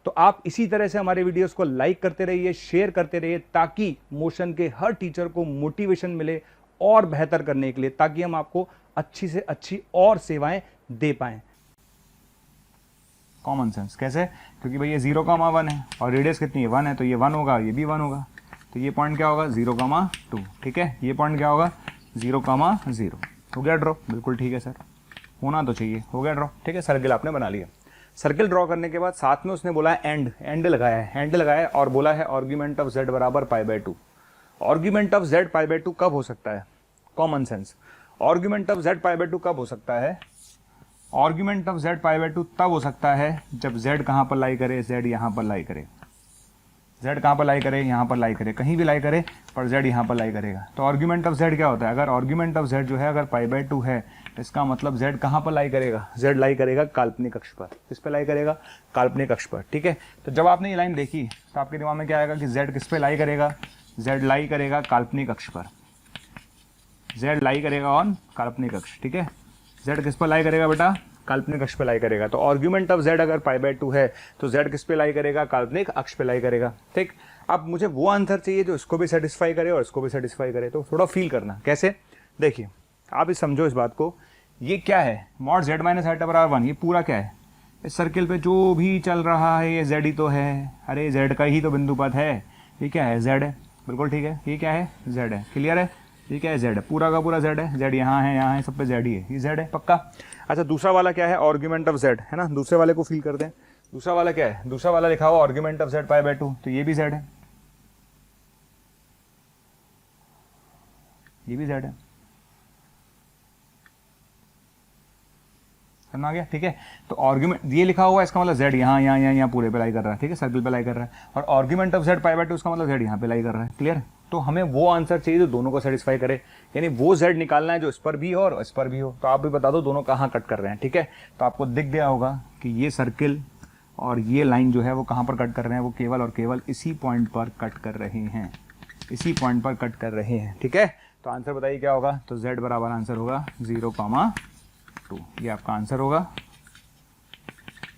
तो आप इसी तरह से हमारे वीडियोस को लाइक करते रहिए, शेयर करते रहिए, ताकि मोशन के हर टीचर को मोटिवेशन मिले और बेहतर करने के लिए, ताकि हम आपको अच्छी से अच्छी और सेवाएं दे पाएं। कॉमन सेंस कैसे? क्योंकि भाई ये 0,1 है और रेडियस कितनी है? 1 है, तो ये 1 होगा, ये भी 1 होगा। तो ये पॉइंट क्या होगा? 0,2, ठीक है। ये पॉइंट क्या होगा? 0,0। हो गया ड्रॉ? बिल्कुल ठीक है सर, होना तो चाहिए। हो गया ड्रॉ, ठीक है। सर्किल आपने बना लिया। सर्किल ड्रॉ करने के बाद साथ में उसने बोला है एंड लगाया है, एंड लगाया है और बोला है आर्ग्यूमेंट ऑफ z बराबर pi bye 2। Argument of z pi bye 2 कब हो सकता है? Common sense. Argument of z pi bye 2 कब हो सकता है? Argument of z pi bye 2 तब हो सकता है जब z कहाँ पर लाई करे? z यहाँ पर लाई करे। z कहाँ पर लाई करे? यहाँ पर लाई करे, कहीं भी लाई करे, पर z यहाँ पर लाई करेगा। तो आर्ग्यूमेंट ऑफ z क्या होता है? अगर आर्ग्यूमेंट ऑफ z जो है अगर पाई बाय 2 है, इसका मतलब z कहाँ पर लाई करेगा? z लाई करेगा काल्पनिक अक्ष पर। किस पे लाई करेगा? काल्पनिक अक्ष पर, ठीक है। तो जब आपने ये लाइन देखी तो आपके दिमाग में क्या आएगा कि z किस पे लाई करेगा? z लाई करेगा काल्पनिक अक्ष पर। z लाई करेगा ऑन काल्पनिक अक्ष, ठीक है। z किस पर लाई करेगा बेटा? काल्पनिक अक्ष पे लाई करेगा। तो आर्ग्यूमेंट ऑफ z अगर पाई बाय 2 है तो z किस पे लाई करेगा? काल्पनिक अक्ष पे लाई करेगा, ठीक। अब मुझे वो आंसर चाहिए जो इसको भी सेटिस्फाई करे और इसको भी सेटिस्फाई करे। तो थोड़ा फील करना कैसे, देखिए आप इस समझो इस बात को। ये क्या है? मॉड z माइनस आईटा बराबर 1। ये पूरा क्या है? इस सर्किल पे जो भी चल रहा है ये z ही तो है। अरे z का ही तो बिंदु पथ है। ये क्या है? z है, बिल्कुल ठीक है। ये क्या है? z है, क्लियर है। ये क्या है? z है, पूरा का पूरा z है। z यहाँ है, सब पे z ही है, ये z है पक्का। अच्छा दूसरा वाला क्या है? आर्ग्यूमेंट ऑफ z है ना। दूसरे वाले को फील कर दें। दूसरा वाला क्या है? दूसरा वाला लिखा हुआ argument of z pi bye 2, तो ये भी z है, ये भी z है। समझ आ गया, ठीक है। तो आर्ग्यूमेंट ये लिखा हुआ है, इसका मतलब z यहाँ पूरे पे लाई कर रहा है, ठीक है, सर्किल पे लाई कर रहा है। और argument of z pi bye 2 इसका मतलब z यहाँ पे लाई कर रहा है, क्लियर। तो हमें वो आंसर चाहिए जो दोनों को सेटिस्फाई करे, यानी वो z निकालना है जो इस पर भी हो और इस पर भी हो। तो आप भी बता दो दोनों कहाँ कट कर रहे हैं, ठीक है। तो आपको दिख गया होगा कि ये सर्किल और ये लाइन जो है वो कहाँ पर कट कर रहे हैं? वो केवल और केवल इसी पॉइंट पर कट कर रहे हैं, इसी पॉइंट पर कट कर रहे हैं, ठीक है। तो आंसर बताइए क्या होगा? तो z बराबर आंसर होगा 0,2। ये आपका आंसर होगा,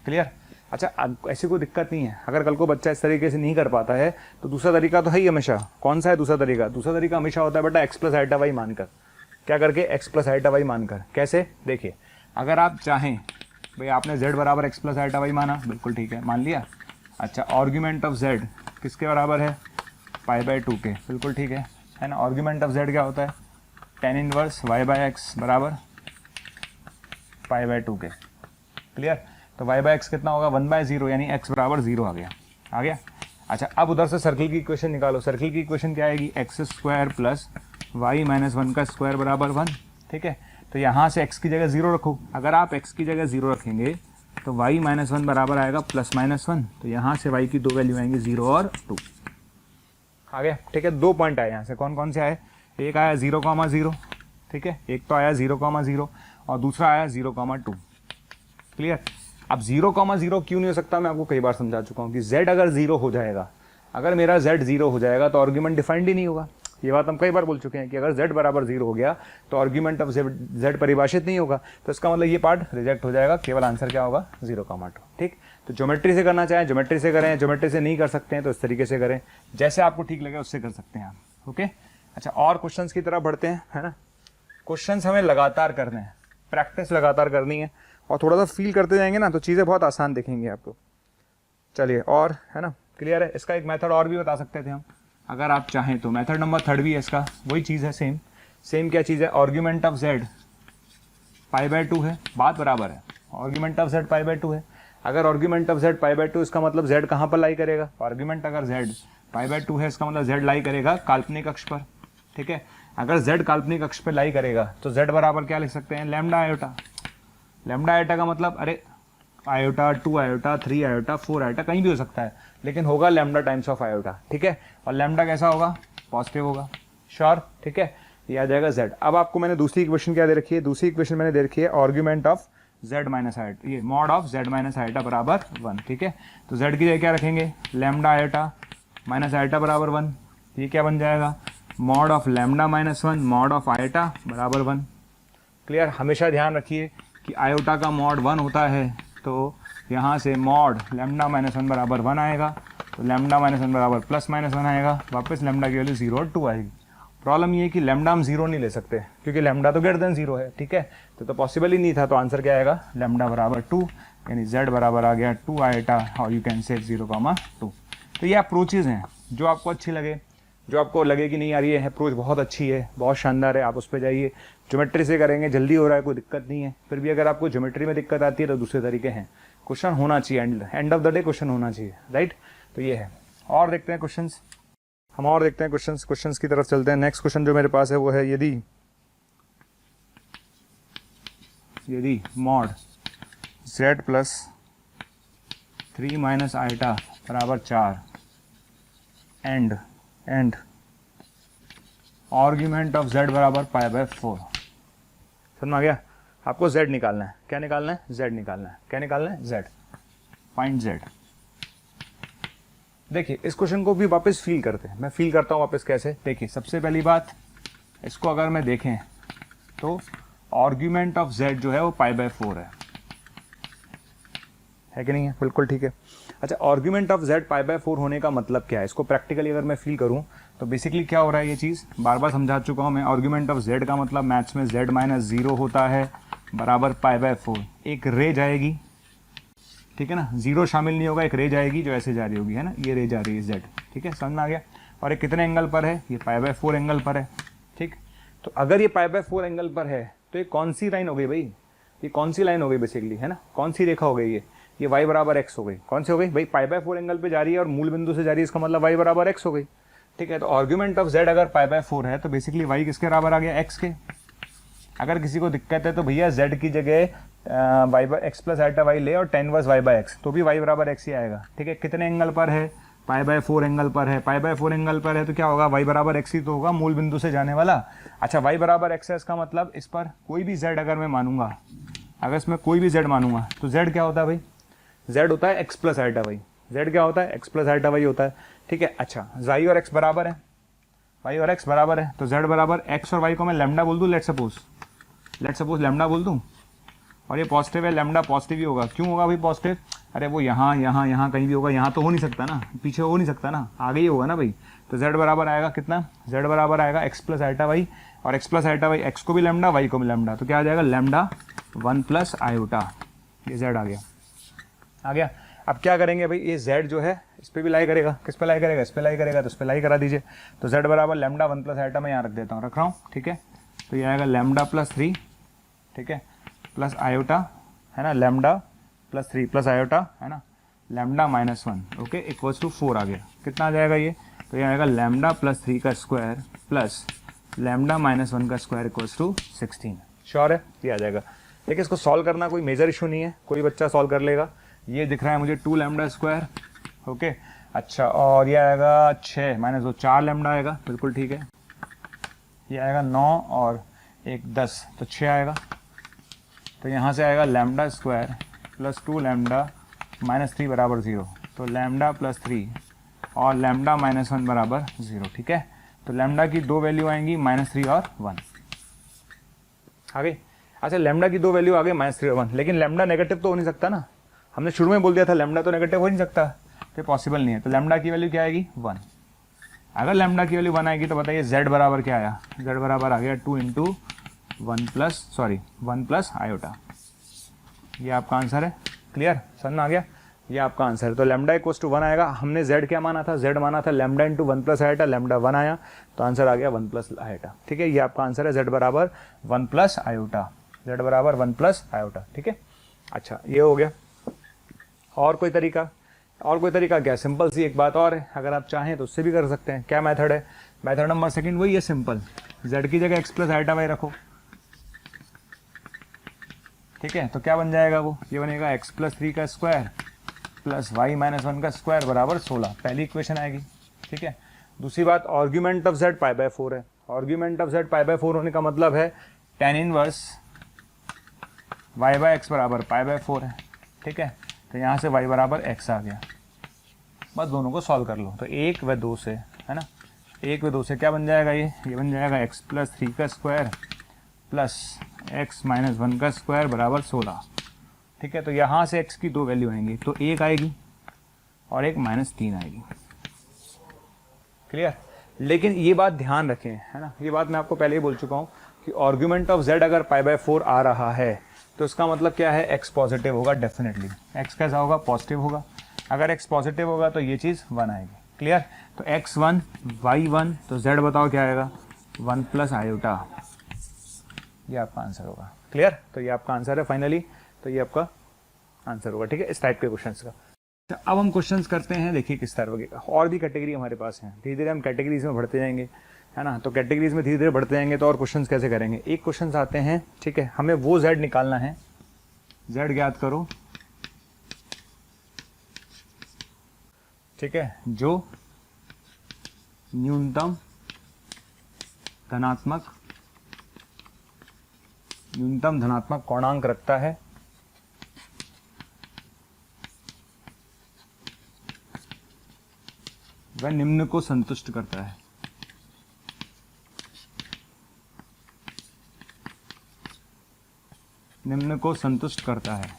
क्लियर। अच्छा ऐसी कोई दिक्कत नहीं है, अगर कल को बच्चा इस तरीके से नहीं कर पाता है तो दूसरा तरीका तो है ही हमेशा। कौन सा है दूसरा तरीका? दूसरा तरीका हमेशा होता है बेटा x प्लस आईटा वाई मानकर। क्या करके? x प्लस आईटा वाई मानकर। कैसे? देखिए अगर आप चाहें, भाई आपने z बराबर x प्लस आईटा वाई माना, बिल्कुल ठीक है, मान लिया। अच्छा आर्ग्यूमेंट ऑफ z किसके बराबर है? पाई बाय 2 के, बिल्कुल ठीक है ना। आर्ग्यूमेंट ऑफ z क्या होता है? tan inverse y by x बराबर पाई बाय 2 के, क्लियर। तो y बाय एक्स कितना होगा? 1/0, यानी x बराबर 0 आ गया। अच्छा अब उधर से सर्किल की इक्वेशन निकालो। सर्किल की इक्वेशन क्या आएगी? X square plus y minus 1 का स्क्वायर बराबर 1, ठीक है। तो यहाँ से x की जगह 0 रखो। अगर आप x की जगह 0 रखेंगे तो y माइनस 1 बराबर आएगा प्लस माइनस 1। तो यहाँ से y की दो वैल्यू आएंगी 0 और 2, आ गया, ठीक है। 2 पॉइंट आए यहाँ से, कौन कौन से आए? एक आया 0,0, ठीक है, एक तो आया 0,0 और दूसरा आया 0,2, क्लियर। अब 0,0 क्यों नहीं हो सकता? मैं आपको कई बार समझा चुका हूँ कि z अगर 0 हो जाएगा, अगर मेरा z 0 हो जाएगा तो आर्ग्यूमेंट डिफाइंड ही नहीं होगा। ये बात हम कई बार बोल चुके हैं कि अगर z बराबर 0 हो गया तो आर्ग्यूमेंट ऑफ z परिभाषित नहीं होगा। तो इसका मतलब ये पार्ट रिजेक्ट हो जाएगा, केवल आंसर क्या होगा? 0,2, ठीक। तो ज्योमेट्री से करना चाहें ज्योमेट्री से करें, ज्योमेट्री से नहीं कर सकते हैं तो इस तरीके से करें, जैसे आपको ठीक लगे उससे कर सकते हैं आप, ओके। अच्छा और क्वेश्चंस की तरफ बढ़ते हैं, है ना। क्वेश्चंस हमें लगातार करने हैं, प्रैक्टिस लगातार करनी है और थोड़ा सा फील करते जाएंगे ना तो चीज़ें बहुत आसान दिखेंगी आपको। चलिए और, है ना, क्लियर है। इसका एक मेथड और भी बता सकते थे हम अगर आप चाहें तो। मेथड नंबर 3 भी है इसका, वही चीज़ है, सेम क्या चीज़ है? आर्ग्यूमेंट ऑफ z π/2 है, बात बराबर है। आर्ग्यूमेंट ऑफ z π/2 है। अगर आर्ग्यूमेंट ऑफ z π/2 इसका मतलब z कहाँ पर लाई करेगा? आर्ग्यूमेंट अगर z π/2 है इसका मतलब z लाई करेगा काल्पनिक अक्ष पर, ठीक है। अगर z काल्पनिक अक्ष पर लाई करेगा तो z बराबर क्या लिख सकते हैं? Lambda iota. लैम्डा आयोटा का मतलब अरे आयोटा, 2 आयोटा, 3 आयोटा, 4 आयोटा कहीं भी हो सकता है, लेकिन होगा लैम्डा टाइम्स ऑफ आयोटा, ठीक है। और लैम्डा कैसा होगा? पॉजिटिव होगा, श्योर, ठीक है। ये आ जाएगा z। अब आपको मैंने दूसरी इक्वेशन क्या दे रखी है? दूसरी इक्वेशन मैंने दे रखी है argument of z minus iota, ये mod of z minus iota बराबर 1, ठीक है। तो z की जगह क्या रखेंगे? लैम्डा आयोटा माइनस आयोटा बराबर 1। ये क्या बन जाएगा? Mod of lambda minus 1 mod of iota बराबर 1। क्लियर? हमेशा ध्यान रखिए कि आयोटा का मॉड 1 होता है तो यहाँ से मॉड लैम्डा माइनस 1 बराबर 1 आएगा, तो लैम्डा माइनस 1 बराबर प्लस माइनस 1 आएगा, वापस लैम्डा की वैल्यू 0 और 2 आएगी। प्रॉब्लम ये है कि लैम्डा हम 0 नहीं ले सकते क्योंकि लैम्डा तो ग्रेटर देन 0 है, ठीक है। तो पॉसिबल ही नहीं था, तो आंसर क्या आएगा? लैम्डा बराबर 2, यानी z बराबर आ गया 2 आयोटा और यू कैन से 0,2। तो ये अप्रोचेज हैं जो आपको अच्छी लगे, जो आपको लगे कि नहीं यार ये अप्रोच बहुत अच्छी है, बहुत शानदार है, आप उस पर जाइए। ज्योमेट्री से करेंगे, जल्दी हो रहा है, कोई दिक्कत नहीं है। फिर भी अगर आपको ज्योमेट्री में दिक्कत आती है तो दूसरे तरीके हैं। क्वेश्चन होना चाहिए, end of the day question होना चाहिए, राइट। तो ये है। और देखते हैं क्वेश्चंस, हम और देखते हैं क्वेश्चंस की तरफ चलते हैं। नेक्स्ट क्वेश्चन जो मेरे पास है वो है यदि mod z plus 3 minus iota बराबर 4 एंड आर्ग्यूमेंट ऑफ z बराबर π/4। समझ में आ गया? आपको z निकालना है। क्या निकालना है? z निकालना है। क्या निकालना है? z। Find z। देखिए इस क्वेश्चन को भी वापस फील करते हैं। मैं फील करता हूँ वापस कैसे। देखिए सबसे पहली बात, इसको अगर मैं देखें तो आर्ग्यूमेंट ऑफ z जो है वो π/4 है कि नहीं है? बिल्कुल ठीक है। अच्छा, आर्ग्यूमेंट ऑफ z π/4 होने का मतलब क्या है? इसको प्रैक्टिकली अगर मैं फील करूं तो बेसिकली क्या हो रहा है, ये चीज़ बार बार समझा चुका हूं मैं। आर्ग्यूमेंट ऑफ z का मतलब मैथ्स में z माइनस 0 होता है बराबर π/4। एक रे जाएगी, ठीक है ना, 0 शामिल नहीं होगा, एक रे जाएगी जो ऐसे जा रही होगी, है ना, ये रे जा रही है z, ठीक है, समझ में आ गया। और ये कितने एंगल पर है? ये π/4 एंगल पर है, ठीक। तो अगर ये π/4 एंगल पर है तो ये कौन सी लाइन हो गई भाई? ये कौन सी लाइन हो गई बेसिकली, है ना, कौन सी रेखा हो गई? ये y बराबर x हो गई। कौन सी हो गई भाई? π/4 एंगल पे जा रही है और मूल बिंदु से जा रही है, इसका मतलब y बराबर x हो गई, ठीक है। तो आर्ग्यूमेंट ऑफ z अगर π/4 है तो बेसिकली y किसके बराबर आ गया? x के। अगर किसी को दिक्कत है तो भैया z की जगह x प्लस आयोटा y ले और tan इनवर्स y/x, तो भी y बराबर x ही आएगा, ठीक है। कितने एंगल पर है? π/4 एंगल पर है। π/4 एंगल पर है तो क्या होगा? y बराबर x ही तो होगा, मूल बिंदु से जाने वाला। अच्छा, y बराबर x है, इसका मतलब इस पर कोई भी z अगर मैं मानूंगा, अगर इसमें कोई भी z मानूंगा तो z क्या होता है भाई? z होता है x plus iota y। z क्या होता है? x प्लस आयोटा y होता है, ठीक है। अच्छा, y और x बराबर है, y और x बराबर है, तो z बराबर x और y को मैं लैम्डा बोल दूं, लेट सपोज लैम्डा बोल दूं, और ये पॉजिटिव है, लैम्डा पॉजिटिव ही होगा। क्यों होगा भाई पॉजिटिव? अरे वो यहाँ कहीं भी होगा, यहाँ तो हो नहीं सकता ना, पीछे हो नहीं सकता ना, आगे ही होगा ना भाई। तो z बराबर आएगा कितना? z बराबर आएगा x प्लस आयोटा y, और x plus iota y, x को भी लैम्डा y को भी लैम्डा, तो क्या आ जाएगा? Lambda 1 plus iota. ये z आ गया। अब क्या करेंगे भाई, ये z जो है इस पर भी लाई करेगा, किस पे लाई करेगा? इस पे लाई करेगा, तो इस पे लाई करा दीजिए। तो z बराबर लैम्डा 1 प्लस आयोटा, मैं यहाँ रख देता हूँ, रख रहा हूँ, ठीक है। तो ये आएगा लैम्डा प्लस 3, ठीक है, प्लस आयोटा, है ना, लैम्डा प्लस 3 प्लस आयोटा, है ना, lambda minus 1, okay, equals to 4 आ गया। कितना आ जाएगा ये? तो ये आएगा लैम्डा प्लस 3 का स्क्वायर प्लस लैम्डा माइनस 1 का स्क्वायर इक्वल्स टू 16। श्योर है? ये आ जाएगा। देखिए इसको सॉल्व करना कोई मेजर इशू नहीं है, कोई बच्चा सॉल्व कर लेगा। ये दिख रहा है मुझे 2 लैम्डा स्क्वायर, ओके। अच्छा, और ये आएगा 6 माइनस 2, 4 लैम्डा आएगा, बिल्कुल ठीक है। ये आएगा 9 और 1 10, तो 6 आएगा। तो यहाँ से आएगा lambda square plus 2 lambda minus 3 बराबर 0, तो लैम्डा प्लस 3 और लैम्डा माइनस 1 बराबर 0, ठीक है। तो लैम्डा की 2 वैल्यू आएंगी, -3 और 1 आ गई। अच्छा, लैम्डा की 2 वैल्यू आ गई, -3 और 1, लेकिन लैम्डा नेगेटिव तो हो नहीं सकता ना, हमने शुरू में बोल दिया था लैम्डा तो नेगेटिव हो नहीं सकता, तो पॉसिबल नहीं है। तो लैम्डा की वैल्यू क्या आएगी? 1। अगर लैम्डा की वैल्यू 1 आएगी तो बताइए z बराबर क्या आया? z बराबर आ गया 2 इंटू 1 प्लस आयोटा। ये आपका आंसर है। क्लियर? समझ में आ गया? ये आपका आंसर है। तो लैम्डा इक्वल्स टू 1 आएगा। हमने z क्या माना था? z माना था lambda into 1 plus iota, lambda 1 आया, तो आंसर आ गया 1 प्लस आयोटा, ठीक है। ये आपका आंसर है, z बराबर 1 प्लस आयोटा। z बराबर 1 प्लस आयोटा, ठीक है। अच्छा ये हो गया। और कोई तरीका क्या, सिंपल सी एक बात और है, अगर आप चाहें तो उससे भी कर सकते हैं। क्या मेथड है, मेथड नंबर सेकंड वही है सिंपल, z की जगह x प्लस आयोटा y रखो, ठीक है। तो क्या बन जाएगा वो, ये बनेगा x प्लस 3 का स्क्वायर प्लस y माइनस 1 का स्क्वायर बराबर 16, पहली इक्वेशन आएगी, ठीक है। दूसरी बात, argument of z pi by 4 है, argument of z pi by 4 होने का मतलब है tan inverse y by x बराबर पाई बाय 4 है, ठीक है। तो यहाँ से y बराबर x आ गया, बस दोनों को सॉल्व कर लो। तो 1 व 2 से, है ना, 1 व 2 से क्या बन जाएगा, ये बन जाएगा x प्लस 3 का स्क्वायर प्लस x माइनस 1 का स्क्वायर बराबर 16, ठीक है। तो यहाँ से x की दो वैल्यू आएंगी, तो 1 आएगी और एक -3 आएगी, क्लियर। लेकिन ये बात ध्यान रखें, है ना, ये बात मैं आपको पहले ही बोल चुका हूँ कि आर्ग्यूमेंट ऑफ z अगर पाई बाय 4 आ रहा है तो इसका मतलब क्या है, x पॉजिटिव होगा डेफिनेटली, x कैसा होगा, पॉजिटिव होगा। अगर x पॉजिटिव होगा तो ये चीज़ 1 आएगी, क्लियर। तो x1 y1, तो z बताओ क्या आएगा, 1 प्लस आयोटा, ये आपका आंसर होगा, क्लियर। तो ये आपका आंसर है फाइनली, तो ये आपका आंसर होगा, ठीक है, इस टाइप के क्वेश्चंस का। तो अब हम क्वेश्चंस करते हैं, देखिए किस तरह का, और भी कैटेगरी हमारे पास हैं, धीरे धीरे हम कैटेगरीज में बढ़ते जाएंगे, है ना। तो कैटेगरीज में धीरे धीरे बढ़ते जाएंगे तो और क्वेश्चंस कैसे करेंगे। एक क्वेश्चंस आते हैं, ठीक है, हमें वो z निकालना है, z ज्ञात करो, ठीक है, जो न्यूनतम धनात्मक कोणांक रखता है वह निम्न को संतुष्ट करता है। निम्न को संतुष्ट करता है,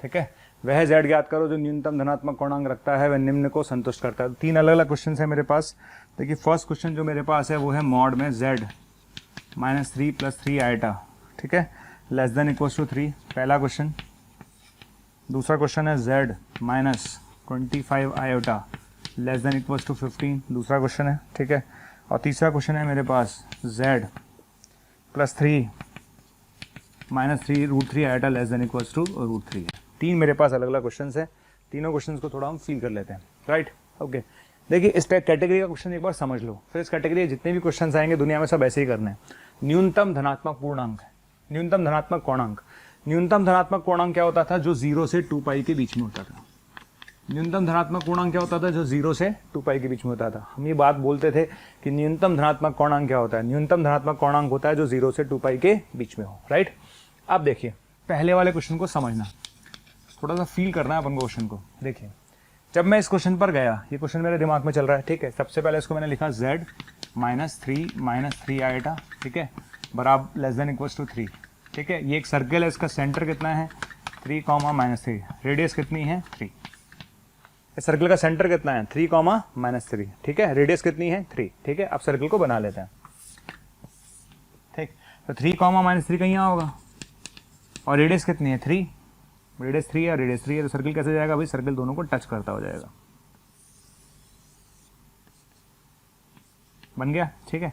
ठीक है। वह z ज्ञात करो जो न्यूनतम धनात्मक कोणांक रखता है वह निम्न को संतुष्ट करता है। 3 अलग अलग क्वेश्चन है मेरे पास। देखिए फर्स्ट क्वेश्चन जो मेरे पास है वो है मॉड में z माइनस 3 प्लस 3 आयोटा, ठीक है, लेस देन इक्वल्स टू 3, पहला क्वेश्चन। दूसरा क्वेश्चन है z minus 25 iota less than equals to 15, दूसरा क्वेश्चन है, ठीक है। और तीसरा क्वेश्चन है मेरे पास z plus 3 minus 3 root 3 iota less than equals to root 3। 3 मेरे पास अलग अलग क्वेश्चंस हैं, तीनों क्वेश्चंस को थोड़ा हम फील कर लेते हैं, राइट, ओके। देखिए इस कैटेगरी का क्वेश्चन एक बार समझ लो, फिर इस कैटेगरी के जितने भी क्वेश्चंस आएंगे दुनिया में सब ऐसे ही करने हैं। न्यूनतम धनात्मक पूर्णांक, न्यूनतम धनात्मक कोणांक। न्यूनतम धनात्मक कोणांक क्या होता था, जो 0 से 2 पाई के बीच में होता था। न्यूनतम धनात्मक कोणांक क्या होता था, जो 0 से 2 पाई के बीच में होता था। हम ये बात बोलते थे कि न्यूनतम धनात्मक कोणांक क्या होता है, न्यूनतम धनात्मक कोणांक होता है जो 0 से 2 पाई के बीच में हो, राइट। अब देखिए पहले वाले क्वेश्चन को समझना, थोड़ा सा फील करना है अपन को क्वेश्चन को। देखिए जब मैं इस क्वेश्चन पर गया, ये क्वेश्चन मेरे दिमाग में चल रहा है, ठीक है। सबसे पहले इसको मैंने लिखा z माइनस 3 आयोटा, ठीक है, बराबर लेस देन इक्वल्स टू 3, ठीक है। ये एक सर्कल है, इसका सेंटर कितना है 3, -3, रेडियस कितनी है 3। इस सर्कल का सेंटर कितना है 3, -3, ठीक है, रेडियस कितनी है 3, ठीक है। अब सर्कल को बना लेते हैं, ठीक। तो 3, -3 कहीं यहाँ होगा और रेडियस कितनी है 3, रेडियस 3 है और रेडियस 3 है, तो सर्कल कैसे जाएगा भाई, सर्कल दोनों को टच करता हो जाएगा, बन गया, ठीक है।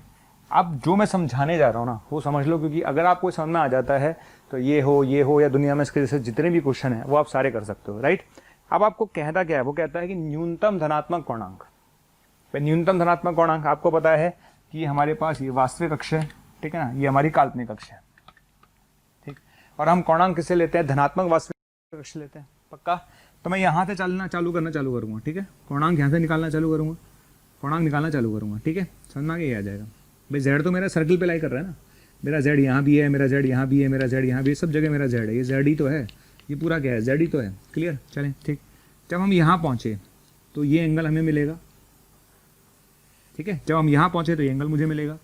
अब जो मैं समझाने जा रहा हूँ ना वो समझ लो, क्योंकि अगर आपको समझ में आ जाता है तो ये हो या दुनिया में इसके जैसे जितने भी क्वेश्चन है वो आप सारे कर सकते हो, राइट। अब आपको कहता क्या है, वो कहता है कि न्यूनतम धनात्मक कोणांक। न्यूनतम धनात्मक कोणांक आपको पता है कि हमारे पास ये वास्तविक अक्ष है, ठीक है ना, ये हमारी काल्पनिक अक्ष है, ठीक। और हम कोणांक किससे लेते हैं, धनात्मक वास्तविक अक्ष लेते हैं, पक्का। तो मैं यहाँ से चालू करना चालू करूँगा, ठीक है, कोणांक यहाँ से निकालना चालू करूँगा, कोणांक निकालना चालू करूँगा, ठीक है। समझ में आ गया, आ जाएगा भाई। z तो मेरा सर्कल पे लाई कर रहा है ना, मेरा z यहाँ भी है, मेरा z यहाँ भी है, मेरा z यहाँ भी है, सब जगह मेरा z है, ये z ही तो है, ये पूरा क्या है z ही तो है, क्लियर। चलें, ठीक। जब हम यहाँ पहुँचे तो ये एंगल हमें मिलेगा, ठीक है। जब हम यहाँ पहुँचे तो ये एंगल मुझे मिलेगा।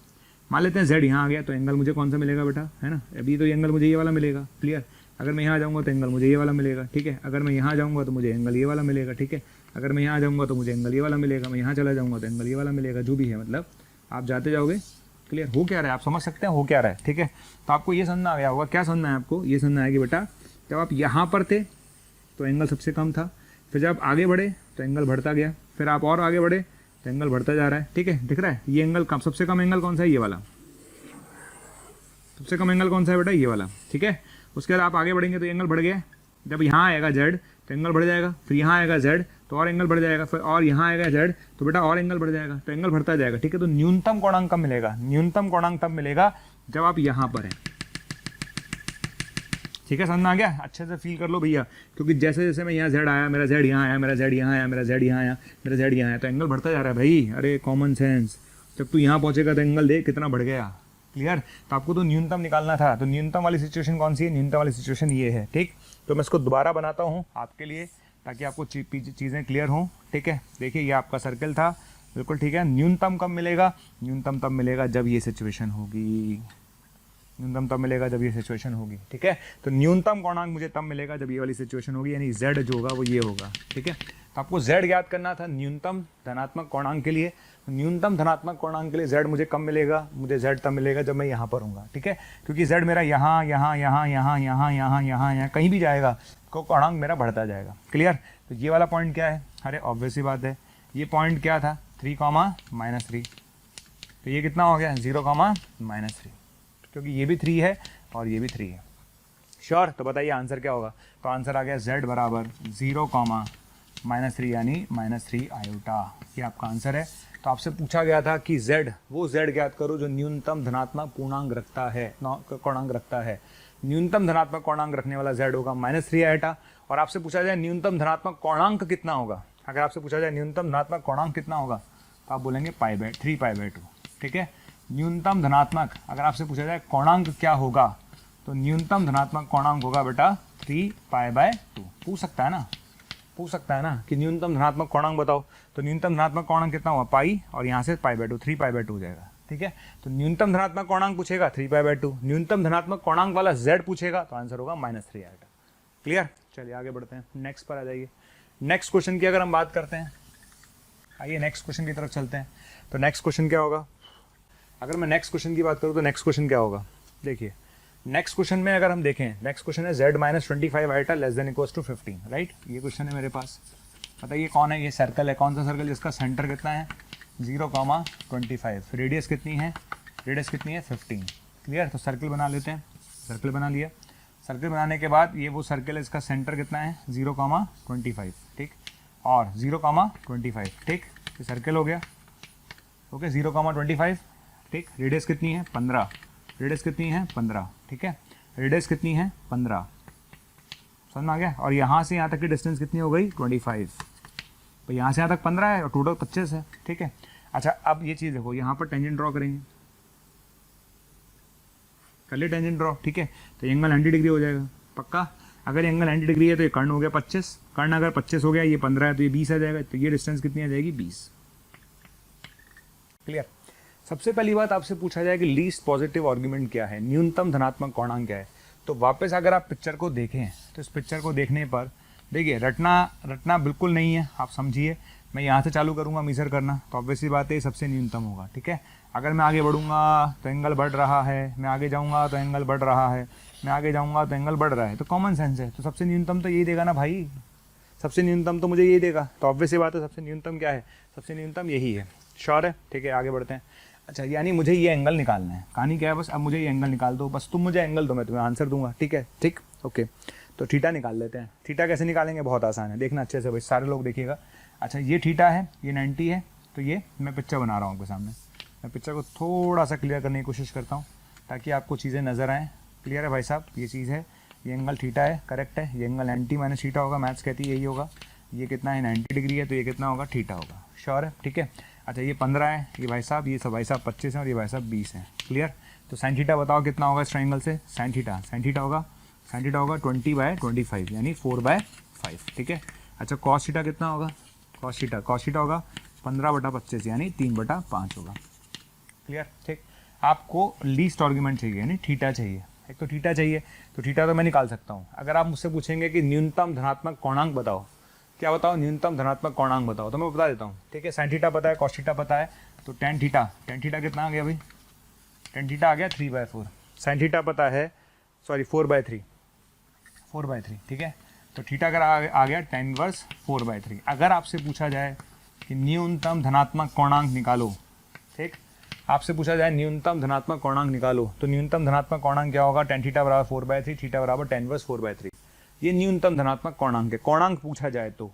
मान लेते हैं z यहाँ आ गया तो एंगल मुझे कौन सा मिलेगा बेटा, है ना, अभी तो ये एंगल मुझे ये वाला मिलेगा, क्लियर। अगर मैं यहाँ जाऊँगा तो एंगल मुझे ये वाला मिलेगा, ठीक है। अगर मैं यहाँ जाऊँगा तो मुझे एंगल ये वाला मिलेगा, ठीक है। अगर मैं यहाँ जाऊँगा तो मुझे एंगल ये वाला मिलेगा, मैं यहाँ चला जाऊँगा तो एंगल ये वाला मिलेगा, जो भी है, मतलब आप जाते जाओगे, क्लियर। हो क्या रहा है, आप समझ सकते हैं हो क्या रहा है, ठीक है। तो आपको ये समझना आ गया होगा, क्या समझना है आपको, ये समझना है कि बेटा जब आप यहाँ पर थे तो एंगल सबसे कम था, फिर जब आगे बढ़े तो एंगल बढ़ता गया, फिर आप और आगे बढ़े तो एंगल बढ़ता जा रहा है, ठीक है। दिख रहा है ये एंगल कम, सबसे कम एंगल कौन सा है, ये वाला। सबसे कम एंगल कौन सा है बेटा, ये वाला, ठीक है। उसके बाद आप आगे बढ़ेंगे तो एंगल बढ़ गया, जब यहाँ आएगा जेड तो एंगल बढ़ जाएगा, फिर यहाँ आएगा जेड तो और एंगल बढ़ जाएगा, फिर और यहाँ आएगा जेड तो बेटा और एंगल बढ़ जाएगा, तो एंगल बढ़ता जाएगा, ठीक है। तो न्यूनतम कोणांक कब मिलेगा, न्यूनतम कोणांक तब मिलेगा जब आप यहाँ पर हैं, ठीक है। समझ में आ गया, अच्छे से फील कर लो भैया, क्योंकि जैसे जैसे मैं यहाँ जेड आया, मेरा जेड यहाँ आया, मेरा जेड यहाँ आया, मेरा जेड यहाँ आया, मेरा जेड यहाँ आया, तो एंगल बढ़ता जा रहा है भाई। अरे कॉमन सेंस, जब तू यहाँ पहुँचेगा तो एंगल देख कितना बढ़ गया, क्लियर। तो आपको तो न्यूनतम निकालना था, तो न्यूनतम वाली सिचुएशन कौन सी है, न्यूनतम वाली सिचुएशन ये है, ठीक। तो मैं इसको दोबारा बनाता हूँ आपके लिए ताकि आपको चीज़ें क्लियर हों, ठीक है। देखिए ये आपका सर्कल था, बिल्कुल ठीक है। न्यूनतम कब मिलेगा, न्यूनतम तब मिलेगा जब ये सिचुएशन होगी, न्यूनतम तब मिलेगा जब ये सिचुएशन होगी, ठीक है। तो न्यूनतम कोणांक मुझे तब मिलेगा जब ये वाली सिचुएशन होगी, यानी z जो होगा वो ये होगा, ठीक है। तो आपको z ज्ञात करना था न्यूनतम धनात्मक कोणांक के लिए। न्यूनतम धनात्मक कोणांक के लिए z मुझे कब मिलेगा, मुझे z तब मिलेगा जब मैं यहाँ पर हूँगा, ठीक है। क्योंकि z मेरा यहाँ यहाँ यहाँ यहाँ यहाँ यहाँ यहाँ यहाँ कहीं भी जाएगा तो कोणांक मेरा बढ़ता जाएगा, क्लियर। तो ये वाला पॉइंट क्या है, अरे ऑब्वियस ही बात है, ये पॉइंट क्या था 3,-3, तो ये कितना हो गया 0,-3, क्योंकि ये भी 3 है और ये भी 3 है, श्योर। तो बताइए आंसर क्या होगा, तो आंसर आ गया z बराबर 0,-3 यानी -3 आयोटा, ये आपका आंसर है। तो आपसे पूछा गया था कि z, वो z ज्ञात करो जो न्यूनतम धनात्मक पूर्णांक रखता है, कोणांक रखता है। न्यूनतम धनात्मक कोणांक रखने वाला z होगा -3 आयोटा। और आपसे पूछा जाए न्यूनतम धनात्मक कोणांक कितना होगा, अगर आपसे पूछा जाए न्यूनतम धनात्मक कोणांक कितना होगा तो आप बोलेंगे π/3π/2, ठीक है। न्यूनतम धनात्मक, अगर आपसे पूछा जाए कोणांक क्या होगा तो न्यूनतम धनात्मक कोणांक होगा बेटा 3π/2। पूछ सकता है ना कि न्यूनतम धनात्मक कोणांक बताओ, तो न्यूनतम धनात्मक कोणांक कितना हुआ पाई, और यहाँ से π/2, 3π/2 हो जाएगा, ठीक है। तो न्यूनतम धनात्मक कोणांक पूछेगा 3π/2, न्यूनतम धनात्मक कोणांक वाला z पूछेगा तो आंसर होगा -3 आएगा, क्लियर। चलिए आगे बढ़ते हैं, नेक्स्ट पर आ जाइए। नेक्स्ट क्वेश्चन की अगर हम बात करते हैं, आइए नेक्स्ट क्वेश्चन की तरफ चलते हैं। तो नेक्स्ट क्वेश्चन क्या होगा, अगर मैं नेक्स्ट क्वेश्चन की बात करूँ तो नेक्स्ट क्वेश्चन क्या होगा, देखिए नेक्स्ट क्वेश्चन में अगर हम देखें, नेक्स्ट क्वेश्चन है z-25 आइटा <= 15, राइट। ये क्वेश्चन है मेरे पास, बताइए कौन है ये सर्कल है, कौन सा सर्कल जिसका सेंटर कितना है 0,25, रेडियस कितनी है 15, क्लियर। तो सर्कल बना लेते हैं, सर्कल बना लिया। सर्कल बनाने के बाद ये वो सर्कल है, इसका सेंटर कितना है 0,25, ठीक, और 0,25, ठीक, ये सर्कल हो गया, ओके 0,25, ठीक। रेडियस कितनी है 15, रेडियस कितनी है 15, ठीक है, रेडियस कितनी है 15, समझ में आ गया। और यहाँ से यहाँ तक की डिस्टेंस कितनी हो गई 25, तो यहाँ से यहाँ तक 15 है और टोटल 25 है, ठीक है। अच्छा अब ये चीज़ देखो, यहाँ पर टेंजेंट ड्रॉ करेंगे, कर ले टेंजेंट ड्रॉ, ठीक है। तो एंगल 90 डिग्री हो जाएगा पक्का। अगर एंगल 90 डिग्री है तो ये कर्ण हो गया 25, कर्ण अगर 25 हो गया, ये 15 है तो ये 20 आ जाएगा, तो ये डिस्टेंस कितनी आ जाएगी 20, क्लियर। सबसे पहली बात आपसे पूछा जाए कि लीस्ट पॉजिटिव आर्गुमेंट क्या है, न्यूनतम धनात्मक कोणांक क्या है। तो वापस अगर आप पिक्चर को देखें तो इस पिक्चर को देखने पर देखिए रटना बिल्कुल नहीं है, आप समझिए। मैं यहाँ से चालू करूँगा मीजर करना तो ऑब्वियसली बात है सबसे न्यूनतम होगा, ठीक है। अगर मैं आगे बढ़ूँगा तो एंगल बढ़ रहा है, मैं आगे जाऊँगा तो एंगल बढ़ रहा है, मैं आगे जाऊँगा तो एंगल बढ़ रहा है, तो कॉमन सेंस है, तो सबसे न्यूनतम तो यही देगा ना भाई, सबसे न्यूनतम तो मुझे यही देगा। तो ऑब्वियसली बात है सबसे न्यूनतम क्या है, सबसे न्यूनतम यही है, श्योर है, ठीक है। आगे बढ़ते हैं। अच्छा यानी मुझे ये एंगल निकालना है, कहानी क्या है, बस अब मुझे ये एंगल निकाल दो, बस तुम मुझे एंगल दो, मैं तुम्हें आंसर दूंगा, ठीक है, ठीक, ओके। तो थीटा निकाल लेते हैं। थीटा कैसे निकालेंगे, बहुत आसान है, देखना अच्छे से भाई, सारे लोग देखिएगा। अच्छा ये थीटा है, ये 90 है, तो ये मैं पिक्चर बना रहा हूँ आपके सामने, मैं पिक्चर को थोड़ा सा क्लियर करने की कोशिश करता हूँ ताकि आपको चीज़ें नज़र आएँ। क्लियर है भाई साहब, ये चीज़ है, ये एंगल थीटा है, करेक्ट है, ये एंगल 90 - थीटा होगा, मैथ्स कहती है यही होगा। ये कितना है 90 डिग्री है, तो ये कितना होगा थीटा होगा, श्योर है, ठीक है। अच्छा ये 15 है, ये भाई साहब, ये सब भाई साहब 25 है, और ये भाई साहब 20 है, क्लियर। तो साइन थीटा बताओ कितना होगा इस ट्रायंगल से, साइन थीटा होगा 20/25 यानी 4/5, ठीक है। अच्छा कॉस थीटा कितना होगा, कॉस थीटा होगा 15/25 यानी 3/5 होगा, क्लियर, ठीक। आपको लीस्ट आर्गुमेंट चाहिए यानी थीटा चाहिए, एक तो थीटा चाहिए, तो थीटा तो मैं निकाल सकता हूँ। अगर आप मुझसे पूछेंगे कि न्यूनतम धनात्मक कोणांक बताओ, क्या बताओ, न्यूनतम धनात्मक कोणांक बताओ, तो मैं बता देता हूँ, ठीक है। साइन थीटा पता है, कॉस थीटा पता है, तो टेन थीटा कितना आ गया भाई, टेन थीटा आ गया 3/4, साइन थीटा पता है, सॉरी 4/3, ठीक है। तो थीटा अगर आ गया tan इनवर्स 4/3। अगर आपसे पूछा जाए कि न्यूनतम धनात्मक कोणांक निकालो, ठीक, आपसे पूछा जाए न्यूनतम धनात्मक कोणांक निकालो, तो न्यूनतम धनात्मक कोणांक क्या होगा, tan थीटा बराबर 4/3, थीटा बराबर tan इनवर्स 4/3। ये न्यूनतम धनात्मक कोणांक है। कोणांक पूछा जाए तो,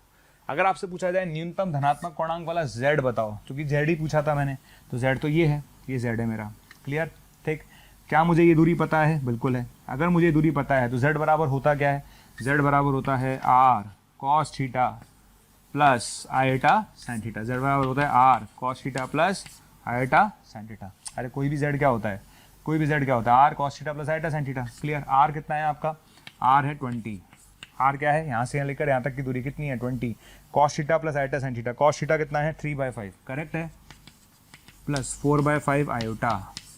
अगर आपसे पूछा जाए न्यूनतम धनात्मक कोणांक वाला z बताओ, क्योंकि z ही पूछा था मैंने, तो z तो ये है, ये z है मेरा। क्लियर, ठीक। क्या मुझे ये दूरी पता है? बिल्कुल है। अगर मुझे दूरी पता है तो z बराबर होता क्या है, z बराबर होता है r cos theta plus iota sine theta. z बराबर होता है r cos theta plus iota sine theta. अरे कोई भी z क्या होता है, कोई भी z क्या होता है, r cos theta plus iota sine theta. Clear. r कितना है आपका, r है 20। r क्या है, यहाँ से यहाँ लेकर यहाँ तक की दूरी कितनी है, 20। cos theta plus iota sine theta, cos theta कितना है, 3/5, करेक्ट है, प्लस 4/5 आयोटा।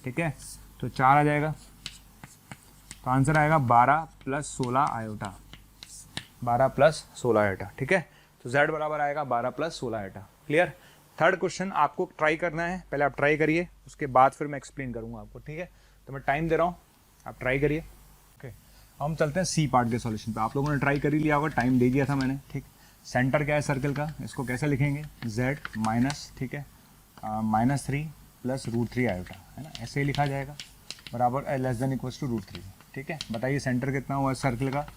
ठीक है, तो 4 आ जाएगा, तो आंसर आएगा 12 + 16 आयोटा, 12 + 16 आयोटा। ठीक है, तो z बराबर आएगा 12 + 16 आयोटा। क्लियर। थर्ड क्वेश्चन आपको ट्राई करना है, पहले आप ट्राई करिए, उसके बाद फिर मैं एक्सप्लेन करूंगा आपको। ठीक है, तो मैं टाइम दे रहा हूँ, आप ट्राई करिए। ओके, हम चलते हैं सी पार्ट के सॉल्यूशन पे। आप लोगों ने ट्राई कर ही लिया होगा, टाइम दे दिया था मैंने। ठीक, सेंटर क्या है सर्कल का, इसको कैसे लिखेंगे, z माइनस, ठीक है, -3 + √3 आयोटा, है ना, ऐसे ही लिखा जाएगा, बराबर < √3। ठीक है, बताइए सेंटर कितना हुआ सर्कल का,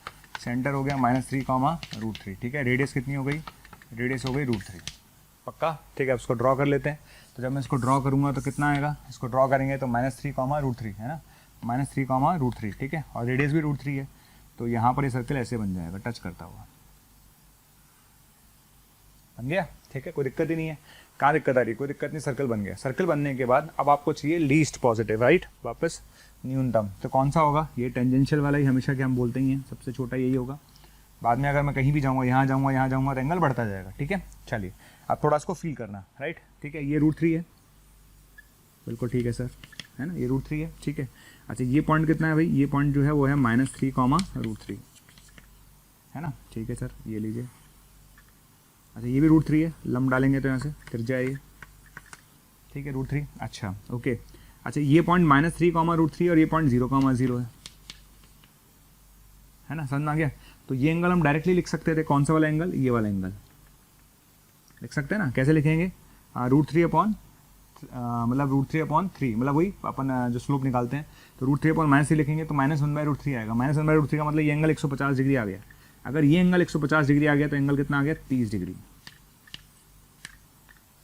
सेंटर हो गया -3, √3। ठीक है, रेडियस कितनी हो गई, रेडियस हो गई √3। पक्का। ठीक है, इसको ड्रॉ कर लेते हैं। तो जब मैं इसको ड्रॉ करूँगा तो कितना आएगा, इसको ड्रॉ करेंगे तो -3, √3, है ना, -3, √3। ठीक है, और रेडियस भी √3 है, तो यहाँ पर ये सर्कल ऐसे बन जाएगा, टच करता हुआ बन गया। ठीक है, कोई दिक्कत ही नहीं है। कहाँ दिक्कत आ रही है, कोई दिक्कत नहीं, सर्कल बन गया। सर्कल बनने के बाद अब आपको चाहिए लीस्ट पॉजिटिव, राइट, वापस न्यूनतम। तो कौन सा होगा, ये टेंजेंशियल वाला ही हमेशा के हम बोलते ही हैं, सबसे छोटा यही होगा। बाद में अगर मैं कहीं भी जाऊँगा, यहाँ जाऊँगा, यहाँ जाऊँगा, तो एंगल बढ़ता जाएगा। ठीक है, चलिए अब थोड़ा इसको फील करना, राइट। ठीक है, ये √3 है, बिल्कुल ठीक है सर, है ना, ये √3 है। ठीक है, अच्छा ये पॉइंट कितना है भाई, ये पॉइंट जो है वो है -3, √3, है ना। ठीक है सर, ये लीजिए। अच्छा ये भी √3 है, लंब डालेंगे तो यहाँ से फिर जाए, ठीक है, √3। अच्छा ओके, अच्छा ये पॉइंट -3, √3 और ये पॉइंट 0, 0 है ना, समझ में आ गया। तो ये एंगल हम डायरेक्टली लिख सकते थे, कौन सा वाला एंगल, ये वाला एंगल लिख सकते हैं ना। कैसे लिखेंगे, √3 अपॉन मतलब √3/3, मतलब वही अपन जो स्लोप निकालते हैं, तो √3/-3 लिखेंगे तो -1/√3 आएगा। -1/√3 का मतलब ये एंगल 150 डिग्री आ गया। अगर ये एंगल 150 डिग्री आ गया तो एंगल कितना आ गया, 30 डिग्री।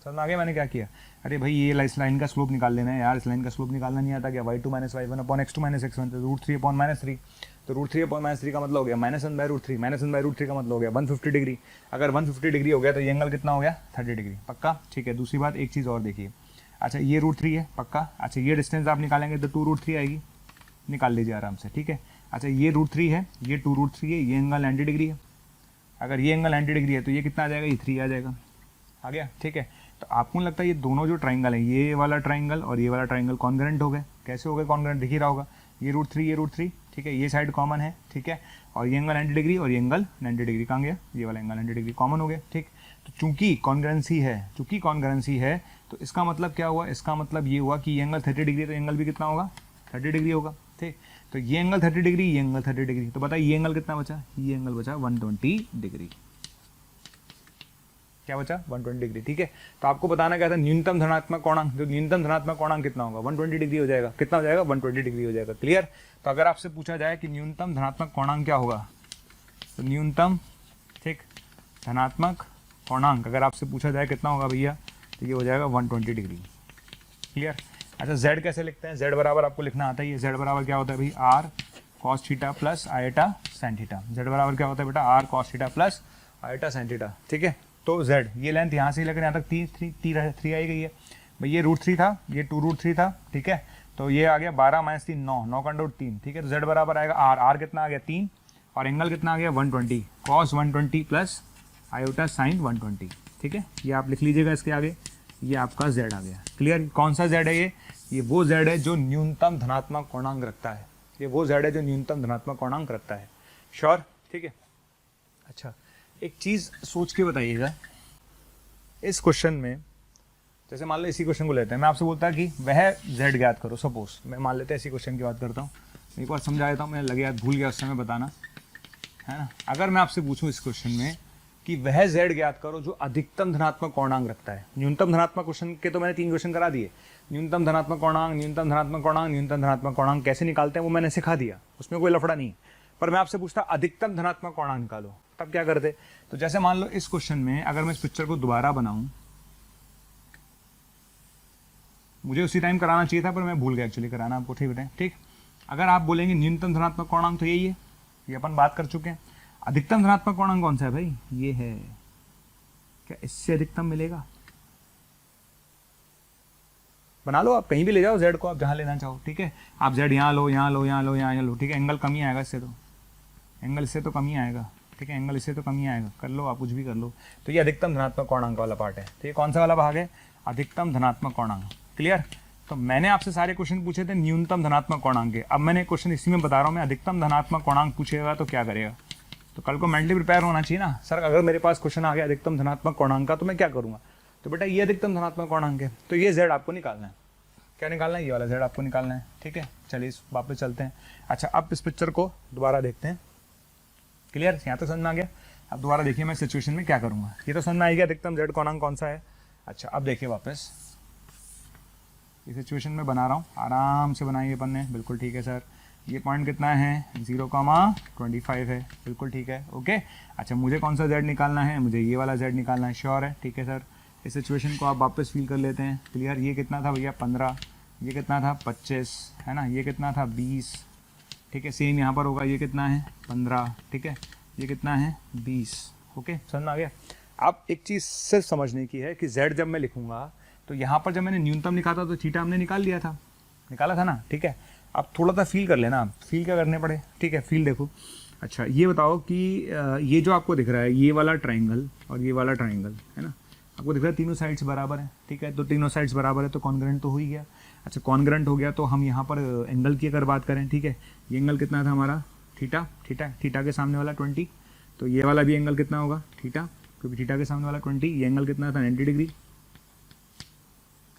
समझ आगे मैंने क्या किया, अरे भाई ये इस लाइन का स्लोप निकाल लेना है यार, इस लाइन का स्लोप निकालना नहीं आता क्या, y2 - y1 upon x2 - x1, तो √3/-3, तो √3/-3 का मतलब हो गया -1/√3, -1/√3 का मतलब हो गया 150 डिग्री। अगर 150 डिग्री हो गया तो ये एंगल कितना हो गया, 30 डिग्री। पक्का। ठीक है, दूसरी बात, एक चीज़ और देखिए, अच्छा ये √3 है, पक्का। अच्छा ये डिस्टेंस आप निकालेंगे तो 2√3 आएगी, निकाल लीजिए आराम से। ठीक है, अच्छा ये √3 है, ये 2√3 है, ये एंगल 90 डिग्री है। अगर ये एंगल 90 डिग्री है तो ये कितना आ जाएगा, ये 3 आ जाएगा, आ गया। ठीक है, तो आपको लगता है ये दोनों जो ट्राइंगल है, ये वाला ट्राइंगल और ये वाला ट्राइंगल कॉन्ग्रेंट हो गए। कैसे हो गए कॉन्ग्रेंट, दिख ही रहा होगा, ये √3, ये √3, ठीक है, ये साइड कॉमन है। ठीक है, और ये एंगल 90 डिग्री और ये एंगल 90 डिग्री, कहाँ गया, ये वाला एंगल 90 डिग्री कॉमन हो गया। ठीक, तो चूंकि कॉन्ग्रेंसी है, तो इसका मतलब क्या हुआ, इसका मतलब ये हुआ कि ये एंगल 30 डिग्री, तो एंगल भी कितना होगा, 30 डिग्री होगा। ठीक, तो ये एंगल 30 डिग्री, ये एंगल 30 डिग्री, तो बताइए ये एंगल कितना बचा, ये एंगल बचा 120 डिग्री। क्या बचा, 120 डिग्री। ठीक है, तो आपको बताना क्या था, न्यूनतम धनात्मक कोणांक, जो न्यूनतम धनात्मक कोणांक कितना होगा, 120 डिग्री हो जाएगा। कितना हो जाएगा, 120 डिग्री हो जाएगा। क्लियर। तो अगर आपसे पूछा जाए कि न्यूनतम धनात्मक कोणांक क्या होगा, तो न्यूनतम, ठीक, धनात्मक कोणांक अगर आपसे पूछा जाए कितना होगा भैया, तो ये हो जाएगा 120 डिग्री। क्लियर। अच्छा z कैसे लिखते हैं, z बराबर आपको लिखना आता है, ये z बराबर क्या होता है भाई, r cos theta plus iota sine theta. z बराबर क्या होता है बेटा, r cos theta plus iota sine theta. ठीक है, तो z ये लेंथ यहाँ से लेकर यहाँ तक 3 आई गई है भाई, ये √3 था, ये 2√3 था। ठीक है, तो ये आ गया 12 - 3 9 का √3। ठीक है, तो z बराबर आएगा r कितना आ गया 3, और एंगल कितना आ गया 120, cos 120 प्लस आयोटा साइन 120। ठीक है, ये आप लिख लीजिएगा इसके आगे, ये आपका z आ गया। क्लियर। कौन सा z है ये वो z है जो न्यूनतम धनात्मक कोणांक रखता है, ये वो z है जो न्यूनतम धनात्मक कोणांक रखता है। श्योर। ठीक है, अच्छा एक चीज़ सोच के बताइएगा, इस क्वेश्चन में जैसे मान लो इसी क्वेश्चन को लेते हैं, मैं आपसे बोलता कि वह z ज्ञात करो, सपोज मैं मान लेते हैं इसी क्वेश्चन की बात करता हूँ, एक बार समझा देता हूँ, मैं लगे याद भूल गया उस समय बताना, है ना। अगर मैं आपसे पूछूँ इस क्वेश्चन में कि वह z ज्ञात करो जो अधिकतम धनात्मक कोणांक रखता है। न्यूनतम धनात्मक क्वेश्चन के तो मैंने 3 क्वेश्चन करा दिए, न्यूनतम धनात्मक कोणांक, न्यूनतम धनात्मक कोणांक, न्यूनतम धनात्मक कोणांक कैसे निकालते हैं वो मैंने सिखा दिया, उसमें कोई लफड़ा नहीं है। पर मैं आपसे पूछता अधिकतम धनात्मक कोणांक निकालो, तब क्या करते? तो जैसे मान लो इस क्वेश्चन में अगर मैं इस पिक्चर को दोबारा बनाऊं, मुझे उसी टाइम कराना चाहिए था पर मैं भूल गया एक्चुअली कराना आपको, ठीक बेटा, ठीक। अगर आप बोलेंगे न्यूनतम धनात्मक कोणांक तो यही है, ये अपन बात कर चुके हैं। अधिकतम धनात्मक कोणांक कौन सा है भाई? ये है। क्या इससे अधिकतम मिलेगा? बना लो, आप कहीं भी ले जाओ z को, आप जहां लेना चाहो, ठीक है। आप z यहाँ लो, यहाँ लो, यहाँ लो, यहाँ लो, ठीक है। एंगल कम ही आएगा इससे, तो एंगल इससे तो कम ही आएगा, ठीक है। एंगल इससे तो कम ही आएगा, कर लो आप कुछ भी कर लो। तो ये अधिकतम धनात्मक कोणांक वाला पार्ट है। तो ये कौन सा वाला भाग है? अधिकतम धनात्मक कोणांक। क्लियर? तो मैंने आपसे सारे क्वेश्चन पूछे थे न्यूनतम धनात्मक कोणांक के, अब मैंने क्वेश्चन इसी में बता रहा हूँ मैं, अधिकतम धनात्मक कोणांक पूछेगा तो क्या करेगा? तो कल को मेंटली प्रिपेयर होना चाहिए ना, सर अगर मेरे पास क्वेश्चन आ गया अधिकतम धनात्मक कोणांक का तो मैं क्या करूँगा? तो बेटा ये अधिकतम धनात्मक कोणांक है, तो ये z आपको निकालना है। क्या निकालना है? ये वाला z आपको निकालना है, ठीक है। चलिए वापस चलते हैं। अच्छा, अब इस पिक्चर को दोबारा देखते हैं। क्लियर? यहाँ तो समझ में आ गया। अब दोबारा देखिए मैं सिचुएशन में क्या करूँगा, ये तो समझ में आ गया अधिकतम z कोणांक कौन सा है। अच्छा, अब देखिए वापस इस सिचुएशन में बना रहा हूँ, आराम से बनाइए अपन ने, बिल्कुल ठीक है सर। ये पॉइंट कितना है? 0,25 है, बिल्कुल ठीक है, ओके। अच्छा, मुझे कौन सा z निकालना है? मुझे ये वाला z निकालना है, श्योर है, ठीक है सर। इस सिचुएशन को आप वापस फील कर लेते हैं। क्लियर? ये कितना था भैया? 15, ये कितना था? 25, है ना। ये कितना था? 20, ठीक है। सेम यहाँ पर होगा, ये कितना है? 15, ठीक है। ये कितना है? 20, ओके। समझ में आ गया? आप एक चीज़ सिर्फ समझने की है कि z जब मैं लिखूंगा तो यहाँ पर जब मैंने न्यूनतम लिखा था तो थीटा हमने निकाल लिया था, निकाला था ना, ठीक है। अब थोड़ा सा फील कर लेना, फील क्या करने पड़े, ठीक है। फील देखो। अच्छा, ये बताओ कि ये जो आपको दिख रहा है ये वाला ट्राइंगल और ये वाला ट्राइंगल, है ना, आपको दिख रहा है तीनों साइड्स बराबर है, ठीक है। तो तीनों साइड्स बराबर है तो कॉन्ग्रेंट तो हो ही गया। अच्छा, कॉन्ग्रेंट हो गया तो हम यहाँ पर एंगल की अगर बात करें, ठीक है, ये एंगल कितना था हमारा? थीटा, थीटा, थीटा के सामने वाला 20, तो ये वाला भी एंगल कितना होगा? थीटा, क्योंकि थीटा के सामने वाला 20, ये एंगल कितना था? 90 डिग्री।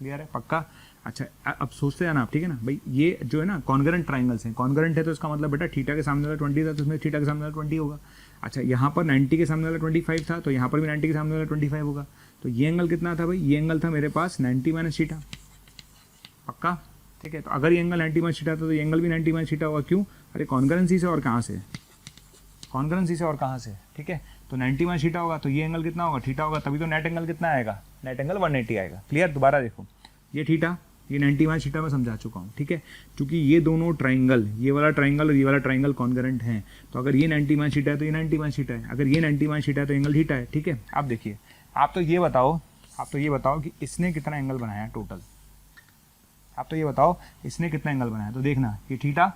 क्लियर है? पक्का? अच्छा, अब सोचते हैं ना आप, ठीक है ना भाई, ये जो है ना कॉन्ग्रेंट ट्राइंगल्स हैं, कॉन्ग्रेंट है तो इसका मतलब बेटा थीटा के सामने वाला 20 था तो इसमें थीटा के सामने वाला 20 होगा। अच्छा, यहाँ पर 90 के सामने वाला 25 था तो यहाँ पर भी 90 के सामने वाला 25 होगा। तो ये एंगल कितना था भाई? ये एंगल था मेरे पास 90 माइनस थीटा। पक्का? ठीक है। तो अगर ये एंगल 90 माइनस थीटा था तो ये एंगल भी 90 माइनस थीटा होगा। क्यों? अरे कॉन्ग्रेंसी से और कहाँ से? कॉन्ग्रेंसी से और कहाँ से? ठीक है। तो 90 माइनस थीटा होगा तो ये एंगल कितना होगा? थीटा होगा, तभी तो नेट एंगल कितना आएगा? नेट एंगल 180 आएगा। क्लियर? दोबारा देखो, ये थीटा, ये 90 माइनस थीटा मैं समझा चुका हूँ, ठीक है। क्योंकि ये दोनों ट्राइंगल, ये वाला ट्राइंगल और ये वाला ट्राइंगल कॉन्ग्रेंट हैं, तो अगर ये 90 माइनस थीटा है तो ये 90 माइनस थीटा है, अगर ये 90 माइनस थीटा है तो एंगल थीटा है, ठीक है। आप देखिए, आप तो ये बताओ कि इसने कितना एंगल बनाया टोटल। आप तो ये बताओ इसने कितना एंगल बनाया। तो देखना, ये थीटा,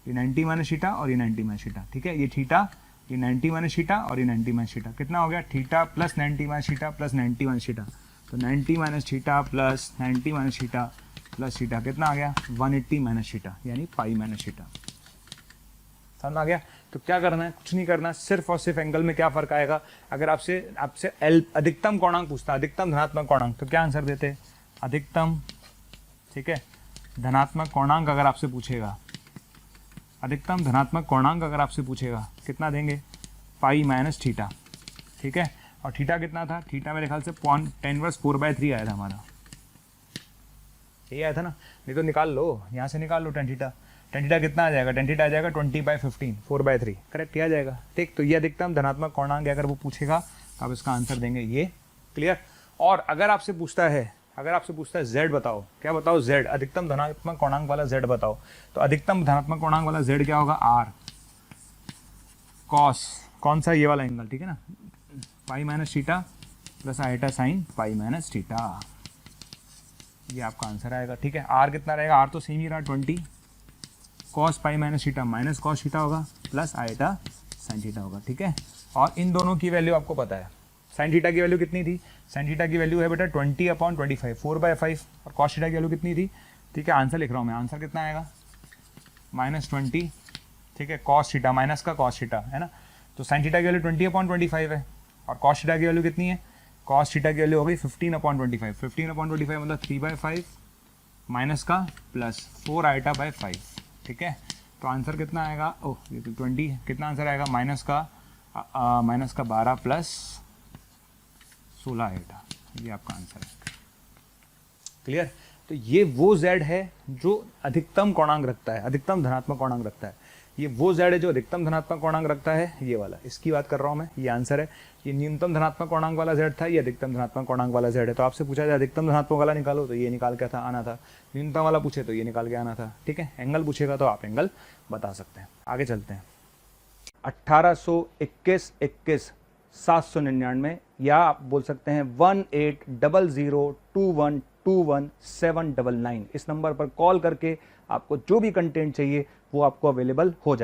ये 90 माइनस थीटा और ये 90 माइनस थीटा, ठीक है। ये थीटा, ये 90 माइनस थीटा और ये 90 माइनस थीटा, कितना हो गया? Theta plus 90 minus theta plus 90 minus theta. तो 90 minus theta plus 90 minus theta plus theta कितना आ गया? 180 माइनस थीटा, यानी पाई माइनस थीटा। समझ आ गया? तो क्या करना है? कुछ नहीं करना, सिर्फ और सिर्फ एंगल में क्या फर्क आएगा। अगर आपसे एल अधिकतम कोणांक पूछता, अधिकतम धनात्मक कोणांक, तो क्या आंसर देते? अधिकतम, ठीक है, धनात्मक कोणांक अगर आपसे पूछेगा, अधिकतम धनात्मक कोणांक अगर आपसे पूछेगा कितना देंगे? पाई माइनस थीटा, ठीक है। और थीटा कितना था? थीटा मेरे ख्याल से 10⁻⁴/3 आया था हमारा, ये आया था ना। नहीं तो निकाल लो, यहाँ से निकाल लो tan थीटा। tan थीटा कितना आ जाएगा? tan थीटा आ जाएगा 20/15, 4/3, करेक्ट आ जाएगा, ठीक। तो ये अधिकतम धनात्मक कोणांक अगर वो पूछेगा तो आप इसका आंसर देंगे ये। क्लियर? और अगर आपसे पूछता है z बताओ, क्या बताओ? z, अधिकतम धनात्मक कोणांक वाला z बताओ। तो अधिकतम धनात्मक कोणांक वाला z क्या होगा? r cos, कौन सा? ये वाला एंगल, ठीक है ना, pi minus theta plus iota sine pi minus theta, ये आपका आंसर आएगा, ठीक है। r कितना रहेगा? r तो सेम ही रहा 20, cos पाई minus theta minus cos theta होगा प्लस आइटा साइन थीटा होगा, ठीक है। और इन दोनों की वैल्यू आपको पता है। साइन थीटा की वैल्यू कितनी थी? साइन थीटा की वैल्यू है बेटा 20/25, 4/5, और cos थीटा की वैल्यू कितनी थी? ठीक है, आंसर लिख रहा हूँ मैं, आंसर कितना आएगा? -20, ठीक है, cos थीटा माइनस का cos थीटा, है ना। तो साइन थीटा की वैल्यू 20/25 है और cos थीटा की वैल्यू कितनी है? cos थीटा की वैल्यू हो गई 15/25, 15/25 मतलब 3/5 माइनस का प्लस 4 आइटा बाई 5, ठीक है। तो आंसर कितना आएगा? ओह, ये तो 20, कितना आंसर आएगा? माइनस का 12 प्लस 16 एटा, ये आपका आंसर है। क्लियर? तो ये वो z है जो अधिकतम कोणांक रखता है, अधिकतम धनात्मक कोणांक रखता है। ये वो z है जो अधिकतम धनात्मक कोणांक रखता है, ये वाला, इसकी बात कर रहा हूँ मैं, ये आंसर है। ये न्यूनतम धनात्मक कोणांक वाला z था, ये अधिकतम धनात्मक कोणांक वाला z है। तो आपसे पूछा जाए अधिकतम धनात्मक वाला निकालो, तो ये निकाल के आना था। न्यूनतम वाला पूछे तो ये निकाल के आना था। ठीक है, एंगल पूछेगा तो आप एंगल बता सकते हैं। आगे चलते हैं। 1821 21 799, या आप बोल सकते हैं 180021217999। इस नंबर पर कॉल करके आपको जो भी कंटेंट चाहिए वो आपको अवेलेबल हो जाए।